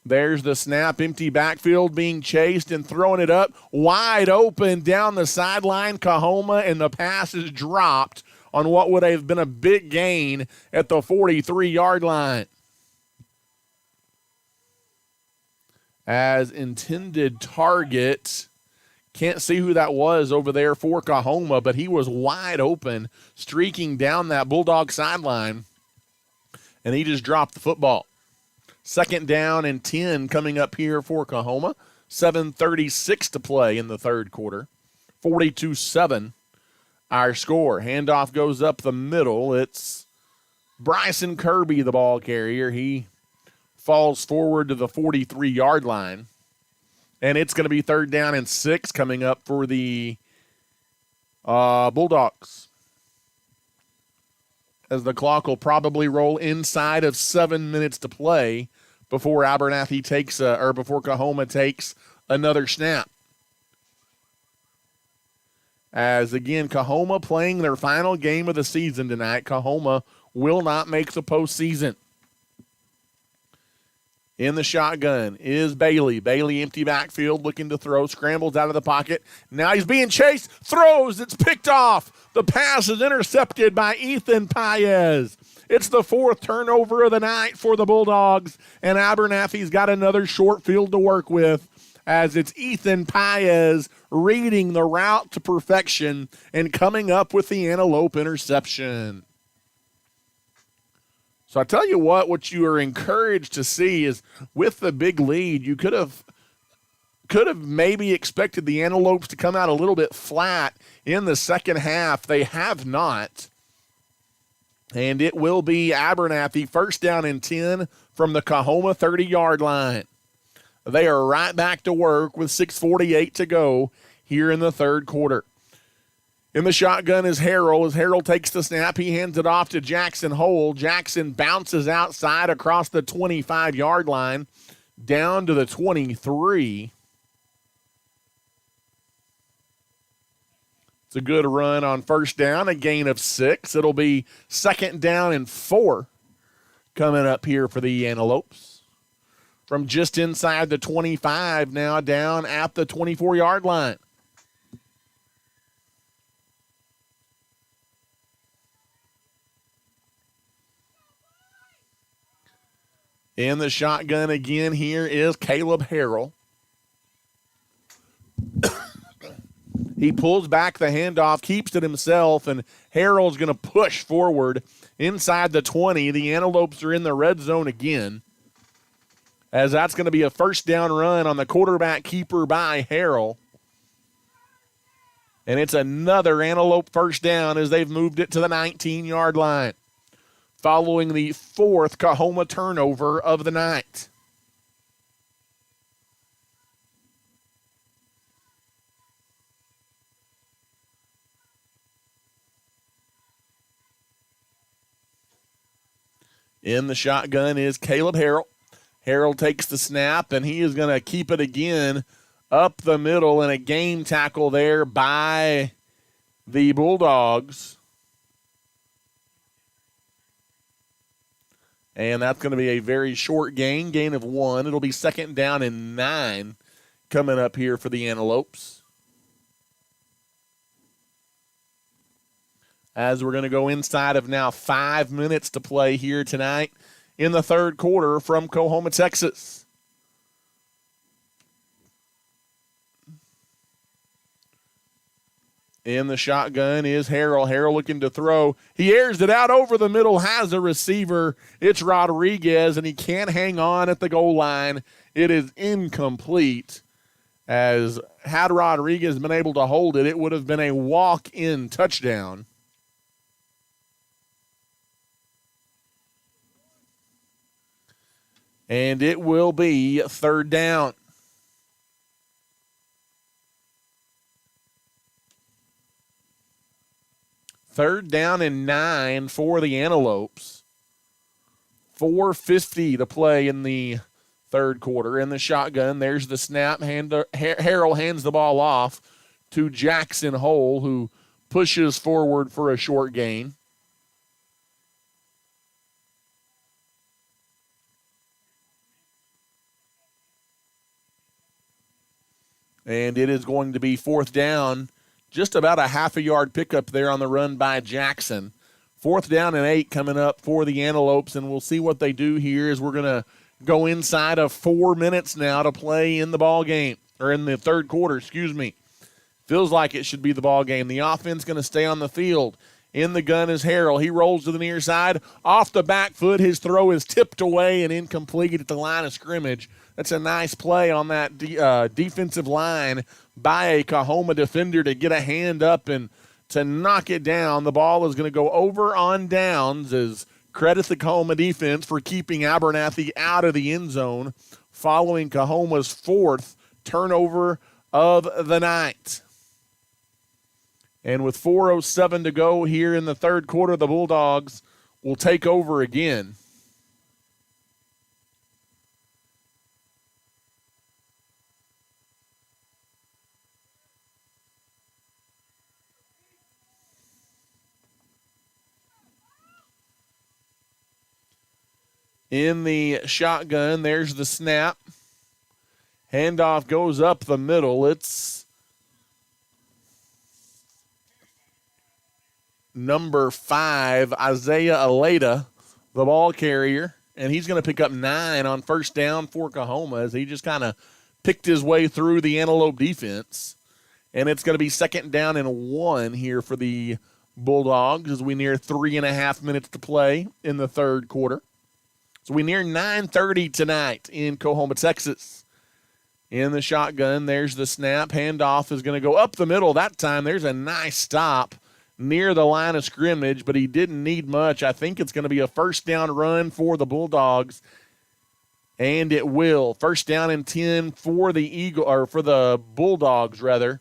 there's the snap, empty backfield being chased and throwing it up wide open down the sideline, Coahoma, and the pass is dropped on what would have been a big gain at the 43-yard line. As intended target, can't see who that was over there for Coahoma, but he was wide open, streaking down that Bulldog sideline, and he just dropped the football. Second down and 10 coming up here for Coahoma. 7:36 to play in the third quarter. 42-7 our score. Handoff goes up the middle. It's Bryson Kirby, the ball carrier. He falls forward to the 43-yard line. And it's going to be third down and 6 coming up for the Bulldogs, as the clock will probably roll inside of 7 minutes to play before Abernathy takes before Coahoma takes another snap. As again, Coahoma playing their final game of the season tonight. Coahoma will not make the postseason. In the shotgun is Bailey. Bailey empty backfield, looking to throw, scrambles out of the pocket. Now he's being chased, throws, it's picked off. The pass is intercepted by Ethan Paez. It's the fourth turnover of the night for the Bulldogs, and Abernathy's got another short field to work with, as it's Ethan Paez reading the route to perfection and coming up with the Antelope interception. So I tell you what you are encouraged to see is with the big lead, you could have maybe expected the Antelopes to come out a little bit flat in the second half. They have not. And it will be Abernathy first down and 10 from the Coahoma 30-yard line. They are right back to work with 6:48 to go here in the third quarter. In the shotgun is Harrell. As Harrell takes the snap, he hands it off to Jackson Hole. Jackson bounces outside across the 25-yard line down to the 23. It's a good run on first down, a gain of 6. It'll be second down and 4 coming up here for the Antelopes. from just inside the 25 now down at the 24-yard line. In the shotgun again here is Caleb Harrell. He pulls back the handoff, keeps it himself, and Harrell's going to push forward inside the 20. The Antelopes are in the red zone again, as that's going to be a first down run on the quarterback keeper by Harrell. And it's another Antelope first down as they've moved it to the 19-yard line, following the fourth Coahoma turnover of the night. In the shotgun is Caleb Harrell. Harrell takes the snap, and he is going to keep it again up the middle, and a game tackle there by the Bulldogs. And that's going to be a very short gain of 1. It'll be second down and 9 coming up here for the Antelopes. As we're going to go inside of now 5 minutes to play here tonight in the third quarter from Coahoma, Texas. In the shotgun is Harrell. Harrell looking to throw. He airs it out over the middle, has a receiver. It's Rodriguez, and he can't hang on at the goal line. It is incomplete. As had Rodriguez been able to hold it, it would have been a walk-in touchdown. And it will be third down. Third down and 9 for the Antelopes. 4:50 to play in the third quarter. In the shotgun, there's the snap. Harrell hands the ball off to Jackson Hole, who pushes forward for a short gain. And it is going to be fourth down, just about a half a yard pickup there on the run by Jackson. Fourth down and 8 coming up for the Antelopes, and we'll see what they do here as we're going to go inside of 4 minutes now to play in the ball game, or in the third quarter, Feels like it should be the ball game. The offense going to stay on the field. In the gun is Harrell. He rolls to the near side. Off the back foot, his throw is tipped away and incomplete at the line of scrimmage. That's a nice play on that defensive line by a Coahoma defender to get a hand up and to knock it down. The ball is going to go over on downs, as credit the Coahoma defense for keeping Abernathy out of the end zone following Coahoma's fourth turnover of the night. And with 4:07 to go here in the third quarter, the Bulldogs will take over again. In the shotgun, there's the snap. Handoff goes up the middle. It's number 5, Isaiah Aleda, the ball carrier, and he's going to pick up 9 on first down for Coahoma as he just kind of picked his way through the Antelope defense. And it's going to be second down and 1 here for the Bulldogs as we near 3.5 minutes to play in the third quarter. So we near 9:30 tonight in Coahoma, Texas. In the shotgun, there's the snap. Handoff is going to go up the middle. That time there's a nice stop near the line of scrimmage, but he didn't need much. I think it's going to be a first down run for the Bulldogs, and it will. First down and 10 for the Bulldogs, rather.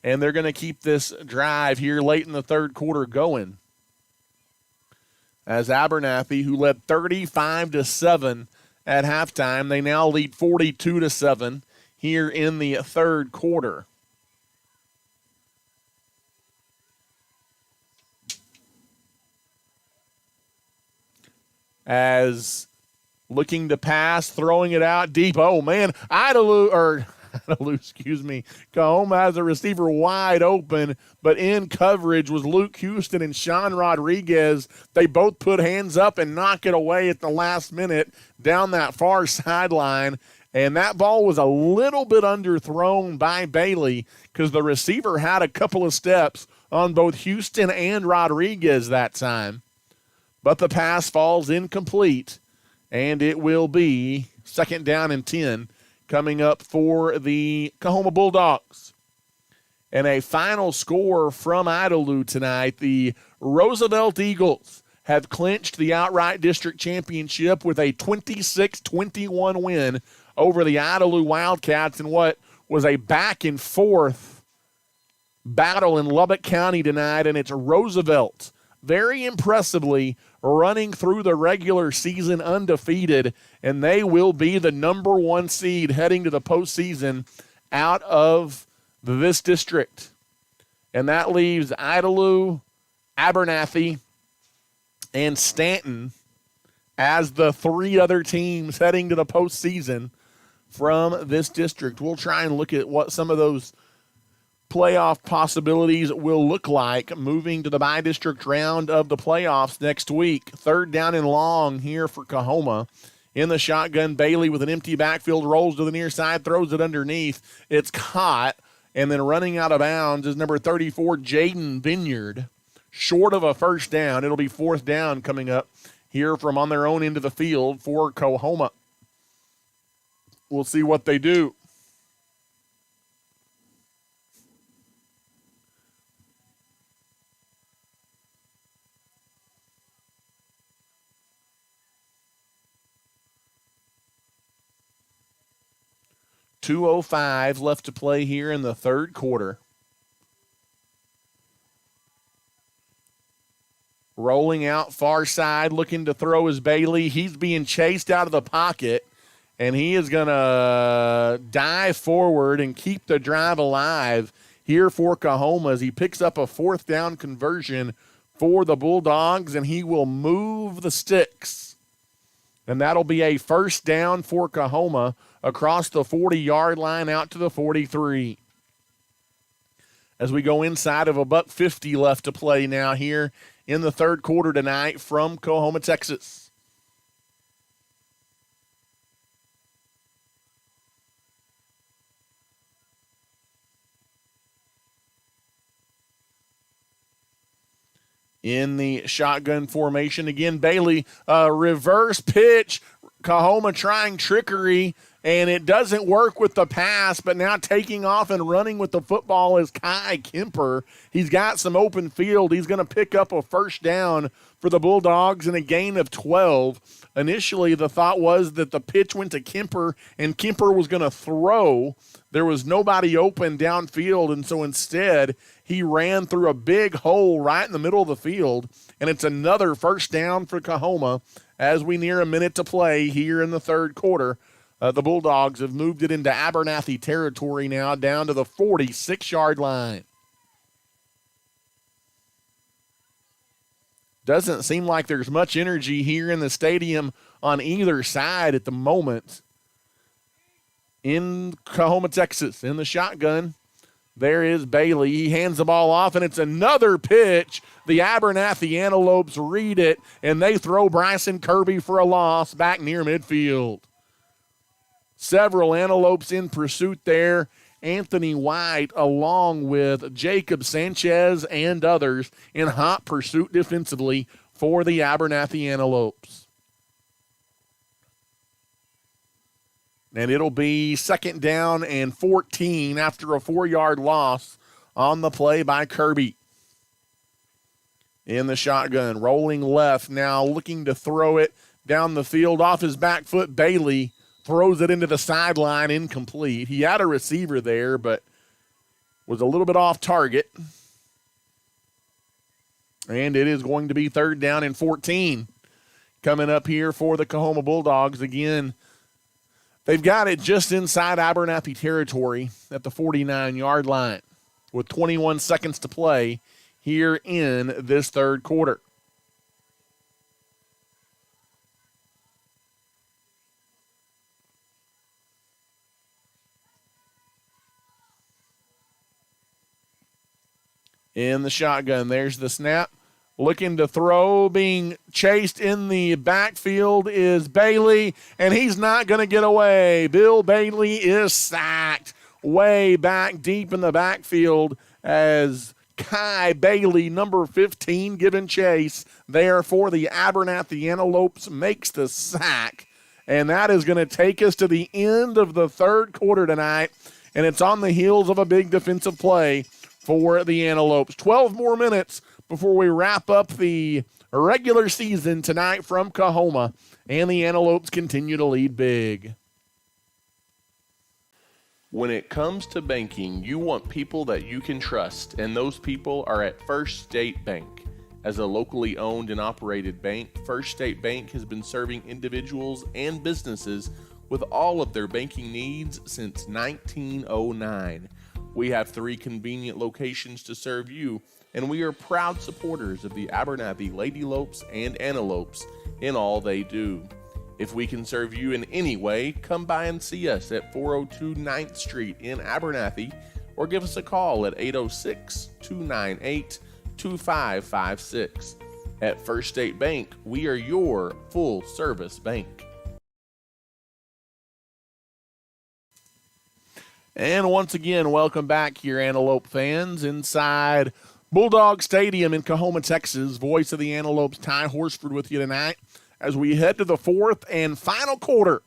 And they're going to keep this drive here late in the third quarter going, as Abernathy, who led 35-7 at halftime, they now lead 42-7 here in the third quarter. As looking to pass, throwing it out deep. Oh, man, Coahoma has a receiver wide open, but in coverage was Luke Houston and Sean Rodriguez. They both put hands up and knock it away at the last minute down that far sideline. And that ball was a little bit underthrown by Bailey because the receiver had a couple of steps on both Houston and Rodriguez that time. But the pass falls incomplete, and it will be 2nd down and 10 coming up for the Coahoma Bulldogs. And a final score from Idalou tonight, the Roosevelt Eagles have clinched the outright district championship with a 26-21 win over the Idalou Wildcats in what was a back-and-forth battle in Lubbock County tonight, and it's Roosevelt very impressively running through the regular season undefeated, and they will be the number 1 seed heading to the postseason out of this district. And that leaves Idalou, Abernathy, and Stanton as the 3 other teams heading to the postseason from this district. We'll try and look at what some of those playoff possibilities will look like moving to the bi-district round of the playoffs next week. 3rd down and long here for Coahoma. In the shotgun, Bailey with an empty backfield rolls to the near side, throws it underneath. It's caught, and then running out of bounds is number 34, Jaden Vineyard. Short of a 1st down. It'll be 4th down coming up here from on their own end of the field for Coahoma. We'll see what they do. .205 left to play here in the 3rd quarter. Rolling out far side, looking to throw is Bailey. He's being chased out of the pocket, and he is going to dive forward and keep the drive alive here for Coahoma as he picks up a 4th down conversion for the Bulldogs, and he will move the sticks. And that'll be a 1st down for Coahoma across the 40-yard line out to the 43. As we go inside of a $1:50 left to play now here in the 3rd quarter tonight from Coahoma, Texas. In the shotgun formation again, Bailey, reverse pitch, Coahoma trying trickery, and it doesn't work with the pass, but now taking off and running with the football is Kai Kemper. He's got some open field. He's going to pick up a 1st down for the Bulldogs in a gain of 12. Initially, the thought was that the pitch went to Kemper, and Kemper was going to throw. There was nobody open downfield, and so instead he ran through a big hole right in the middle of the field, and it's another 1st down for Coahoma as we near a minute to play here in the 3rd quarter. The Bulldogs have moved it into Abernathy territory now, down to the 46-yard line. Doesn't seem like there's much energy here in the stadium on either side at the moment. In Coahoma, Texas, in the shotgun, there is Bailey. He hands the ball off, and it's another pitch. The Abernathy Antelopes read it, and they throw Bryson Kirby for a loss back near midfield. Several Antelopes in pursuit there. Anthony White along with Jacob Sanchez and others in hot pursuit defensively for the Abernathy Antelopes. And it'll be 2nd down and 14 after a 4-yard loss on the play by Kirby. In the shotgun, rolling left now, looking to throw it down the field off his back foot. Bailey throws it into the sideline, incomplete. He had a receiver there, but was a little bit off target. And it is going to be 3rd down and 14 coming up here for the Coahoma Bulldogs. Again, they've got it just inside Abernathy territory at the 49-yard line with 21 seconds to play here in this 3rd quarter. in the shotgun. There's the snap. Looking to throw, being chased in the backfield is Bailey, and he's not going to get away. Bill Bailey is sacked way back deep in the backfield as Kai Bailey, number 15, giving chase there for the Abernathy Antelopes, makes the sack. And that is going to take us to the end of the third quarter tonight, and it's on the heels of a big defensive play for the Antelopes. 12 more minutes before we wrap up the regular season tonight from Coahoma, and the Antelopes continue to lead big. When it comes to banking, you want people that you can trust, and those people are at First State Bank. As a locally owned and operated bank, First State Bank has been serving individuals and businesses with all of their banking needs since 1909. We have 3 convenient locations to serve you, and we are proud supporters of the Abernathy Ladylopes and Antelopes in all they do. If we can serve you in any way, come by and see us at 402 9th Street in Abernathy, or give us a call at 806-298-2556. At First State Bank, we are your full-service bank. And once again, welcome back here, Antelope fans, inside Bulldog Stadium in Coahoma, Texas. Voice of the Antelopes, Ty Horsford, with you tonight as we head to the fourth and final quarter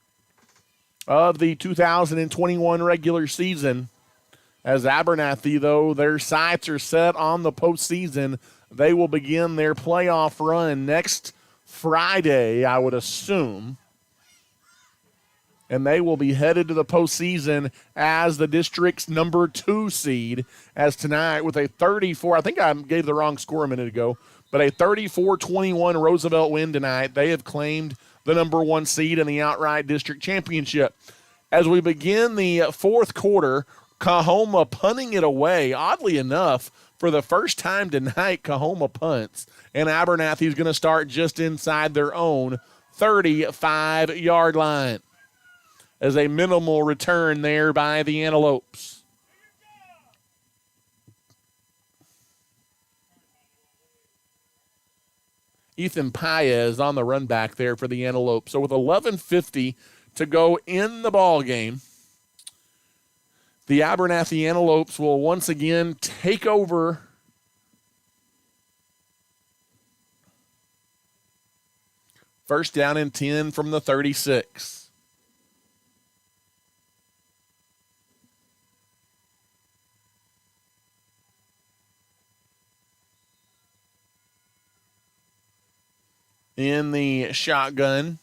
of the 2021 regular season. As Abernathy, though, their sights are set on the postseason. They will begin their playoff run next Friday, I would assume. And they will be headed to the postseason as the district's number 2 seed, as tonight with a 34, I think I gave the wrong score a minute ago, but a 34-21 Roosevelt win tonight. They have claimed the number 1 seed in the outright district championship. As we begin the fourth quarter, Coahoma punting it away. Oddly enough, for the first time tonight, Coahoma punts, and Abernathy is going to start just inside their own 35-yard line. As a minimal return there by the Antelopes. Ethan Paez on the run back there for the Antelopes. So with 11:50 to go in the ball game, the Abernathy Antelopes will once again take over first down and 10 from the 36. In the shotgun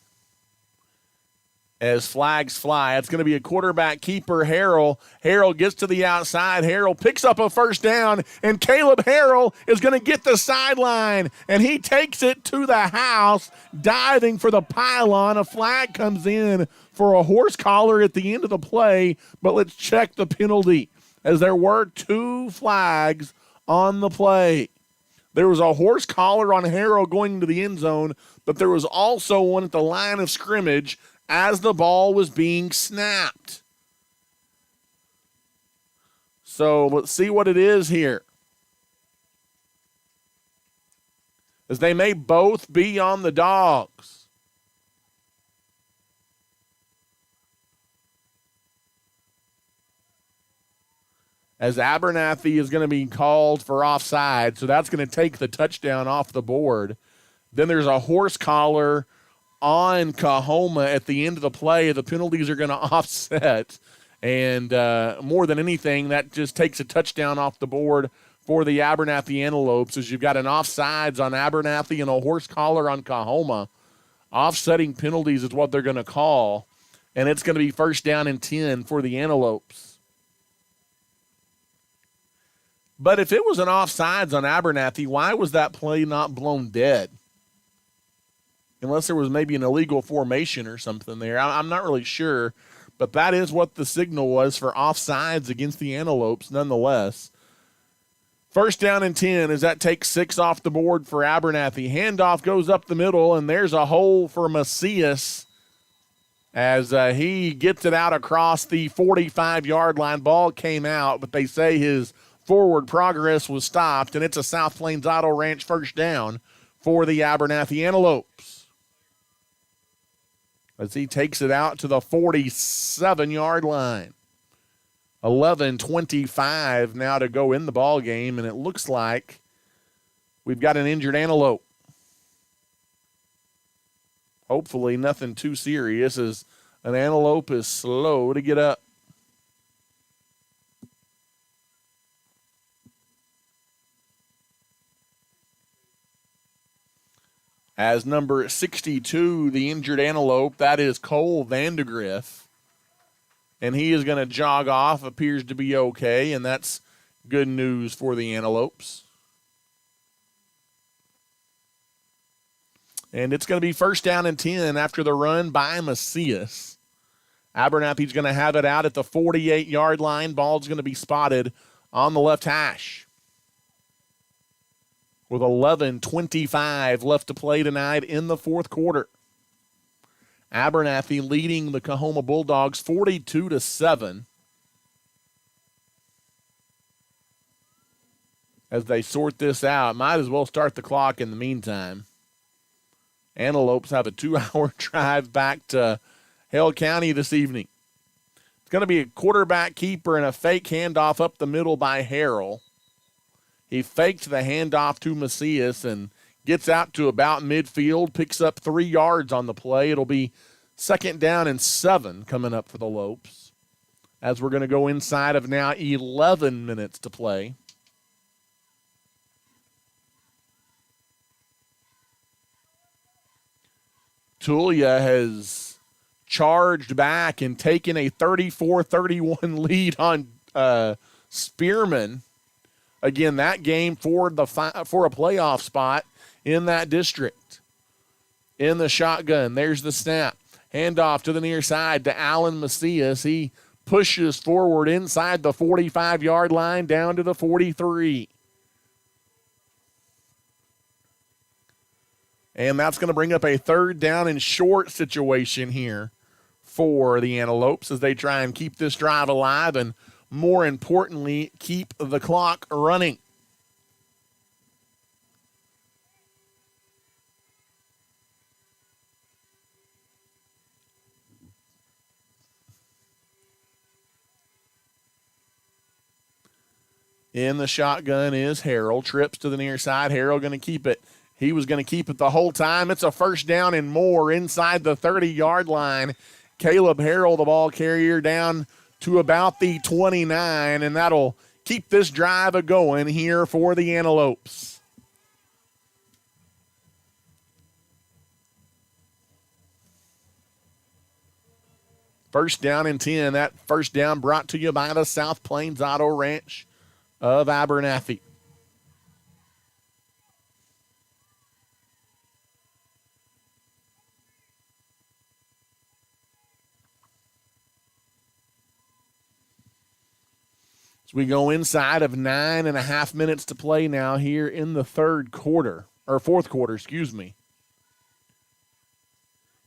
as flags fly. It's going to be a quarterback keeper, Harrell. Harrell gets to the outside. Harrell picks up a first down, and Caleb Harrell is going to get the sideline, and he takes it to the house, diving for the pylon. A flag comes in for a horse collar at the end of the play, but let's check the penalty, as there were 2 flags on the play. There was a horse collar on Harrell going into the end zone, but there was also one at the line of scrimmage as the ball was being snapped. So let's see what it is here. As they may both be on the Dogs. As Abernathy is going to be called for offside, so that's going to take the touchdown off the board. Then there's a horse collar on Coahoma at the end of the play. The penalties are going to offset, and more than anything, that just takes a touchdown off the board for the Abernathy Antelopes, as you've got an offsides on Abernathy and a horse collar on Coahoma. Offsetting penalties is what they're going to call, and it's going to be first down and 10 for the Antelopes. But if it was an offsides on Abernathy, why was that play not blown dead? Unless there was maybe an illegal formation or something there. I'm not really sure, but that is what the signal was for offsides against the Antelopes nonetheless. First down and 10 as that takes 6 off the board for Abernathy. Handoff goes up the middle, and there's a hole for Macias as he gets it out across the 45-yard line. Ball came out, but they say his forward progress was stopped, and it's a South Plains Auto Ranch first down for the Abernathy Antelopes, as he takes it out to the 47-yard line. 11:25 now to go in the ball game, and it looks like we've got an injured antelope. Hopefully nothing too serious, as an antelope is slow to get up. As number 62, the injured antelope, that is Cole Vandegrift. And he is going to jog off, appears to be okay, and that's good news for the Antelopes. And it's going to be first down and 10 after the run by Macias. Abernathy's going to have it out at the 48-yard line. Ball's going to be spotted on the left hash. With 11:25 left to play tonight in the fourth quarter. Abernathy leading the Coahoma Bulldogs 42-7. As they sort this out, might as well start the clock in the meantime. Antelopes have a 2-hour drive back to Hale County this evening. It's going to be a quarterback keeper and a fake handoff up the middle by Harrell. He faked the handoff to Macias and gets out to about midfield, picks up 3 yards on the play. It'll be second down and 7 coming up for the Lopes, as we're going to go inside of now 11 minutes to play. Tulia has charged back and taken a 34-31 lead on Spearman. Again, that game for a playoff spot in that district. In the shotgun, there's the snap. Handoff to the near side to Alan Macias. He pushes forward inside the 45-yard line down to the 43. And that's going to bring up a third down and short situation here for the Antelopes as they try and keep this drive alive and, more importantly, keep the clock running. In the shotgun is Harrell. Trips to the near side. Harrell going to keep it. He was going to keep it the whole time. It's a first down and more inside the 30-yard line. Caleb Harrell, the ball carrier, down to about the 29, and that'll keep this drive a-going here for the Antelopes. First down and 10. That first down brought to you by the South Plains Auto Ranch of Abernathy. So we go inside of 9.5 minutes to play now here in the fourth quarter, excuse me.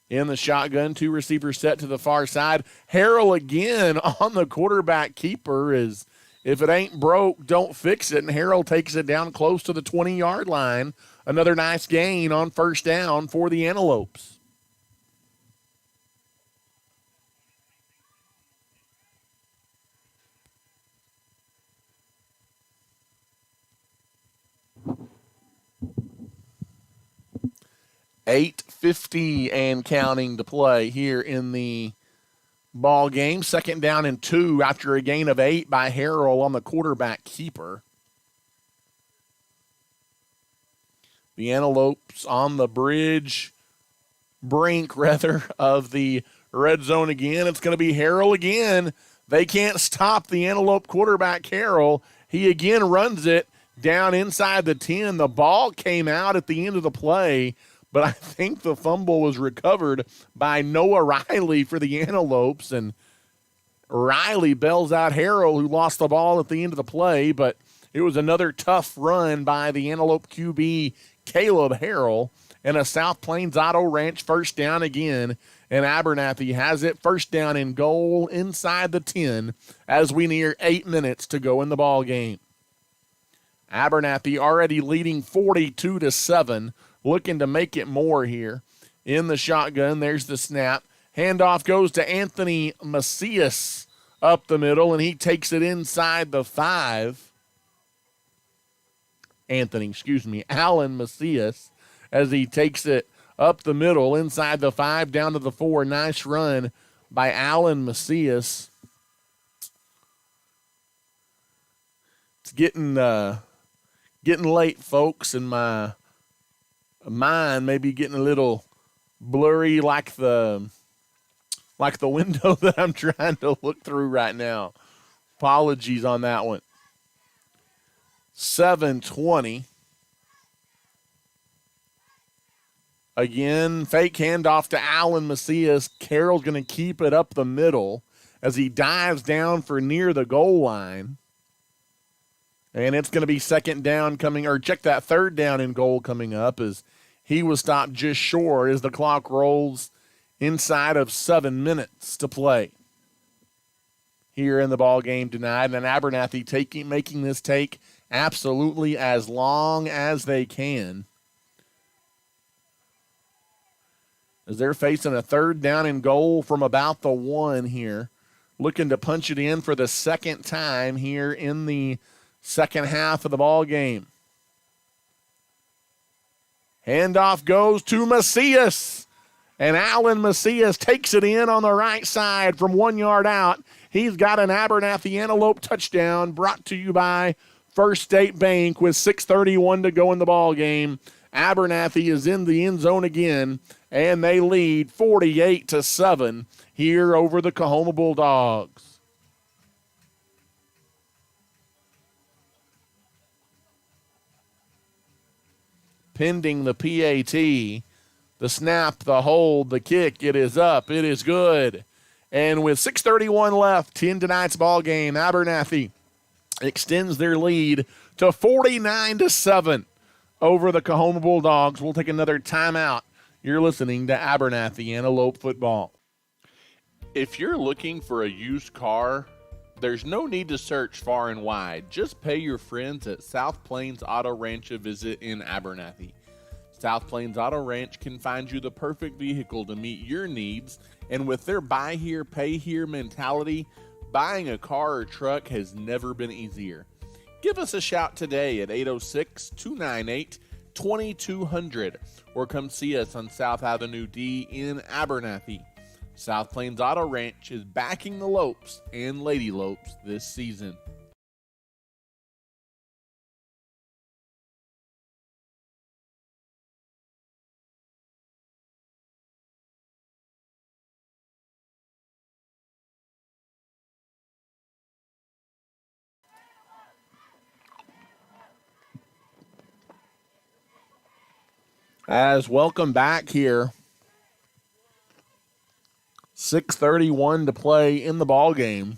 In the shotgun, 2 receivers set to the far side. Harrell again on the quarterback keeper is, if it ain't broke, don't fix it. And Harrell takes it down close to the 20-yard line. Another nice gain on first down for the Antelopes. .50 and counting to play here in the ball game. Second down and 2 after a gain of 8 by Harrell on the quarterback keeper. The Antelopes on the brink of the red zone again. It's going to be Harrell again. They can't stop the Antelope quarterback, Harrell. He again runs it down inside the 10. The ball came out at the end of the play, but I think the fumble was recovered by Noah Riley for the Antelopes, and Riley bails out Harrell, who lost the ball at the end of the play, but it was another tough run by the Antelope QB, Caleb Harrell, and a South Plains Auto Ranch first down again, and Abernathy has it first down and goal inside the 10 as we near 8 minutes to go in the ball game. Abernathy already leading 42-7, looking to make it more here. In the shotgun, there's the snap. Handoff goes to Anthony Macias up the middle, and he takes it inside the 5. Alan Macias, as he takes it up the middle, inside the 5, down to the 4. Nice run by Alan Macias. It's getting late, folks, and my mind may be getting a little blurry like the window that I'm trying to look through right now. Apologies on that one. 7:20. Again, fake handoff to Alan Macias. Carroll's going to keep it up the middle as he dives down for near the goal line. And it's going to be second down coming, or check that, third down and goal coming up as he was stopped just short as the clock rolls inside of 7 minutes to play here in the ball game tonight. And Abernathy making this take absolutely as long as they can, as they're facing a third down and goal from about the 1 here, looking to punch it in for the second time here in the second half of the ball game. Handoff goes to Macias, and Alan Macias takes it in on the right side from 1 yard out. He's got an Abernathy Antelope touchdown, brought to you by First State Bank with 6:31 to go in the ball game. Abernathy is in the end zone again, and they lead 48-7 here over the Coahoma Bulldogs. Pending the PAT, the snap, the hold, the kick, it is up, it is good. And with 6:31 left in tonight's ball game, Abernathy extends their lead to 49-7 over the Coahoma Bulldogs. We'll take another timeout. You're listening to Abernathy Antelope Football. If you're looking for a used car, there's no need to search far and wide. Just pay your friends at South Plains Auto Ranch a visit in Abernathy. South Plains Auto Ranch can find you the perfect vehicle to meet your needs, and with their buy here, pay here mentality, buying a car or truck has never been easier. Give us a shout today at 806-298-2200 or come see us on South Avenue D in Abernathy. South Plains Auto Ranch is backing the Lopes and Lady Lopes this season. As welcome back here. 6:31 to play in the ball game.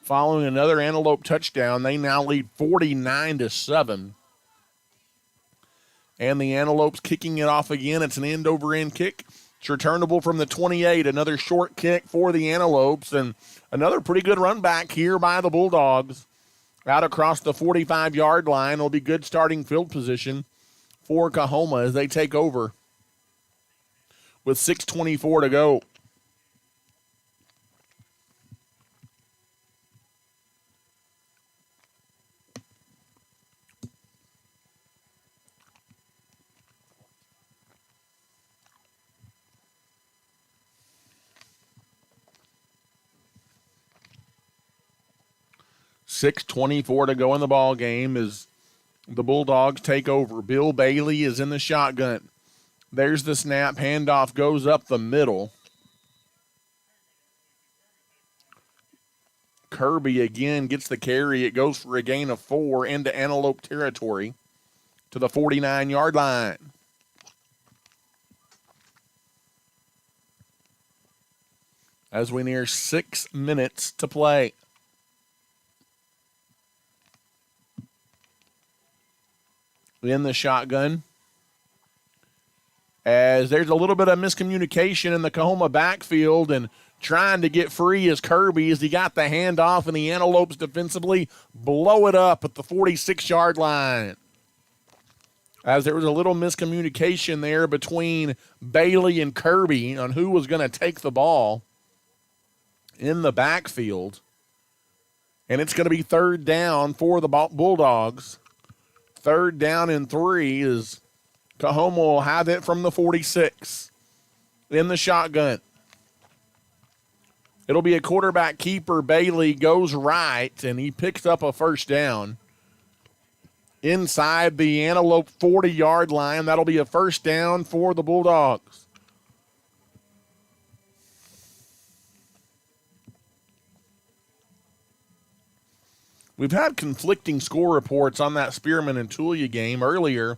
Following another Antelope touchdown, they now lead 49-7. And the Antelopes kicking it off again. It's an end-over-end kick. It's returnable from the 28. Another short kick for the Antelopes, and another pretty good run back here by the Bulldogs. Out across the 45-yard line. It'll be good starting field position for Coahoma as they take over with 6:24 to go. $6:24 to go in the ball game as the Bulldogs take over. Bill Bailey is in the shotgun. There's the snap. Handoff goes up the middle. Kirby again gets the carry. It goes for a gain of 4 into Antelope territory to the 49-yard line. As we near 6 minutes to play. In the shotgun, as there's a little bit of miscommunication in the Coahoma backfield, and trying to get free is Kirby as he got the handoff, and the Antelopes defensively blow it up at the 46-yard line. As there was a little miscommunication there between Bailey and Kirby on who was going to take the ball in the backfield. And it's going to be third down for the Bulldogs. Third down and 3 is Coahoma will have it from the 46 in the shotgun. It'll be a quarterback keeper. Bailey goes right, and he picks up a first down inside the Antelope 40-yard line. That'll be a first down for the Bulldogs. We've had conflicting score reports on that Spearman and Tulia game. Earlier,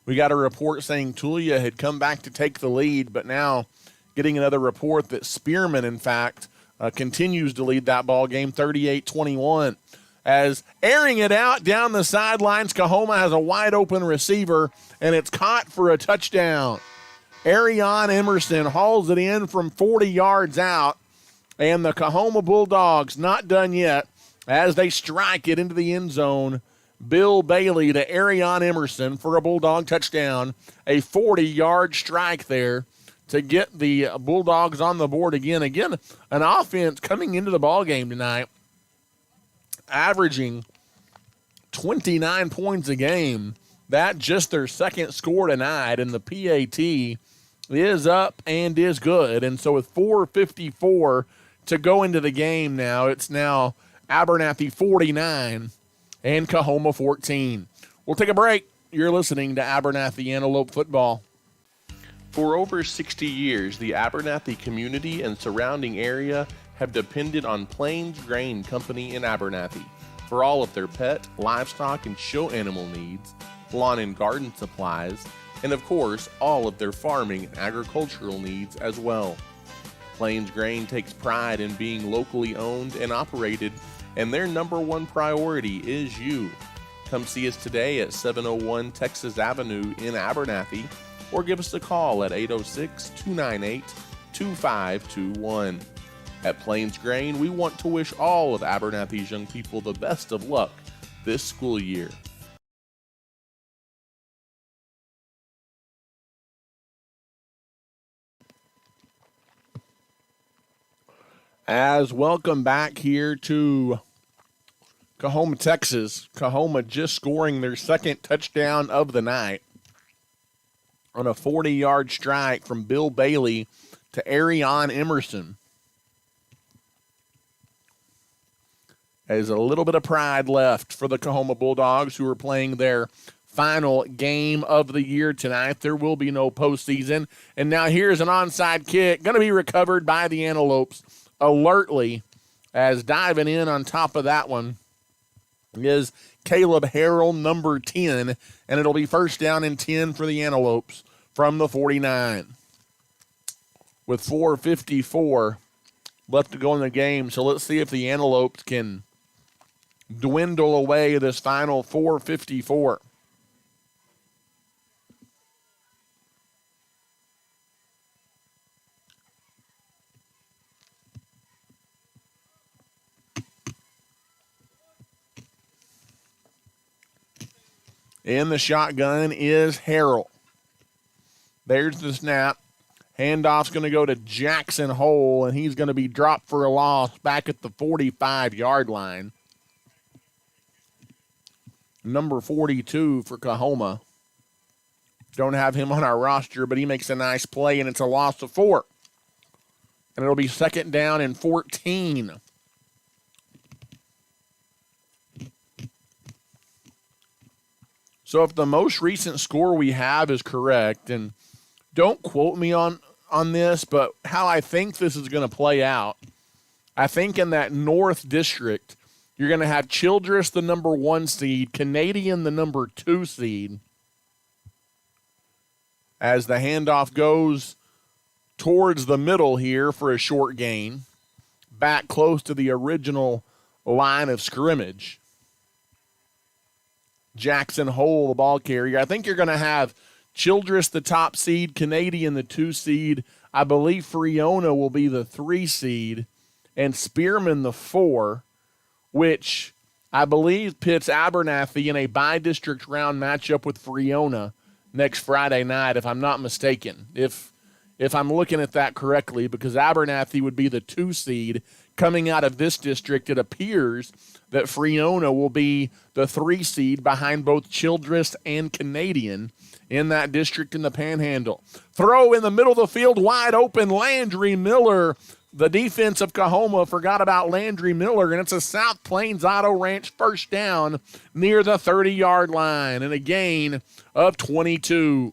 we got a report saying Tulia had come back to take the lead, but now getting another report that Spearman, in fact, continues to lead that ball game 38-21. As airing it out down the sidelines, Coahoma has a wide-open receiver, and it's caught for a touchdown. Arion Emerson hauls it in from 40 yards out, and the Coahoma Bulldogs not done yet as they strike it into the end zone. Bill Bailey to Arion Emerson for a Bulldog touchdown. A 40-yard strike there to get the Bulldogs on the board again. Again, an offense coming into the ballgame tonight, averaging 29 points a game. That just their second score tonight, and the PAT is up and is good. And so with 4:54 to go into the game now, it's now Abernathy 49 and Coahoma 14. We'll take a break. You're listening to Abernathy Antelope Football. For over 60 years, the Abernathy community and surrounding area have depended on Plains Grain Company in Abernathy for all of their pet, livestock, and show animal needs, lawn and garden supplies, and of course, all of their farming and agricultural needs as well. Plains Grain takes pride in being locally owned and operated, and their number one priority is you. Come see us today at 701 Texas Avenue in Abernathy, or give us a call at 806-298-2521. At Plains Grain, we want to wish all of Abernathy's young people the best of luck this school year. As welcome back here to Coahoma, Texas. Coahoma just scoring their second touchdown of the night on a 40-yard strike from Bill Bailey to Arion Emerson. There's a little bit of pride left for the Coahoma Bulldogs, who are playing their final game of the year tonight. There will be no postseason. And now here's an onside kick, going to be recovered by the Antelopes alertly, as diving in on top of that one is Caleb Harrell, number 10, and it'll be first down and 10 for the Antelopes from the 49. With 4:54 left to go in the game, so let's see if the Antelopes can dwindle away this final 4:54. In the shotgun is Harrell. There's the snap. Handoff's going to go to Jackson Hole, and he's going to be dropped for a loss back at the 45-yard line. Number 42 for Coahoma. Don't have him on our roster, but he makes a nice play, and it's a loss of 4. And it'll be second down and 14. So if the most recent score we have is correct, and don't quote me on this, but how I think this is going to play out, I think in that North District, you're going to have Childress, the number 1 seed, Canadian, the number 2 seed. As the handoff goes towards the middle here for a short gain, back close to the original line of scrimmage. Jackson Hole, the ball carrier. I think you're going to have Childress the top seed, Canadian the 2 seed. I believe Friona will be the 3 seed, and Spearman the 4, which I believe pits Abernathy in a bi-district round matchup with Friona next Friday night, if I'm not mistaken. If I'm looking at that correctly, because Abernathy would be the 2 seed coming out of this district. It appears that Friona will be the 3 seed behind both Childress and Canadian in that district in the Panhandle. Throw in the middle of the field, wide open, Landry Miller. The defense of Coahoma forgot about Landry Miller, and it's a South Plains Auto Ranch first down near the 30-yard line and a gain of 22.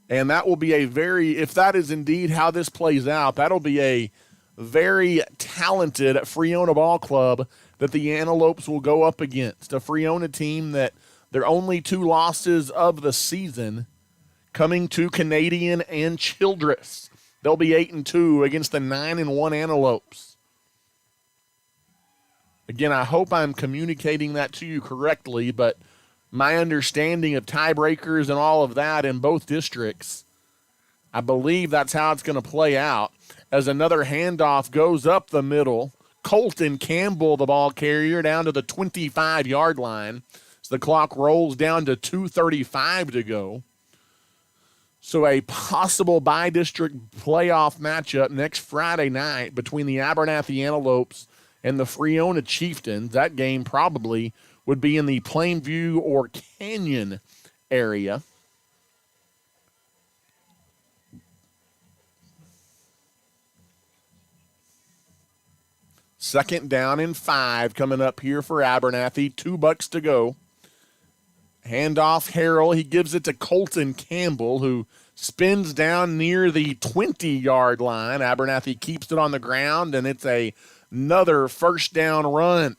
And that will be if that is indeed how this plays out, that'll be a very talented Friona ball club that the Antelopes will go up against. A Friona team that their only 2 losses of the season coming to Canadian and Childress. They'll be 8-2 against the 9-1 Antelopes. Again, I hope I'm communicating that to you correctly, but my understanding of tiebreakers and all of that in both districts, I believe that's how it's going to play out. As another handoff goes up the middle, Colton Campbell, the ball carrier, down to the 25-yard line. The clock rolls down to 2:35 to go. So a possible bi-district playoff matchup next Friday night between the Abernathy Antelopes and the Friona Chieftains. That game probably would be in the Plainview or Canyon area. Second down and 5 coming up here for Abernathy. $2 to go. Handoff Harrell. He gives it to Colton Campbell, who spins down near the 20-yard line. Abernathy keeps it on the ground, and it's another first down run.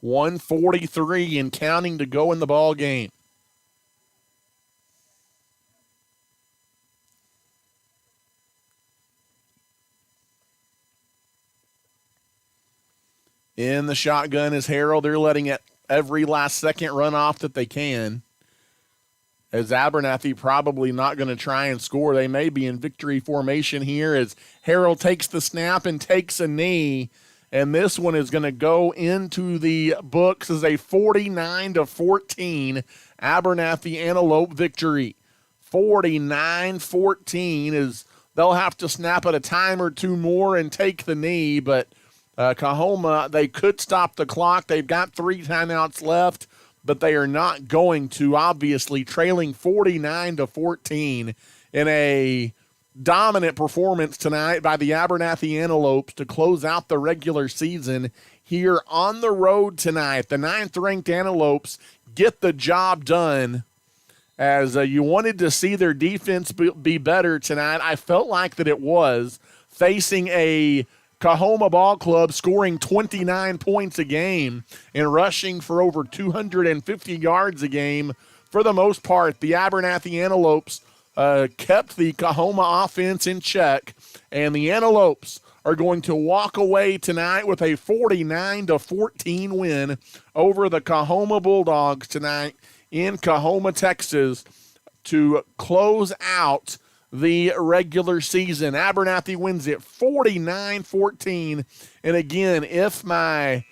.143 and counting to go in the ball game. In the shotgun is Harrell. They're letting it every last second run off that they can. As Abernathy probably not going to try and score. They may be in victory formation here as Harrell takes the snap and takes a knee. And this one is going to go into the books as a 49-14 Abernathy Antelope victory. 49-14 is they'll have to snap it a time or two more and take the knee, but Coahoma, they could stop the clock. They've got 3 timeouts left, but they are not going to, obviously, trailing 49-14 in a dominant performance tonight by the Abernathy Antelopes to close out the regular season here on the road tonight. The 9th-ranked Antelopes get the job done. As you wanted to see their defense be better tonight, I felt like that it was, facing a Coahoma ball club scoring 29 points a game and rushing for over 250 yards a game. For the most part, the Abernathy Antelopes kept the Coahoma offense in check, and the Antelopes are going to walk away tonight with a 49-14 win over the Coahoma Bulldogs tonight in Coahoma, Texas, to close out the regular season. Abernathy wins it 49-14, and again, if my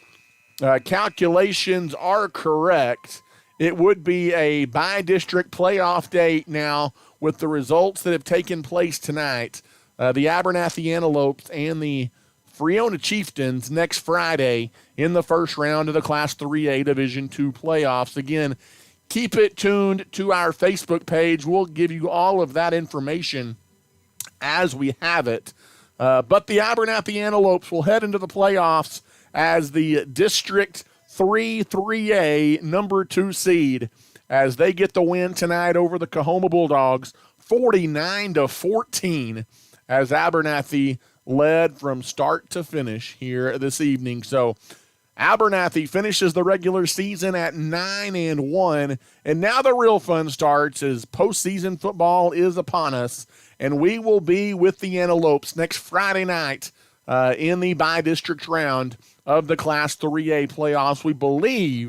calculations are correct, it would be a bi-district playoff date now with the results that have taken place tonight. The Abernathy Antelopes and the Friona Chieftains next Friday in the first round of the Class 3A Division II playoffs. Again, keep it tuned to our Facebook page. We'll give you all of that information as we have it. But the Abernathy Antelopes will head into the playoffs as the District 3A number 2 seed as they get the win tonight over the Coahoma Bulldogs, 49-14, as Abernathy led from start to finish here this evening. So Abernathy finishes the regular season at 9-1, and now the real fun starts as postseason football is upon us, and we will be with the Antelopes next Friday night in the by-district round of the Class 3A playoffs. We believe